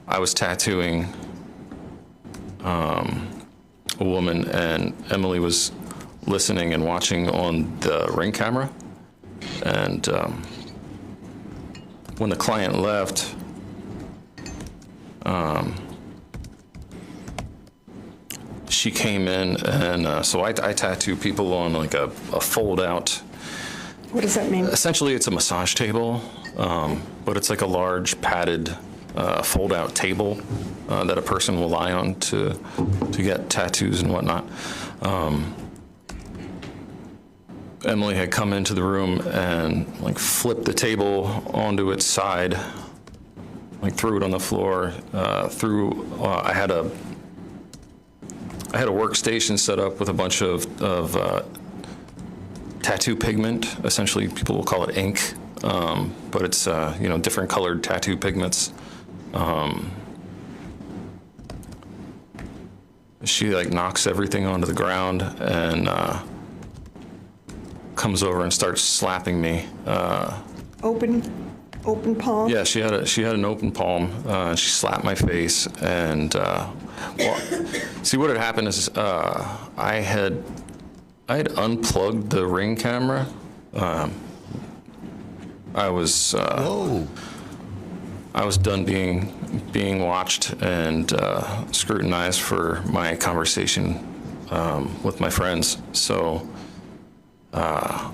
I was tattooing a woman, and Emily was listening and watching on the Ring camera. And when the client left, she came in, and so I tattoo people on like a fold out. What does that mean? Essentially, it's a massage table, but it's like a large padded fold out table that a person will lie on to get tattoos and whatnot. Emily had come into the room and like flipped the table onto its side, like threw it on the floor. I had a workstation set up with a bunch of tattoo pigment. Essentially, people will call it ink, but it's different colored tattoo pigments. She like knocks everything onto the ground and comes over and starts slapping me. Open palm? Yeah, she had an open palm. She slapped my face, and see what had happened is I had unplugged the Ring camera. I was done being watched and scrutinized for my conversation with my friends. So I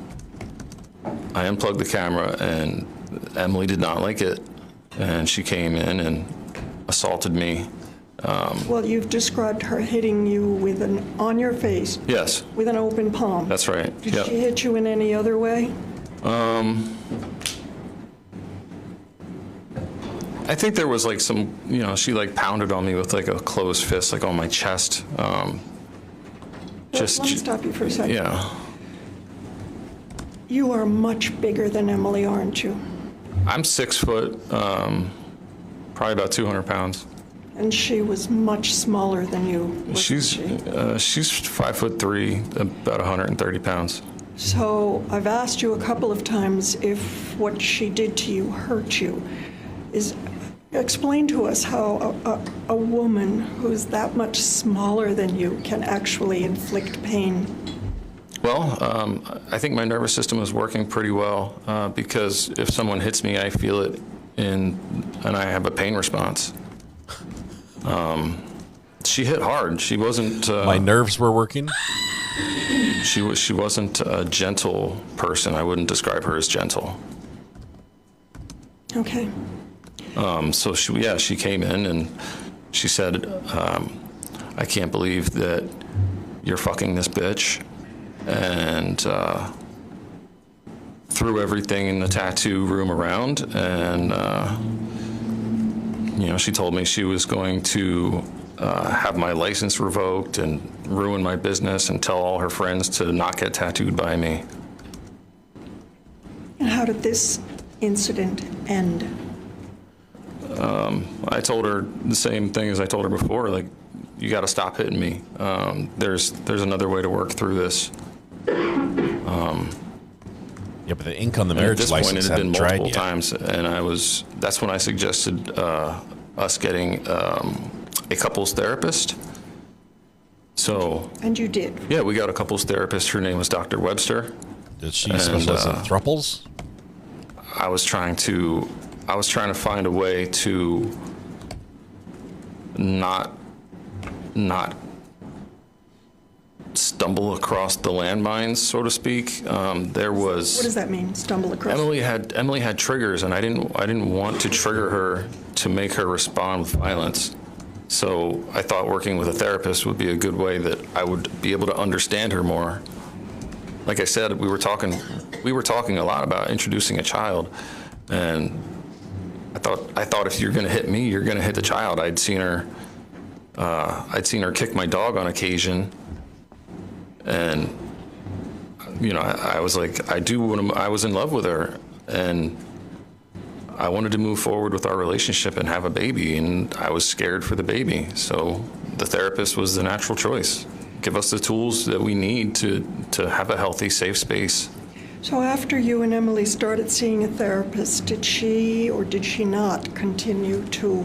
unplugged the camera, and Emily did not like it, and she came in and assaulted me. Well, you've described her hitting you on your face. Yes. With an open palm. That's right. Did Yep. she hit you in any other way? I think there was like some, she like pounded on me with like a closed fist, like on my chest. Let me stop you for a second. Yeah. You are much bigger than Emily, aren't you? I'm 6 foot, probably about 200 pounds. And she was much smaller than you. She's 5'3", about 130 pounds. So I've asked you a couple of times if what she did to you hurt you. Explain to us how a woman who's that much smaller than you can actually inflict pain. Well, I think my nervous system is working pretty well because if someone hits me, I feel it, and I have a pain response. She hit hard. She wasn't. My nerves were working. She wasn't a gentle person. I wouldn't describe her as gentle. Okay. So she came in and she said, "I can't believe that you're fucking this bitch," and threw everything in the tattoo room around, and she told me she was going to have my license revoked and ruin my business and tell all her friends to not get tattooed by me. And how did this incident end? I told her the same thing as I told her before, like, you got to stop hitting me. There's another way to work through this. Yeah, but the ink on the marriage license hadn't been tried multiple yet. times, and that's when I suggested us getting a couples therapist. So. And you did? Yeah, we got a couples therapist. Her name was Dr. Webster. Did she specialize in thruples? I was trying to find a way to not stumble across the landmines, so to speak. There was. What does that mean? Stumble across? Emily had triggers, and I didn't want to trigger her to make her respond with violence. So I thought working with a therapist would be a good way that I would be able to understand her more. Like I said, we were talking a lot about introducing a child, and I thought if you're going to hit me, you're going to hit the child. I'd seen her kick my dog on occasion, and I was like, I was in love with her, and I wanted to move forward with our relationship and have a baby, and I was scared for the baby. So the therapist was the natural choice. Give us the tools that we need to have a healthy, safe space. So after you and Emily started seeing a therapist, did she or did she not continue to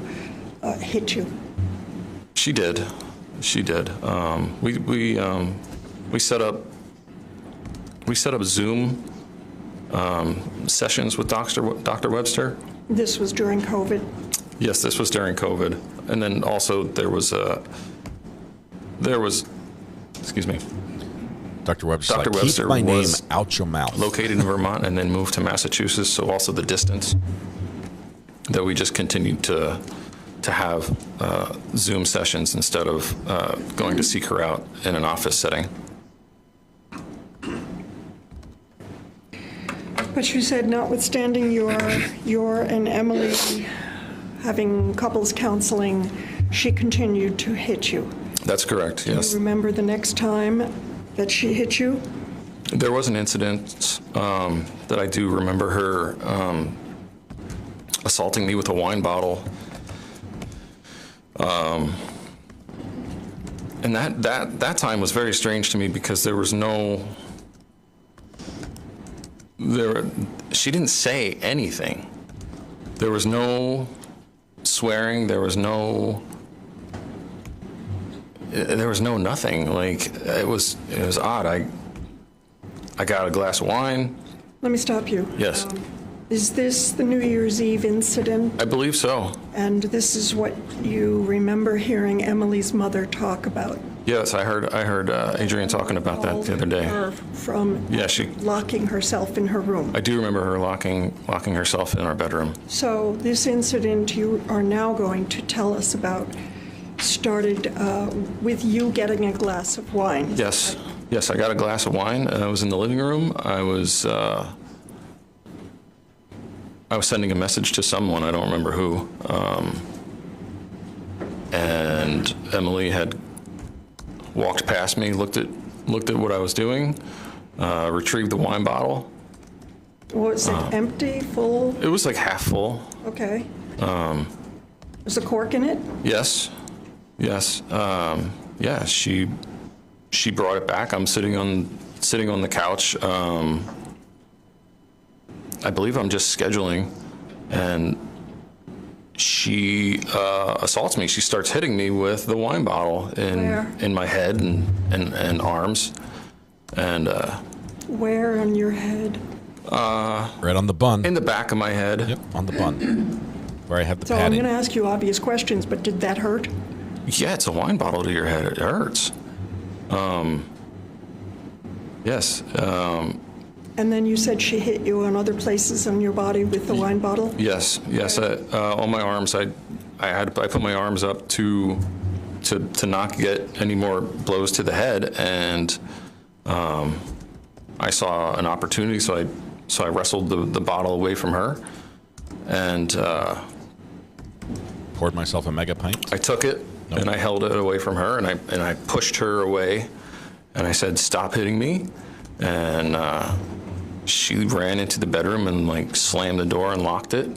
hit you? She did. She did. We set up Zoom sessions with Dr. Webster. This was during COVID? Yes, this was during COVID. And then also there was, excuse me. Dr. Webster, Dr. Webster keep my name was out your mouth. Located in Vermont and then moved to Massachusetts, so also the distance that we just continued to have Zoom sessions instead of going to seek her out in an office setting. But you said notwithstanding your and Emily having couples counseling, she continued to hit you. That's correct, yes. Do you remember the next time that she hit you? There was an incident that I do remember her assaulting me with a wine bottle. And that time was very strange to me because there was she didn't say anything. There was no swearing, there was no nothing. Like, it was odd. I got a glass of wine. Let me stop you. Yes. Is this the New Year's Eve incident? I believe so. And this is what you remember hearing Emily's mother talk about? Yes, I heard Adrian talking about that the other day. Her from locking herself in her room. I do remember her locking herself in our bedroom. So this incident you are now going to tell us about started with you getting a glass of wine. Yes. Yes, I got a glass of wine. I was in the living room. I was sending a message to someone, I don't remember who, and Emily had walked past me, looked at what I was doing, retrieved the wine bottle. Was it empty, full? It was like half full. Okay. Was a cork in it? Yes. Yes. Yeah, she brought it back. I'm sitting on the couch. I believe I'm just scheduling, and she assaults me. She starts hitting me with the wine bottle in my head and arms. And where on your head? Right on the bun. In the back of my head. Yep, on the bun. Where I have the So padding. I'm going to ask you obvious questions, but did that hurt? Yeah, it's a wine bottle to your head. It hurts. Yes. And then you said she hit you on other places on your body with the wine bottle? Yes, yes. On my arms, I put my arms up to not get any more blows to the head, and I saw an opportunity, so I wrestled the bottle away from her, and poured myself a mega pint. I took it and I held it away from her, and I pushed her away, and I said, "Stop hitting me," and she ran into the bedroom and like slammed the door and locked it,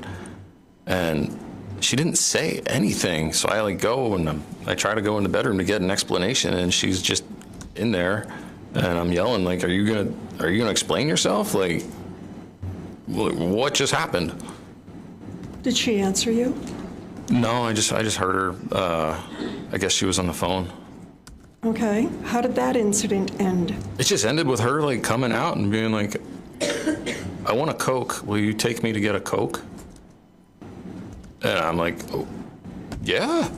and she didn't say anything. So I go and I try to go in the bedroom to get an explanation, and she's just in there, and I'm yelling like, "Are you gonna explain yourself? Like, what just happened?" Did she answer you? No, I just heard her. I guess she was on the phone. Okay. How did that incident end? It just ended with her like coming out and being like, "I want a Coke. Will you take me to get a Coke?" And I'm like, "Oh, yeah.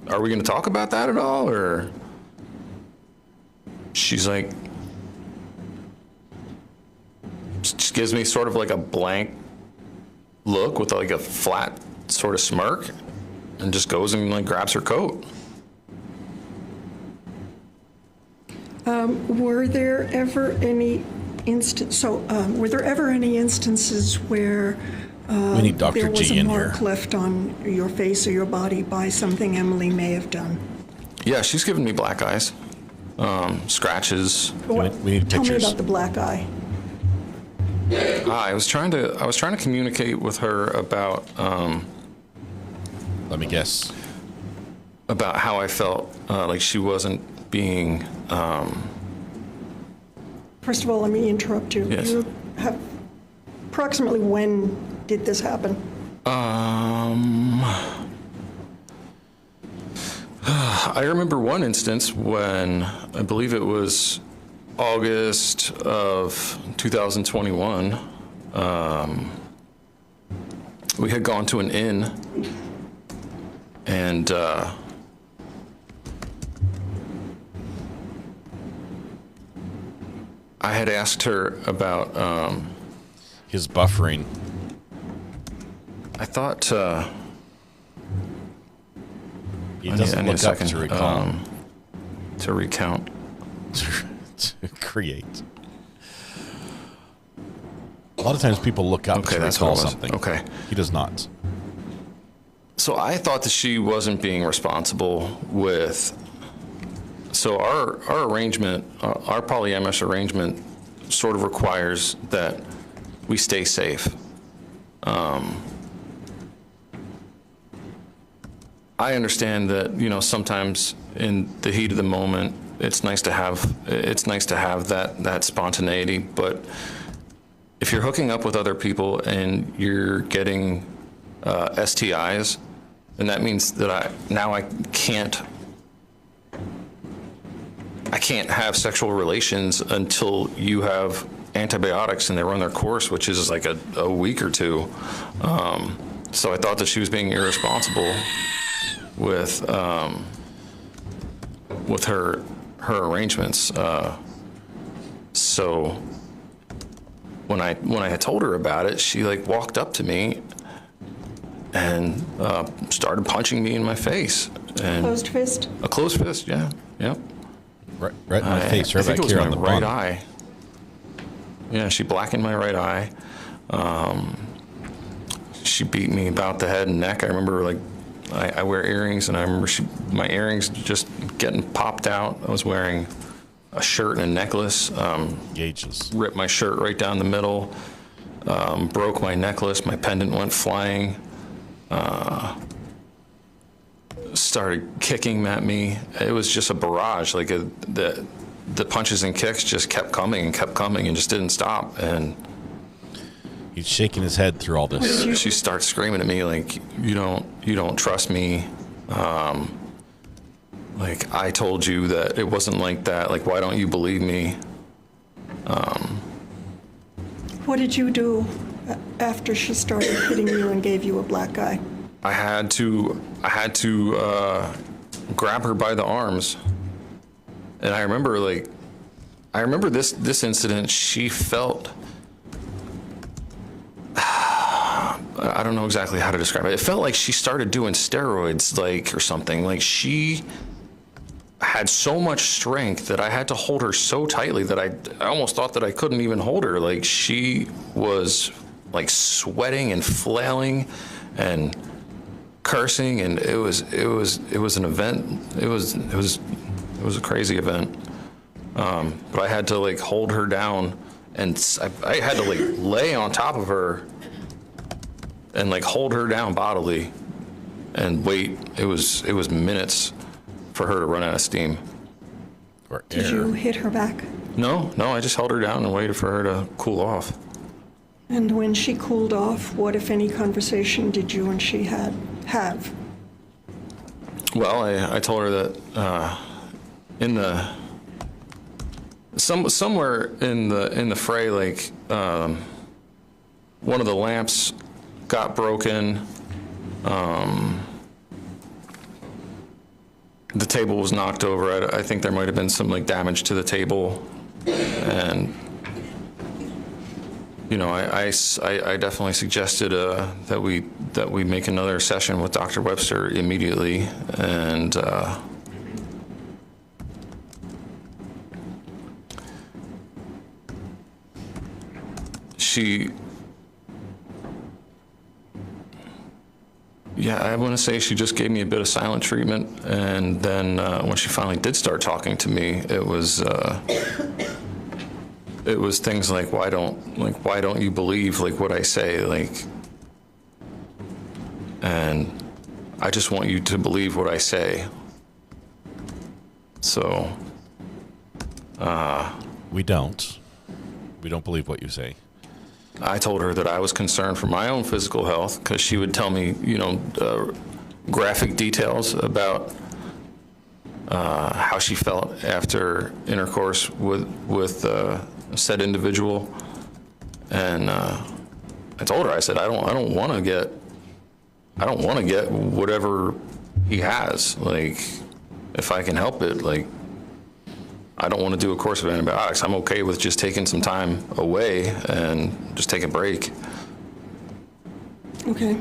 Are we going to talk about that at all?" Or she's like, just gives me sort of like a blank look with like a flat sort of smirk. and just goes and like grabs her coat. Were there ever any instances where we need Dr. there was G a in mark here. left on your face or your body by something Emily may have done? Yeah, she's given me black eyes, scratches. We need Tell me pictures. about the black eye. I was trying to communicate with her about. Let me guess. About how I felt like she wasn't being. First of all, let me interrupt you. Yes. You have approximately when did this happen? I remember one instance when I believe it was August of 2021. We had gone to an inn, and I had asked her about his buffering. I thought He doesn't look up to recall. To recount. To create. A lot of times people look up to that's recall what it was. something. Okay. He does not. So I thought that she wasn't being responsible with. So our arrangement, our polyamorous arrangement, sort of requires that we stay safe. I understand that, you know, sometimes in the heat of the moment, it's nice to have that spontaneity. But if you're hooking up with other people and you're getting STIs, then that means that I can't have sexual relations until you have antibiotics and they run their course, which is like a week or two. So I thought that she was being irresponsible with her arrangements. So when I had told her about it, she like walked up to me and started punching me in my face. And Closed fist? A closed fist, yeah. Yep. Right in my face, I right think back it was here my on the right bun. eye. Yeah, she blackened my right eye. She beat me about the head and neck. I remember, like, I wear earrings, and I remember my earrings just getting popped out. I was wearing a shirt and a necklace. Gauges. Ripped my shirt right down the middle. Broke my necklace. My pendant went flying. Started kicking at me. It was just a barrage. Like the punches and kicks just kept coming and just didn't stop. And he's shaking his head through all this. She starts screaming at me like, you don't trust me. Like, I told you that it wasn't like that. Like, why don't you believe me? What did you do after she started hitting you and gave you a black eye? I had to grab her by the arms, and I remember this incident. She felt, I don't know exactly how to describe it. It felt like she started doing steroids, like, or something. Like, she had so much strength that I had to hold her so tightly that I almost thought that I couldn't even hold her. Like, she was like sweating and flailing and cursing, and it was an event. It was a crazy event. But I had to like hold her down, and I had to like lay on top of her and like hold her down bodily and wait. It was minutes for her to run out of steam. Did you hit her back? No, I just held her down and waited for her to cool off. And when she cooled off, what, if any, conversation did you and she have? Well, I told her that somewhere in the fray, like one of the lamps got broken. The table was knocked over. I think there might have been some like damage to the table, and I definitely suggested that we make another session with Dr. Webster immediately, and I want to say she just gave me a bit of silent treatment, and then when she finally did start talking to me, it was things like, why don't you believe what I say, and I just want you to believe what I say. So we don't believe what you say. I told her that I was concerned for my own physical health, because she would tell me, graphic details about how she felt after intercourse with said individual, and I told her, I said, I don't want to get whatever he has. If I can help it, I don't want to do a course of antibiotics. I'm okay with just taking some time away and just take a break. Okay.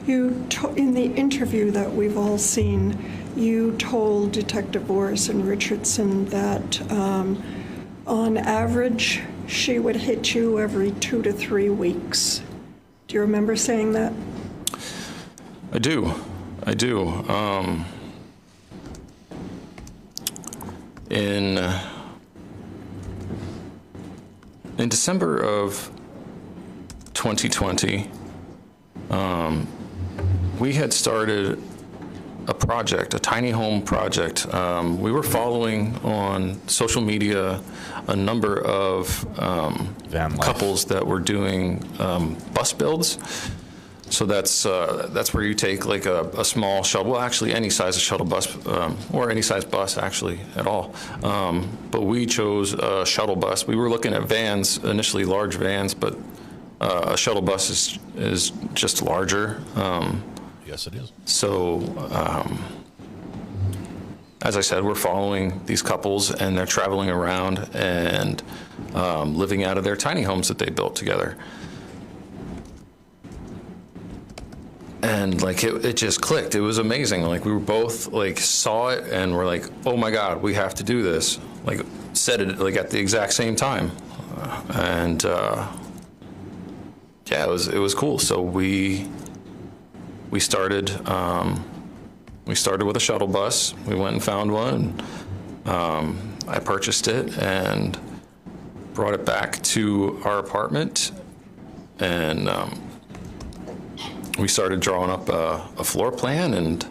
In the interview that we've all seen, you told Detective Boris and Richardson that on average, she would hit you every 2 to 3 weeks. Do you remember saying that? I do. In December of 2020, we had started a project, a tiny home project. We were following on social media a number of couples that were doing bus builds. So that's where you take a small shuttle, well, actually any size of shuttle bus, or any size bus actually at all. But we chose a shuttle bus. We were looking at vans, initially large vans, but a shuttle bus is just larger. Yes, it is. So, as I said, we're following these couples, and they're traveling around and living out of their tiny homes that they built together. And it just clicked. It was amazing. We were both saw it and we're like, oh my God, we have to do this. Said it at the exact same time. And it was cool. So we started with a shuttle bus. We went and found one. I purchased it and brought it back to our apartment, and we started drawing up a floor plan and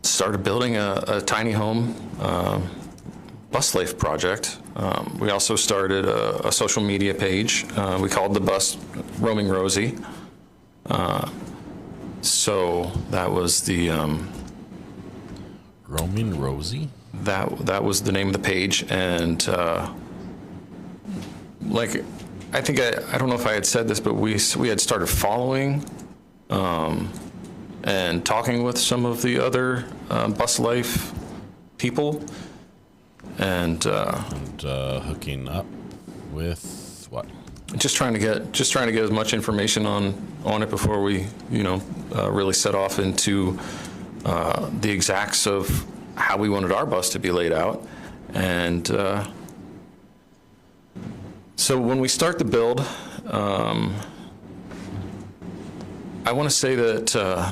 started building a tiny home bus life project. We also started a social media page. We called the bus Roaming Rosie. So that was the Roaming Rosie? That was the name of the page, and I think I don't know if I had said this, but we had started following and talking with some of the other bus life people, and hooking up with what? Just trying to get as much information on it before we really set off into the exacts of how we wanted our bus to be laid out, and so when we start the build, I want to say that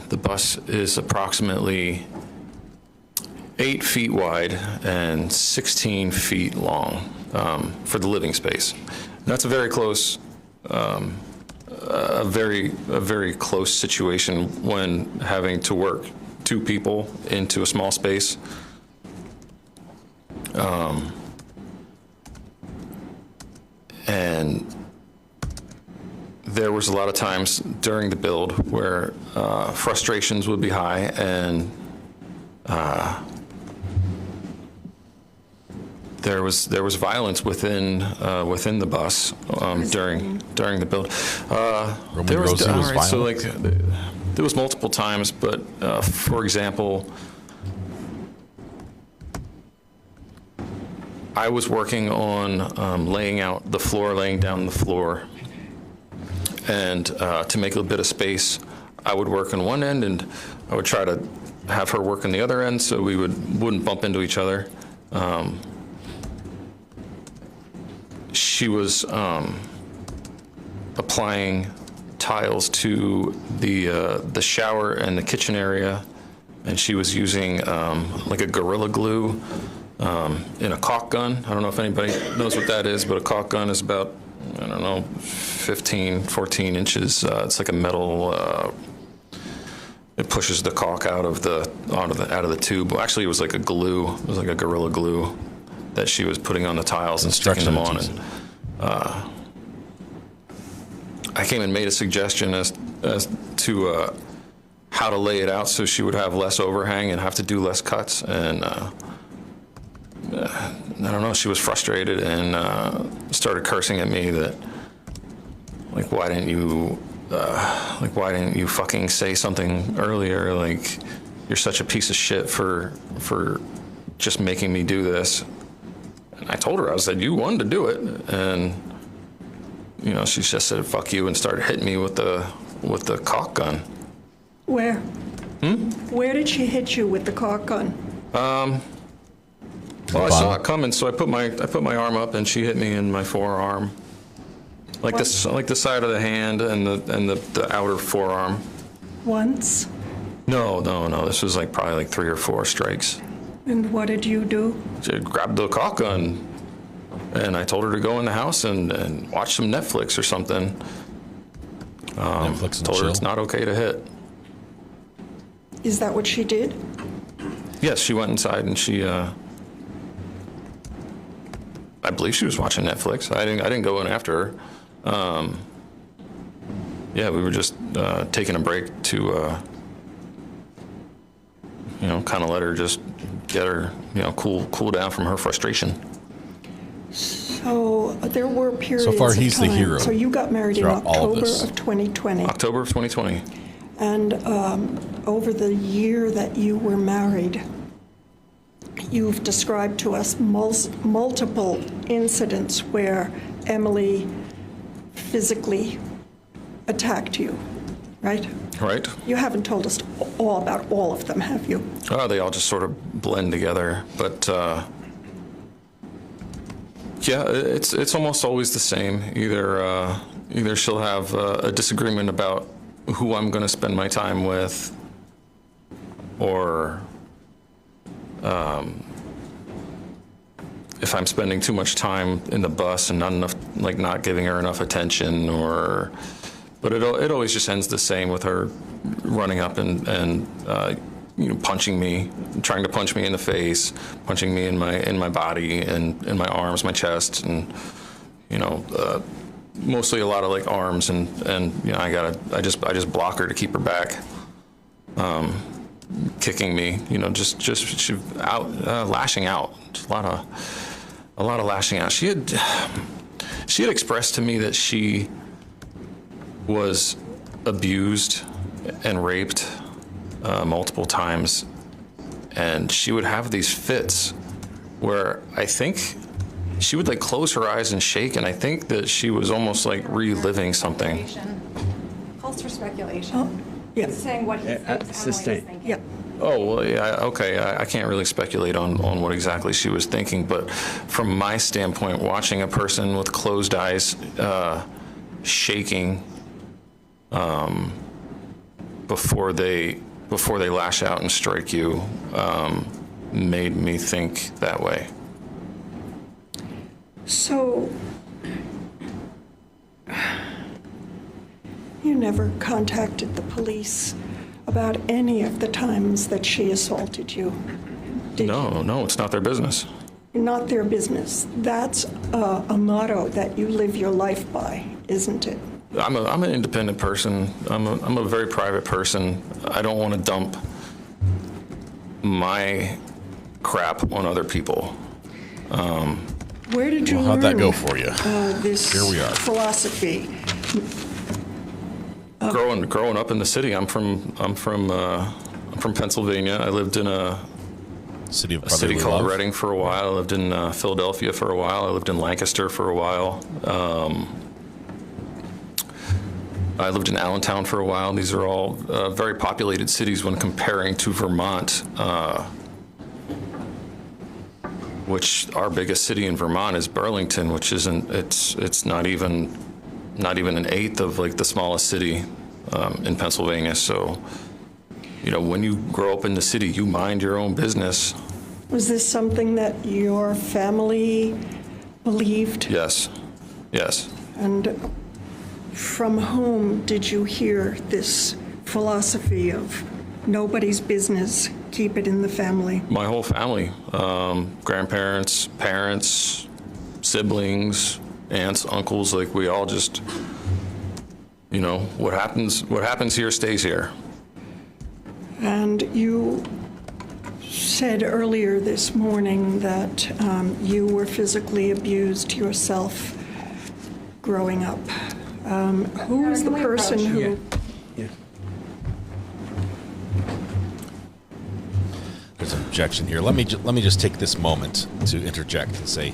the bus is approximately 8 feet wide and 16 feet long for the living space. And that's a very close, a very close situation when having to work 2 people into a small space. And there was a lot of times during the build where frustrations would be high, and there was violence within the bus during the build. There was violent. So there was multiple times, but for example, I was working on laying down the floor, and to make a bit of space, I would work on one end, and I would try to have her work on the other end, so we wouldn't bump into each other. She was applying tiles to the shower and the kitchen area, and she was using like a Gorilla Glue in a caulk gun. I don't know if anybody knows what that is, but a caulk gun is about, I don't know, 15, 14 inches. It's like a metal. It pushes the caulk out of the tube. Well, actually, it was like a glue. It was like a Gorilla Glue that she was putting on the tiles and sticking them on. And I came and made a suggestion as to how to lay it out so she would have less overhang and have to do less cuts. And I don't know, she was frustrated and started cursing at me that, like, why didn't you fucking say something earlier? Like, you're such a piece of shit for just making me do this. And I told her, I said, you wanted to do it. And, you know, she just said, fuck you, and started hitting me with the caulk gun. Where? Where did she hit you with the caulk gun? Well, I saw it coming, so I put my arm up, and she hit me in my forearm, like this, like the side of the hand and the outer forearm. Once? No. This was like probably like 3 or 4 strikes. And what did you do? She grabbed the caulk gun, and I told her to go in the house and watch some Netflix or something. Netflix and told her chill. it's not okay to hit. Is that what she did? Yes, she went inside and she. I believe she was watching Netflix. I didn't go in after her. Yeah, we were just taking a break to, kind of let her just get her, cool down from her frustration. So there were periods So far, of he's the time. hero So you got married in throughout all of October this. of 2020. October of 2020. And over the year that you were married, you've described to us multiple incidents where Emily physically attacked you, right? Right. You haven't told us all about all of them, have you? Oh, they all just sort of blend together, but yeah, it's almost always the same. Either she'll have a disagreement about who I'm going to spend my time with, or if I'm spending too much time in the bus and not giving her enough attention, but it always just ends the same with her running up and punching me, trying to punch me in the face, punching me in my body and in my arms, my chest, and mostly a lot of like arms, and I just block her to keep her back. Kicking me, just she out, lashing out, just a lot of lashing out. She had expressed to me that she was abused and raped multiple times, and she would have these fits where I think she would like close her eyes and shake, and I think that she was almost like reliving something. Calls for speculation. Oh, yeah. He's saying what he thinks Sustained. Emily is thinking. Yeah. Oh, well, yeah, okay. I can't really speculate on what exactly she was thinking, but from my standpoint, watching a person with closed eyes shaking before they lash out and strike you made me think that way. So you never contacted the police about any of the times that she assaulted you? No, it's not their business. Not their business. That's a motto that you live your life by, isn't it? I'm an independent person. I'm a very private person. I don't want to dump my crap on other people. Where did you learn how'd that go for you? This Here we are. philosophy? Growing up in the city, I'm from Pennsylvania. I lived in City of a city Brotherly called Love. Reading for a while. I lived in Philadelphia for a while. I lived in Lancaster for a while. I lived in Allentown for a while. These are all very populated cities when comparing to Vermont, which our biggest city in Vermont is Burlington, which isn't, it's not even an eighth of like the smallest city in Pennsylvania. So, you know, when you grow up in the city, you mind your own business. Was this something that your family believed? Yes. Yes. And from whom did you hear this philosophy of nobody's business, keep it in the family? My whole family, grandparents, parents, siblings, aunts, uncles, like we all just, you know, what happens here stays here. And you said earlier this morning that you were physically abused yourself growing up. Who was the person who... There's an objection here. Let me just take this moment to interject and say,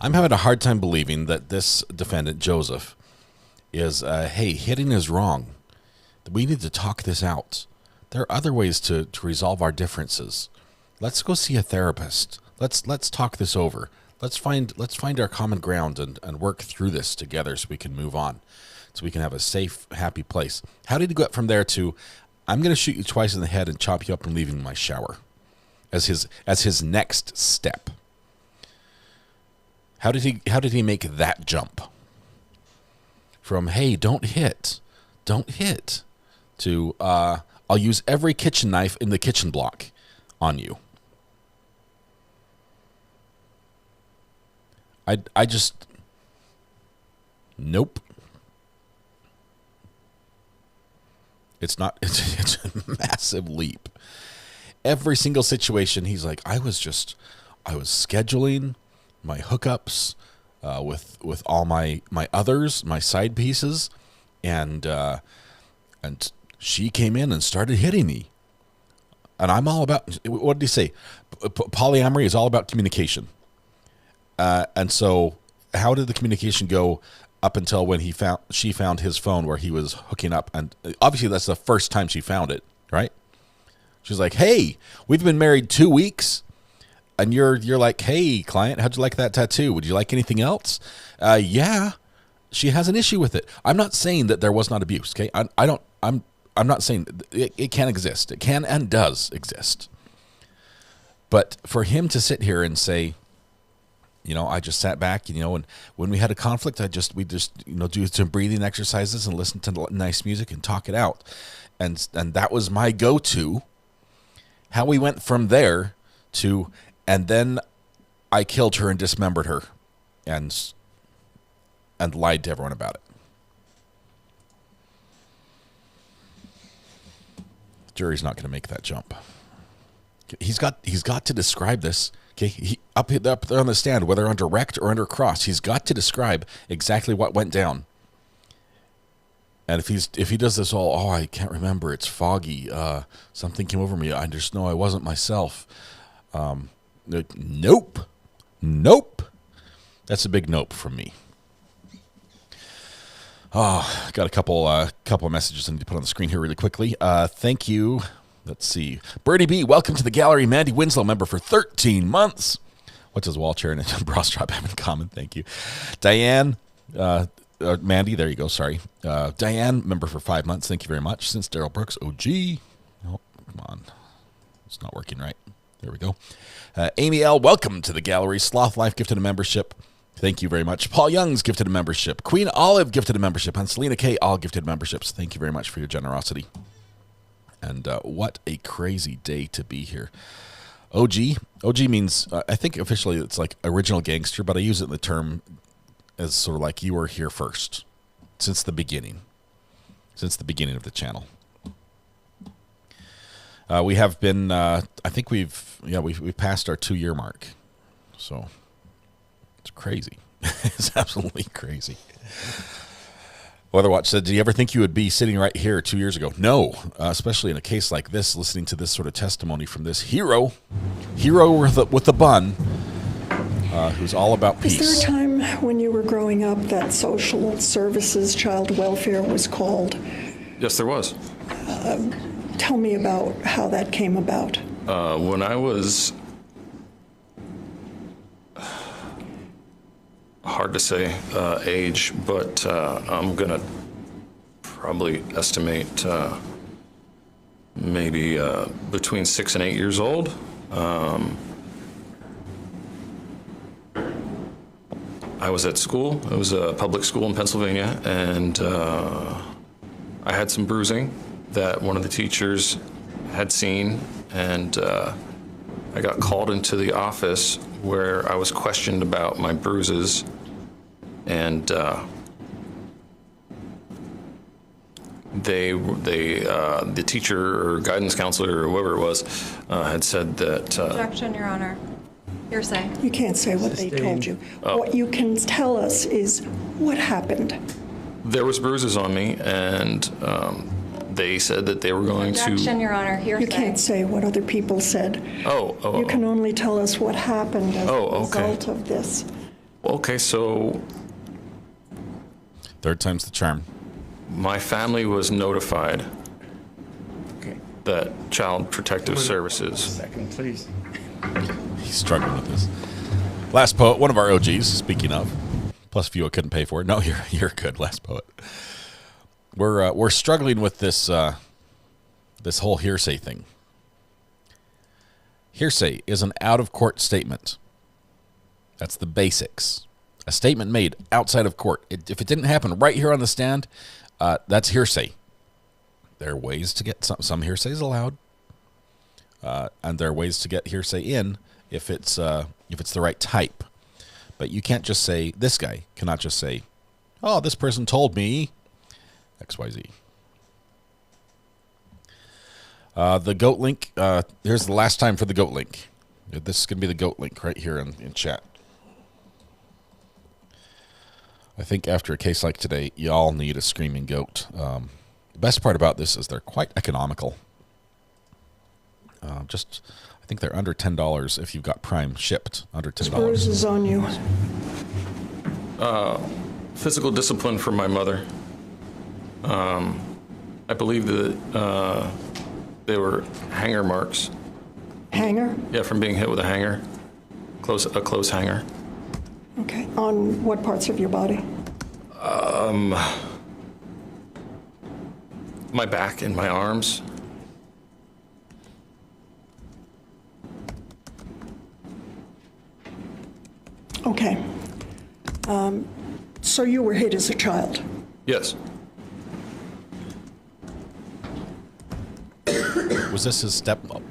I'm having a hard time believing that this defendant, Joseph, is, hey, hitting is wrong. We need to talk this out. There are other ways to resolve our differences. Let's go see a therapist. Let's talk this over. Let's find our common ground and work through this together so we can move on, so we can have a safe, happy place. How did he go from there to, I'm going to shoot you twice in the head and chop you up and leave you in my shower, as his next step? How did he make that jump from, hey, don't hit, to I'll use every kitchen knife in the kitchen block on you? I just, nope. It's not, it's a massive leap. Every single situation, he's like, I was scheduling my hookups with all my others, my side pieces, and she came in and started hitting me. And I'm all about, what did he say? Polyamory is all about communication. And so how did the communication go up until when she found his phone where he was hooking up? And obviously that's the first time she found it, right? She's like, hey, we've been married 2 weeks. And you're like, hey, client, how'd you like that tattoo? Would you like anything else? Yeah. She has an issue with it. I'm not saying that there was not abuse, okay? I'm not saying it can exist. It can and does exist. But for him to sit here and say, you know, I just sat back, you know, and when we had a conflict, we just, you know, do some breathing exercises and listen to nice music and talk it out. And that was my go-to. How we went from there to, and then I killed her and dismembered her and lied to everyone about it. Jury's not going to make that jump. He's got to describe this. Okay, he up there on the stand, whether on direct or under cross, he's got to describe exactly what went down. And if he does this all, I can't remember, it's foggy, something came over me, I just know I wasn't myself. Nope. That's a big nope from me. Oh, got a couple of messages I need to put on the screen here really quickly. Thank you. Let's see. Bernie B, welcome to the gallery. Mandy Winslow, member for 13 months. What does wall chair and a bra strap have in common? Thank you. Diane, Mandy, there you go, sorry. Diane, member for 5 months. Thank you very much. Since Daryl Brooks, OG. Oh, come on. It's not working right. There we go. Amy L, welcome to the gallery. Sloth Life gifted a membership. Thank you very much. Paul Young's gifted a membership. Queen Olive gifted a membership. And Selena K, all gifted memberships. Thank you very much for your generosity. And what a crazy day to be here. OG means, I think officially it's like original gangster, but I use it in the term as sort of like you were here first, since the beginning of the channel. We have been, I think we've passed our 2-year mark. So it's crazy. It's absolutely crazy. Weatherwatch said, did you ever think you would be sitting right here 2 years ago? No, especially in a case like this, listening to this sort of testimony from this hero. hero with the bun, who's all about peace. Is there a time when you were growing up that social services, child welfare was called? Yes, there was. Tell me about how that came about. When I was, hard to say age, but I'm gonna probably estimate maybe between 6 and 8 years old. I was at school. It was a public school in Pennsylvania, and I had some bruising that one of the teachers had seen, and I got called into the office where I was questioned about my bruises, and the teacher or guidance counselor or whoever it was had said that. Objection, Your Honor. Hearsay. You can't say what they told you. What you can tell us is what happened. There was bruises on me, and they said that they were going Objection, Your Honor. Hearsay. You can't say what other people said. You can only tell us what happened as a result of this. Okay, so third time's the charm. My family was notified that Child Protective Services. Second, please. He's struggling with this. Last Poet, one of our OGs, speaking of, plus a few I couldn't pay for. No, you're good, Last Poet. We're struggling with this this whole hearsay thing. Hearsay is an out-of-court statement. That's the basics. A statement made outside of court. If it didn't happen right here on the stand, that's hearsay. There are ways to get some hearsay is allowed, and there are ways to get hearsay in if it's the right type. But you can't just say, this guy cannot just say, oh, this person told me XYZ. The GOAT link, here's the last time for the GOAT link. This is going to be the GOAT link right here in chat. I think after a case like today, you all need a screaming goat. The best part about this is they're quite economical. I think they're under $10 if you've got Prime shipped, under $10. Bruises on you. Physical discipline from my mother. I believe that they were hanger marks. Hanger? Yeah, from being hit with a hanger, a close hanger. Okay. On what parts of your body? My back and my arms. Okay. So you were hit as a child? Yes. Was this his stepmom?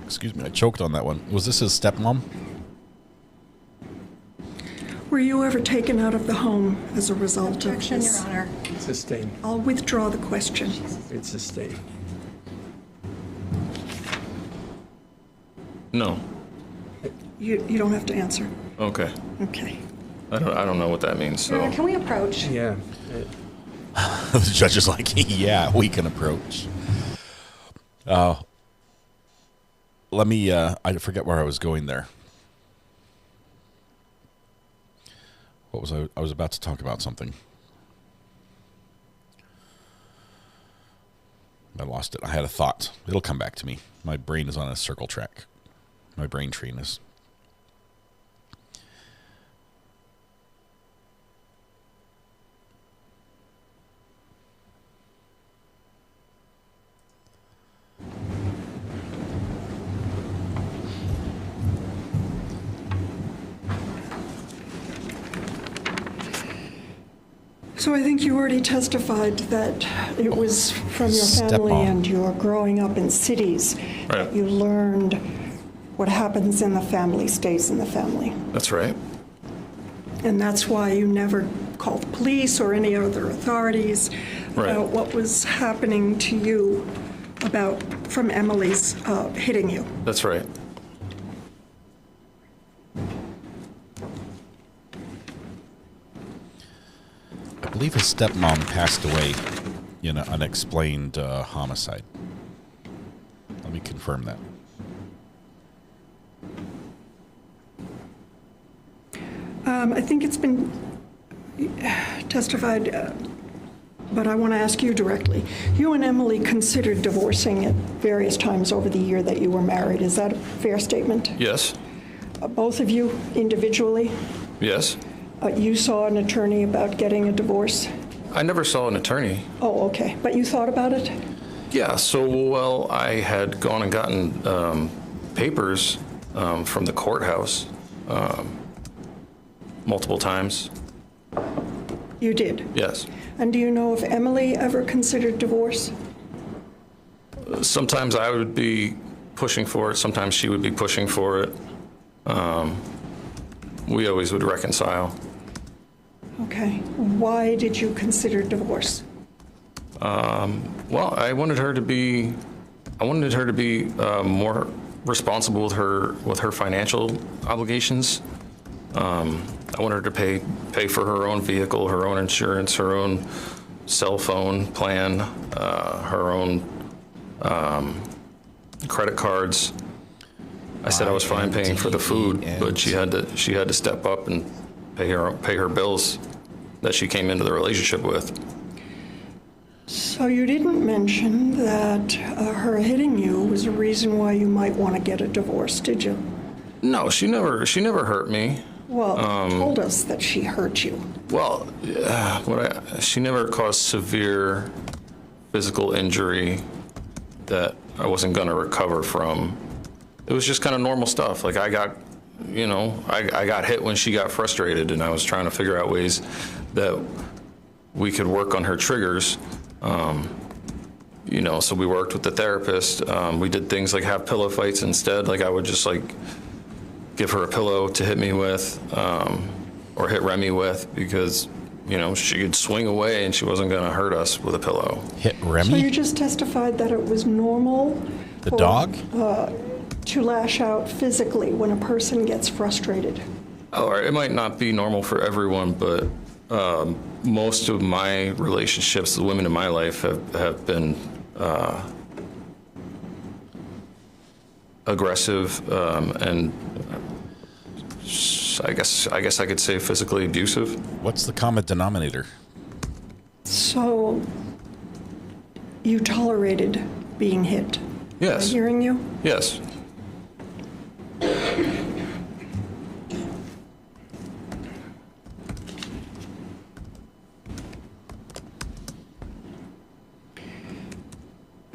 Excuse me, I choked on that one. Was this his stepmom? Were you ever taken out of the home as a result of this? Objection, Your Honor. Sustained. I'll withdraw the question. It's sustained. No. You don't have to answer. Okay. Okay. I don't know what that means. So. Can we approach? Yeah. The judge is like, yeah, we can approach. Let me, I forget where I was going there. What was I was about to talk about something. I lost it. I had a thought. It'll come back to me. My brain is on a circle track. My brain tree is. So I think you already testified that it was from your family and your growing up in cities. Right. You learned what happens in the family stays in the family. That's right. And that's why you never called the police or any other authorities about what was happening to you from Emily's hitting you. That's right. I believe his stepmom passed away in an unexplained homicide. Let me confirm that. I think it's been testified, but I want to ask you directly. You and Emily considered divorcing at various times over the year that you were married. Is that a fair statement? Yes. Both of you individually? Yes. You saw an attorney about getting a divorce? I never saw an attorney. Oh, okay. But you thought about it? Yeah, so, well, I had gone and gotten papers from the courthouse multiple times. You did? Yes. And do you know if Emily ever considered divorce? Sometimes I would be pushing for it, sometimes she would be pushing for it. We always would reconcile. Okay. Why did you consider divorce? Well, I wanted her to be more responsible with her financial obligations. I wanted her to pay for her own vehicle, her own insurance, her own cell phone plan, her own credit cards. I said I was fine paying for the food, but she had to step up and pay her bills that she came into the relationship with. So you didn't mention that her hitting you was a reason why you might want to get a divorce, did you? No, she never hurt me. Well, you told us that she hurt you. Well, she never caused severe physical injury that I wasn't going to recover from. It was just kind of normal stuff. Like I got hit when she got frustrated, and I was trying to figure out ways that we could work on her triggers. So we worked with the therapist. We did things like have pillow fights instead. Like I would just give her a pillow to hit me with, or hit Remy with, because she could swing away and she wasn't going to hurt us with a pillow. Hit Remy? So you just testified that it was normal The dog? To lash out physically when a person gets frustrated. Oh, it might not be normal for everyone, but most of my relationships, the women in my life, have been aggressive and I guess I could say physically abusive. What's the common denominator? So you tolerated being hit? Yes. Am I hearing you? Yes.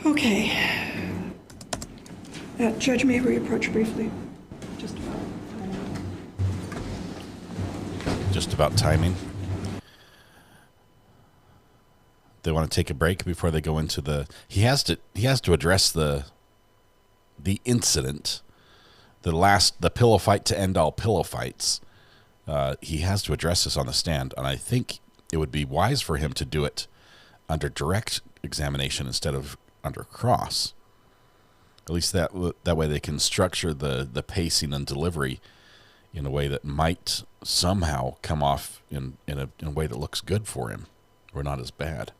Okay. Judge, may we approach briefly? Just about timing. They want to take a break before they go into the. He has to address the incident, the pillow fight to end all pillow fights. He has to address this on the stand, and I think it would be wise for him to do it under direct examination instead of under cross. At least that way they can structure the pacing and delivery in a way that might somehow come off in a way that looks good for him, or not as bad.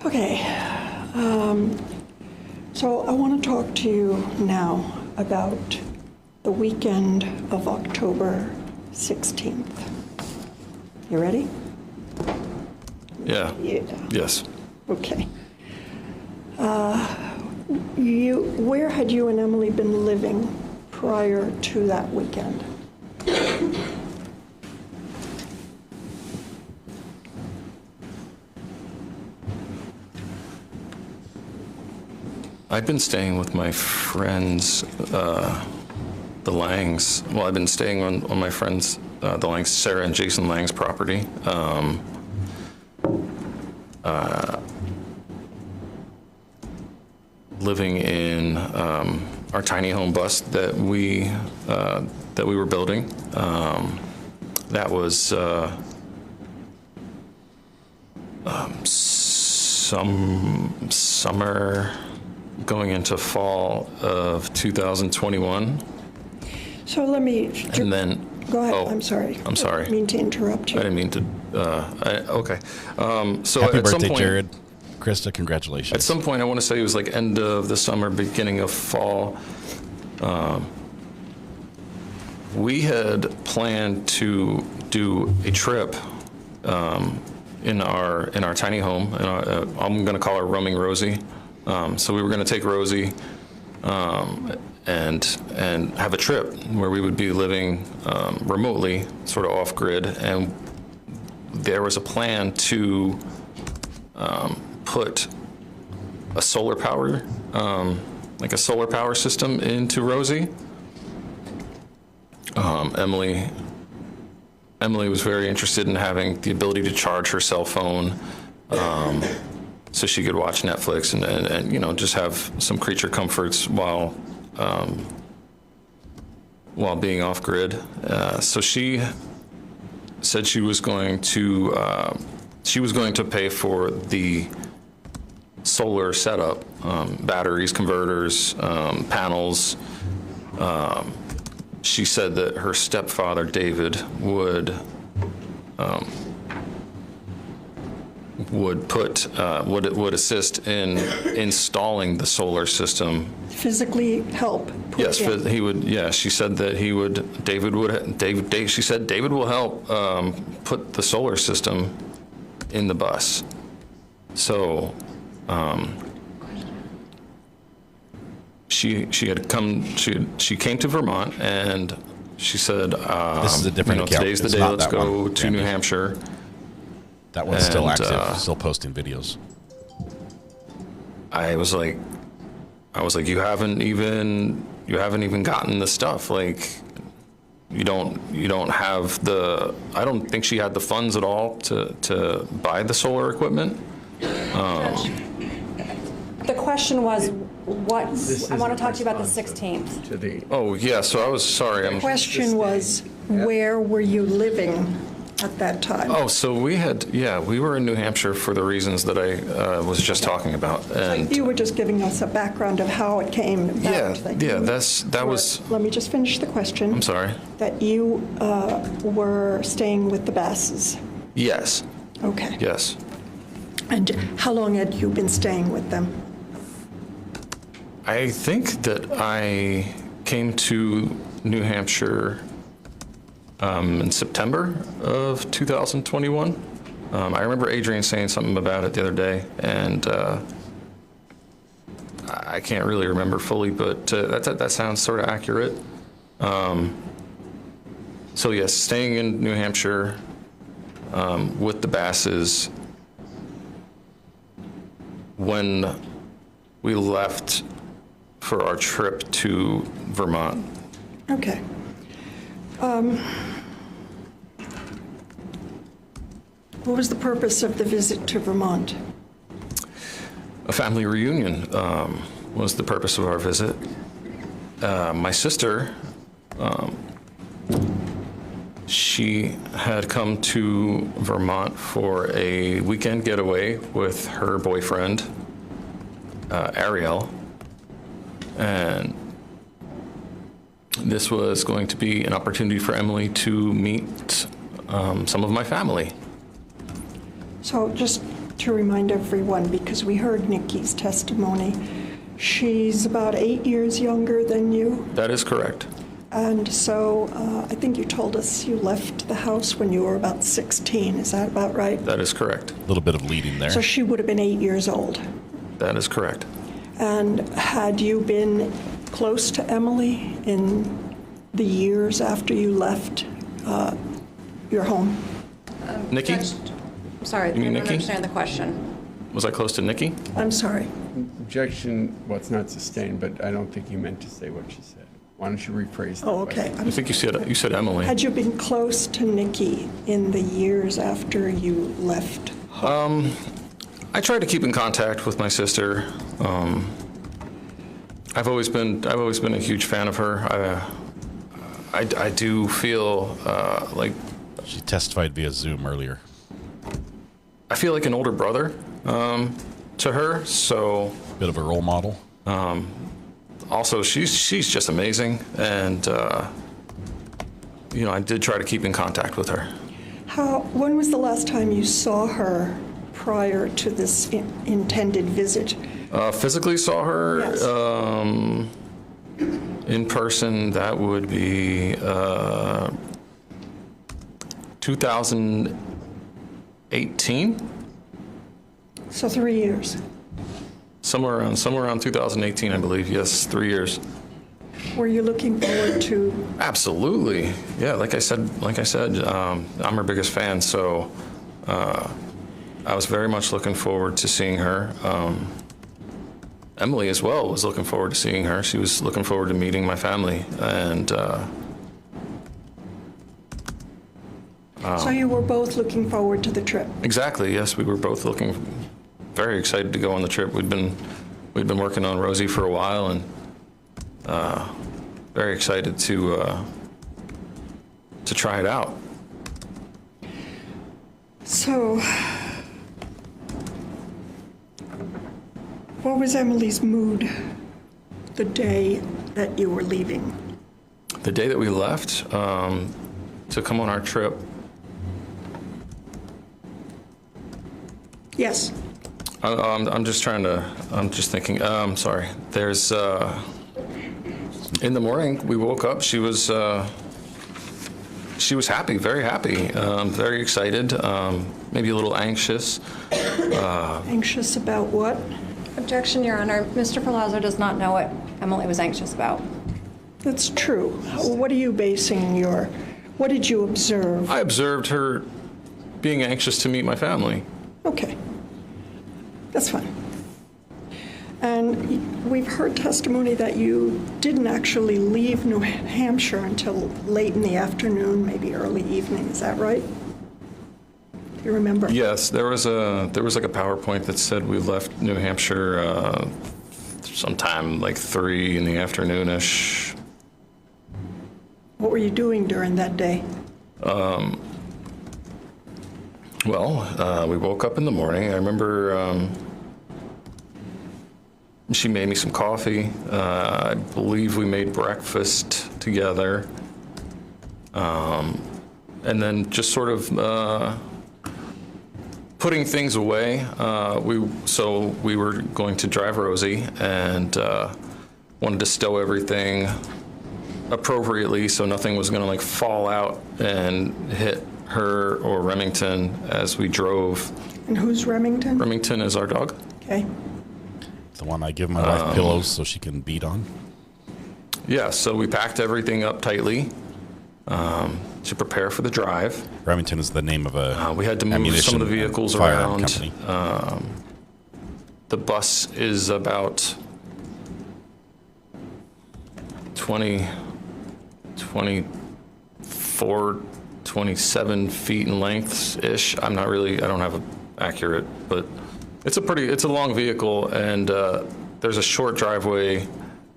Okay. So I want to talk to you now about the weekend of October 16th. You ready? Yeah. Yes. Okay. Where had you and Emily been living prior to that weekend? I'd been staying with my friends, the Langs. Well, I've been staying on my friends, the Langs, Sarah and Jason Lang's property. Living in our tiny home bus that we were building. That was summer going into fall of 2021. So let me... And then Go ahead. Oh, I'm sorry. I'm sorry. I didn't mean to interrupt you. I didn't mean to. Okay. So Happy at some birthday, point, Jared. Krista, congratulations. At some point, I want to say it was like end of the summer, beginning of fall. We had planned to do a trip in our tiny home. I'm going to call her Roaming Rosie. So we were going to take Rosie and have a trip where we would be living remotely, sort of off grid, and there was a plan to put a solar power, like a solar power system into Rosie. Emily was very interested in having the ability to charge her cell phone, so she could watch Netflix and you know, just have some creature comforts while being off grid. So she said she was going to pay for the solar setup, batteries, converters, panels. She said that her stepfather, David, would assist in installing the solar system. Physically help. Yes, he would. Yeah, she said that he would. David. She said David will help put the solar system in the bus. So. She came to Vermont and she said, this is a different account. Today's the day, let's go to New Hampshire. That one's still active, still posting videos. I was like, you haven't even gotten the stuff. Like, you don't have the, I don't think she had the funds at all to buy the solar equipment. The question was, I want to talk to you about the 16th. Oh, yeah, so I was sorry. The question was, where were you living at that time? Oh, so we were in New Hampshire for the reasons that I was just talking about. And So you were just giving us a background of how it came about. Let me just finish the question. I'm sorry. That you were staying with the Basses. Yes. Okay. Yes. And how long had you been staying with them? I think that I came to New Hampshire in September of 2021. I remember Adrian saying something about it the other day, and I can't really remember fully, but that sounds sort of accurate. So yes, staying in New Hampshire with the Basses. When we left for our trip to Vermont. Okay. What was the purpose of the visit to Vermont? A family reunion was the purpose of our visit. My sister, she had come to Vermont for a weekend getaway with her boyfriend, Ariel, and this was going to be an opportunity for Emily to meet some of my family. So just to remind everyone, because we heard Nikki's testimony, she's about 8 years younger than you. That is correct. And so I think you told us you left the house when you were about 16. Is that about right? That is correct. A little bit of leading there. So she would have been 8 years old. That is correct. And had you been close to Emily in the years after you left your home? Nikki? Sorry, I You mean don't Nikki? understand the question. Was I close to Nikki? I'm sorry. Objection, well, it's not sustained, but I don't think you meant to say what she said. Why don't you rephrase that? Oh, okay. I think you said Emily. Had you been close to Nikki in the years after you left? I tried to keep in contact with my sister. I've always been a huge fan of her. I do feel like she testified via Zoom earlier. I feel like an older brother to her. So bit of a role model. Also, she's just amazing, and I did try to keep in contact with her. When was the last time you saw her prior to this intended visit? Physically saw her Yes. In person. That would be 2018. So 3 years. Somewhere around 2018, I believe. Yes, 3 years. Were you looking forward to? Absolutely. Yeah, like I said, I'm her biggest fan, so I was very much looking forward to seeing her. Emily as well was looking forward to seeing her. She was looking forward to meeting my family, and So you were both looking forward to the trip? exactly. Yes, we were both very excited to go on the trip. We'd been working on Rosie for a while, and very excited to try it out. So, what was Emily's mood the day that you were leaving? The day that we left to come on our trip. Yes. I'm just thinking. Sorry. There's. In the morning, we woke up. She was happy, very happy, very excited, maybe a little anxious. Anxious about what? Objection, Your Honor. Mr. Ferlazzo does not know what Emily was anxious about. That's true. What are you basing what did you observe? I observed her being anxious to meet my family. Okay. That's fine. And we've heard testimony that you didn't actually leave New Hampshire until late in the afternoon, maybe early evening. Is that right? Do you remember? Yes, there was like a PowerPoint that said we left New Hampshire sometime like 3 in the afternoon-ish. What were you doing during that day? We woke up in the morning. I remember she made me some coffee. I believe we made breakfast together. And then just sort of putting things away. We were going to drive Rosie and wanted to stow everything appropriately so nothing was going to fall out and hit her or Remington as we drove. And who's Remington? Remington is our dog. Okay. The one I give my wife pillows so she can beat on. Yeah, so we packed everything up tightly to prepare for the drive. Remington is the name of a we had to move some of the vehicles around. The bus is about 24, 27 feet in length-ish. I don't have an accurate, but it's a long vehicle, and there's a short driveway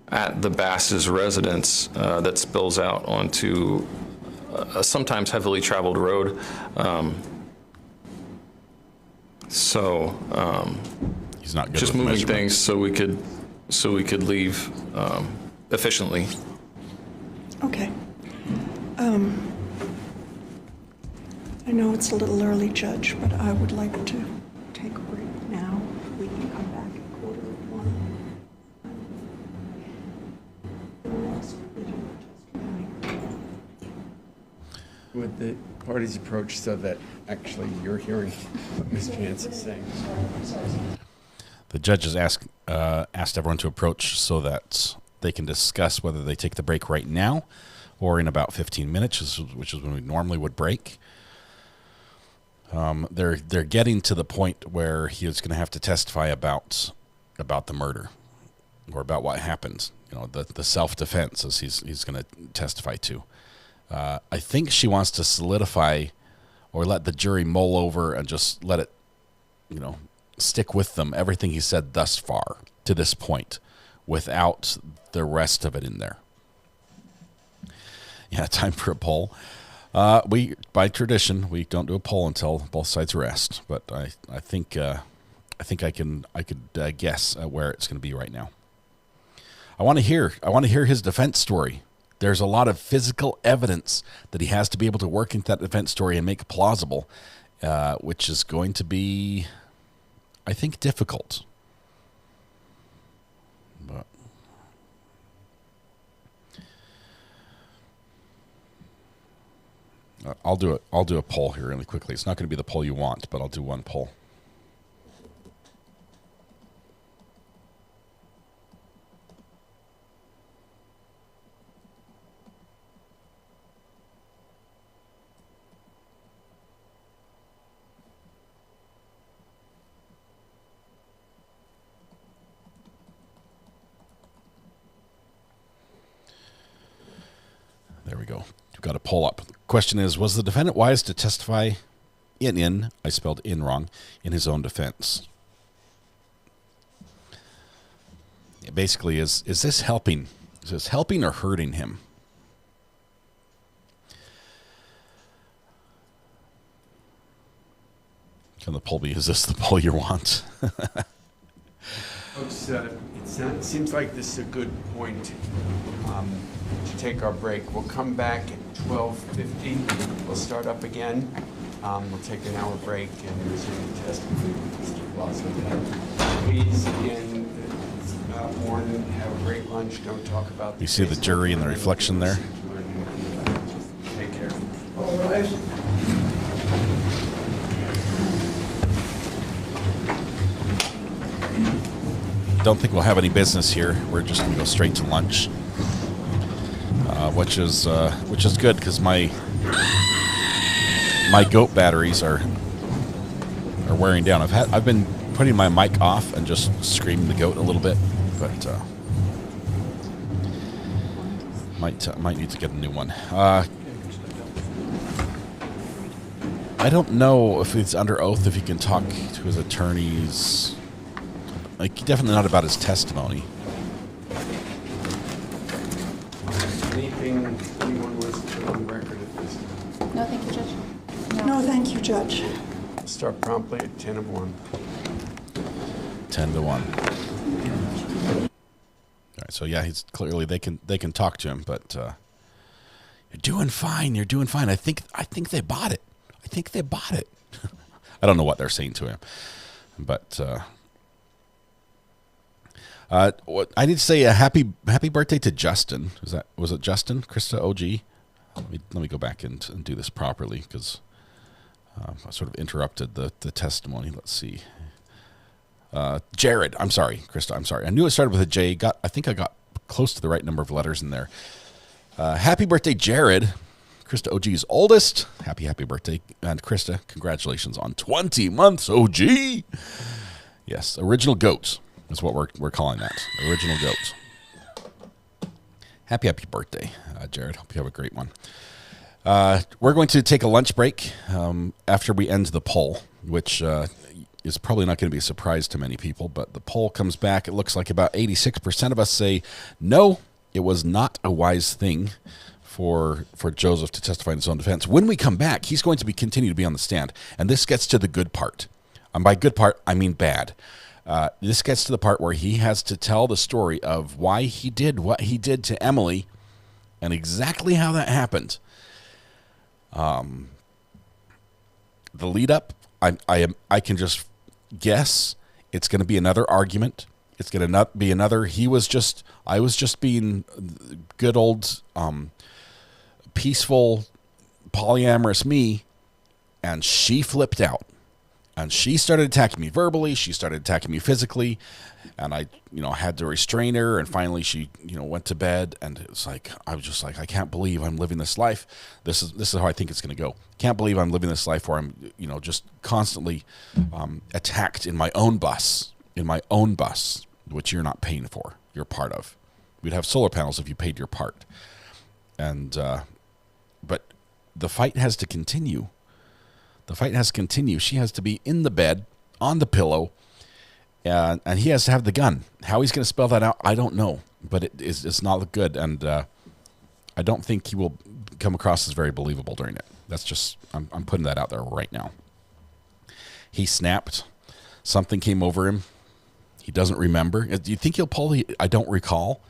at the Bass's residence that spills out onto a sometimes heavily traveled road. He's not good just with moving things so we could leave efficiently. Okay. I know it's a little early, Judge, but I would like to take a break now. We can come back at 1:15. Would the parties approach so that actually you're hearing what Ms. Chance is saying? The judge has asked everyone to approach so that they can discuss whether they take the break right now or in about 15 minutes, which is when we normally would break. They're getting to the point where he is going to have to testify about the murder or about what happened. The self-defense as he's going to testify to. I think she wants to solidify or let the jury mull over and just let it, stick with them, everything he said thus far to this point without the rest of it in there. Yeah, time for a poll. By tradition, we don't do a poll until both sides are asked, but I think I could guess where it's going to be right now. I want to hear his defense story. There's a lot of physical evidence that he has to be able to work into that defense story and make it plausible, which is going to be, I think, difficult. But I'll do it. I'll do a poll here really quickly. It's not going to be the poll you want, but I'll do one poll. There we go. We've got a poll up. The question is, was the defendant wise to testify I spelled in wrong, in his own defense? Basically, is this helping? Is this helping or hurting him? Can the poll be, is this the poll you want? Folks, it seems like this is a good point to take our break. We'll come back at 12:50. We'll start up again. We'll take an hour break and resume the testimony with Mr. Ferlazzo. Please, again, warn, have a great lunch. Don't talk about the You see the jury in the reflection there? Take care. All right. Don't think we'll have any business here. We're just going to go straight to lunch, which is good because my goat batteries are wearing down. I've been putting my mic off and just screaming the goat a little bit, but might need to get a new one. I don't know if he's under oath, if he can talk to his attorneys. Like, definitely not about his testimony. Anything anyone wants to put on record at this time? No, thank you, Judge. No, thank you, Judge. We'll start promptly at 10 of 1. 10 to 1. All right, so yeah, he's clearly they can talk to him, but you're doing fine. You're doing fine. I think they bought it. I think they bought it. I don't know what they're saying to him, but. What I need to say a happy birthday to Justin. Was it Justin? Krista OG? Let me go back and do this properly because I sort of interrupted the testimony. Let's see. Jared. I'm sorry, Krista. I'm sorry. I knew it started with a J. I think I got close to the right number of letters in there. Happy birthday, Jared. Krista OG's oldest. Happy birthday. And Krista, congratulations on 20 months, OG. Yes, original goats. That's what we're calling that. Original goat. Happy birthday, Jared. Hope you have a great one. We're going to take a lunch break after we end the poll, which is probably not going to be a surprise to many people, but the poll comes back. It looks like about 86% of us say, no, it was not a wise thing for Joseph to testify in his own defense. When we come back, he's going to continue to be on the stand, and this gets to the good part. And by good part, I mean bad. This gets to the part where he has to tell the story of why he did what he did to Emily and exactly how that happened. The lead up, I can just guess it's going to be another argument. It's going to be another, I was just being good old peaceful polyamorous me, and she flipped out. And she started attacking me verbally. She started attacking me physically, and I, had to restrain her. And finally, she, went to bed. And it's like I was just like, I can't believe I'm living this life. This is how I think it's going to go. Can't believe I'm living this life where I'm, just constantly attacked in my own bus, which you're not paying for. You're part of. We'd have solar panels if you paid your part. And but the fight has to continue. The fight has to continue. She has to be in the bed, on the pillow, and he has to have the gun. How he's going to spell that out, I don't know. But it's not good, and I don't think he will come across as very believable during it. That's just, I'm putting that out there right now. He snapped. Something came over him. He doesn't remember. Do you think he'll pull the I don't recall?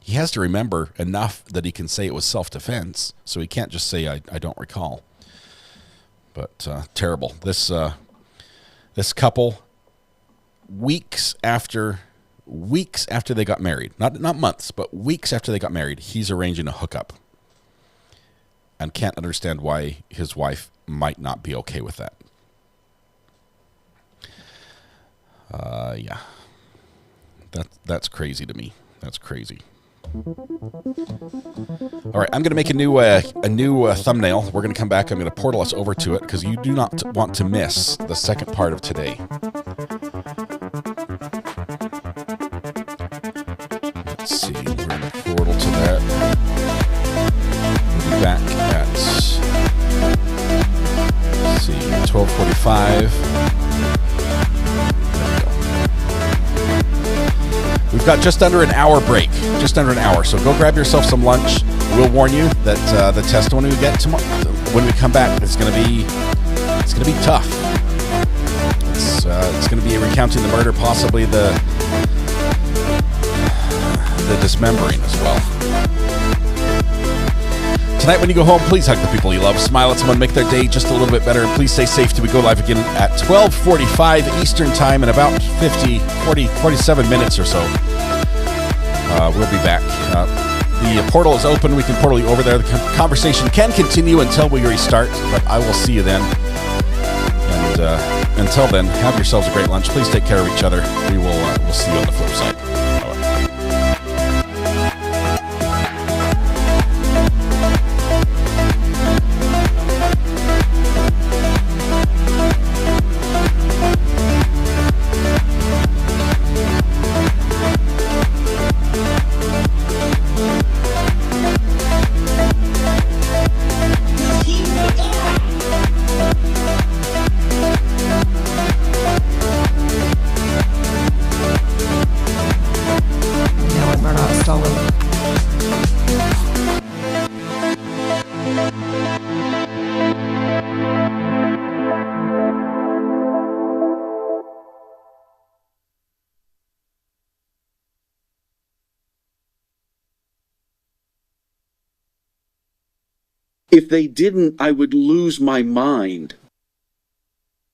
he has to remember enough that he can say it was self-defense, so he can't just say, I don't recall. But terrible. This couple, weeks after they got married, not months, but weeks after they got married, he's arranging a hookup and can't understand why his wife might not be okay with that. Yeah. That's crazy to me. That's crazy. All right, I'm going to make a new thumbnail. We're going to come back. I'm going to portal us over to it because you do not want to miss the second part of today. Let's see. We're going to portal to that. We'll be back at, let's see, 12:45. We've got just under an hour break, just under an hour. So go grab yourself some lunch. We'll warn you that the testimony we get tomorrow, when we come back, it's going to be tough. It's going to be recounting the murder, possibly the dismembering as well. Tonight, when you go home, please hug the people you love, smile at someone, make their day just a little bit better, and please stay safe till we go live again at 12:45 Eastern Time in about 47 minutes or so. We'll be back. The portal is open. We can portal you over there. The conversation can continue until we restart, but I will see you then. And until then, have yourselves a great lunch. Please take care of each other. We'll see you on the flip side. If they didn't, I would lose my mind.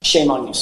Shame on you.